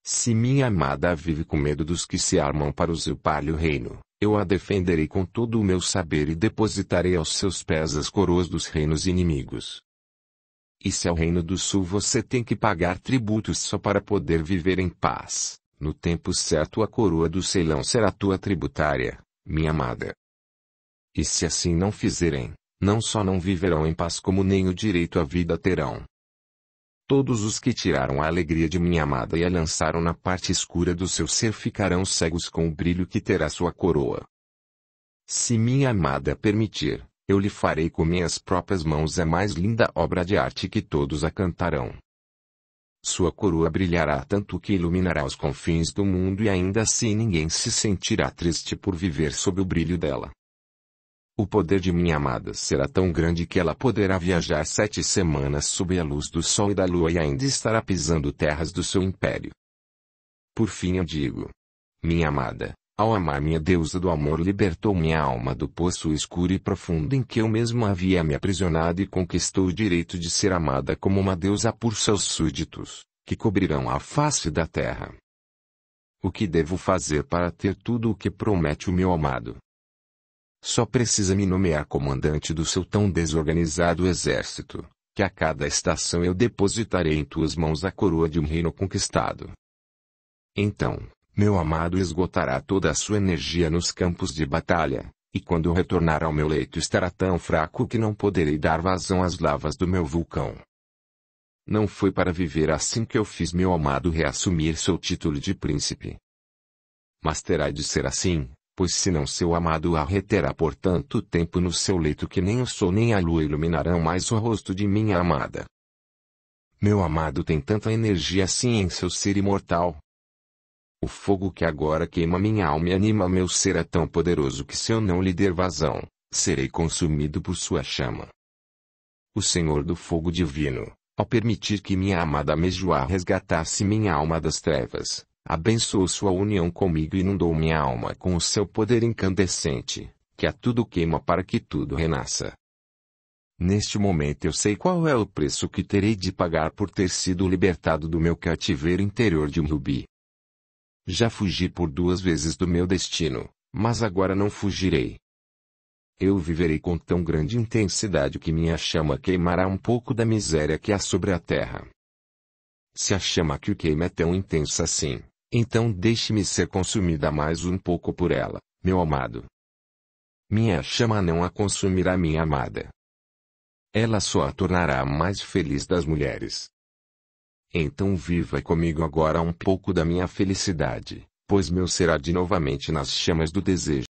Speaker 1: Se minha amada vive com medo dos que se armam para usurpar-lhe o reino, eu a defenderei com todo o meu saber e depositarei aos seus pés as coroas dos reinos inimigos. E se ao reino do sul você tem que pagar tributos só para poder viver em paz, no tempo certo a coroa do Ceilão será tua tributária, minha amada. E se assim não fizerem, não só não viverão em paz como nem o direito à vida terão. Todos os que tiraram a alegria de minha amada e a lançaram na parte escura do seu ser ficarão cegos com o brilho que terá sua coroa. Se minha amada permitir, eu lhe farei com minhas próprias mãos a mais linda obra de arte que todos a cantarão. Sua coroa brilhará tanto que iluminará os confins do mundo e ainda assim ninguém se sentirá triste por viver sob o brilho dela. O poder de minha amada será tão grande que ela poderá viajar 7 semanas sob a luz do sol e da lua e ainda estará pisando terras do seu império. Por fim eu digo: minha amada, ao amar minha deusa do amor libertou minha alma do poço escuro e profundo em que eu mesmo havia me aprisionado e conquistou o direito de ser amada como uma deusa por seus súditos, que cobrirão a face da terra. O que devo fazer para ter tudo o que promete o meu amado? Só precisa me nomear comandante do seu tão desorganizado exército, que a cada estação eu depositarei em tuas mãos a coroa de um reino conquistado. Então, meu amado esgotará toda a sua energia nos campos de batalha, e quando retornar ao meu leito estará tão fraco que não poderei dar vazão às lavas do meu vulcão. Não foi para viver assim que eu fiz meu amado reassumir seu título de príncipe. Mas terá de ser assim, pois senão seu amado a reterá por tanto tempo no seu leito que nem o sol nem a lua iluminarão mais o rosto de minha amada. Meu amado tem tanta energia assim em seu ser imortal. O fogo que agora queima minha alma e anima meu ser é tão poderoso que se eu não lhe der vazão, serei consumido por sua chama. O Senhor do fogo divino, ao permitir que minha amada Mejoá resgatasse minha alma das trevas, abençoou sua união comigo e inundou minha alma com o seu poder incandescente, que a tudo queima para que tudo renasça. Neste momento eu sei qual é o preço que terei de pagar por ter sido libertado do meu cativeiro interior de um rubi. Já fugi por 2 vezes do meu destino, mas agora não fugirei. Eu viverei com tão grande intensidade que minha chama queimará um pouco da miséria que há sobre a terra. Se a chama que o queima é tão intensa assim, então deixe-me ser consumida mais um pouco por ela, meu amado. Minha chama não a consumirá, minha amada. Ela só a tornará a mais feliz das mulheres. Então viva comigo agora um pouco da minha felicidade, pois meu será de novamente nas chamas do desejo.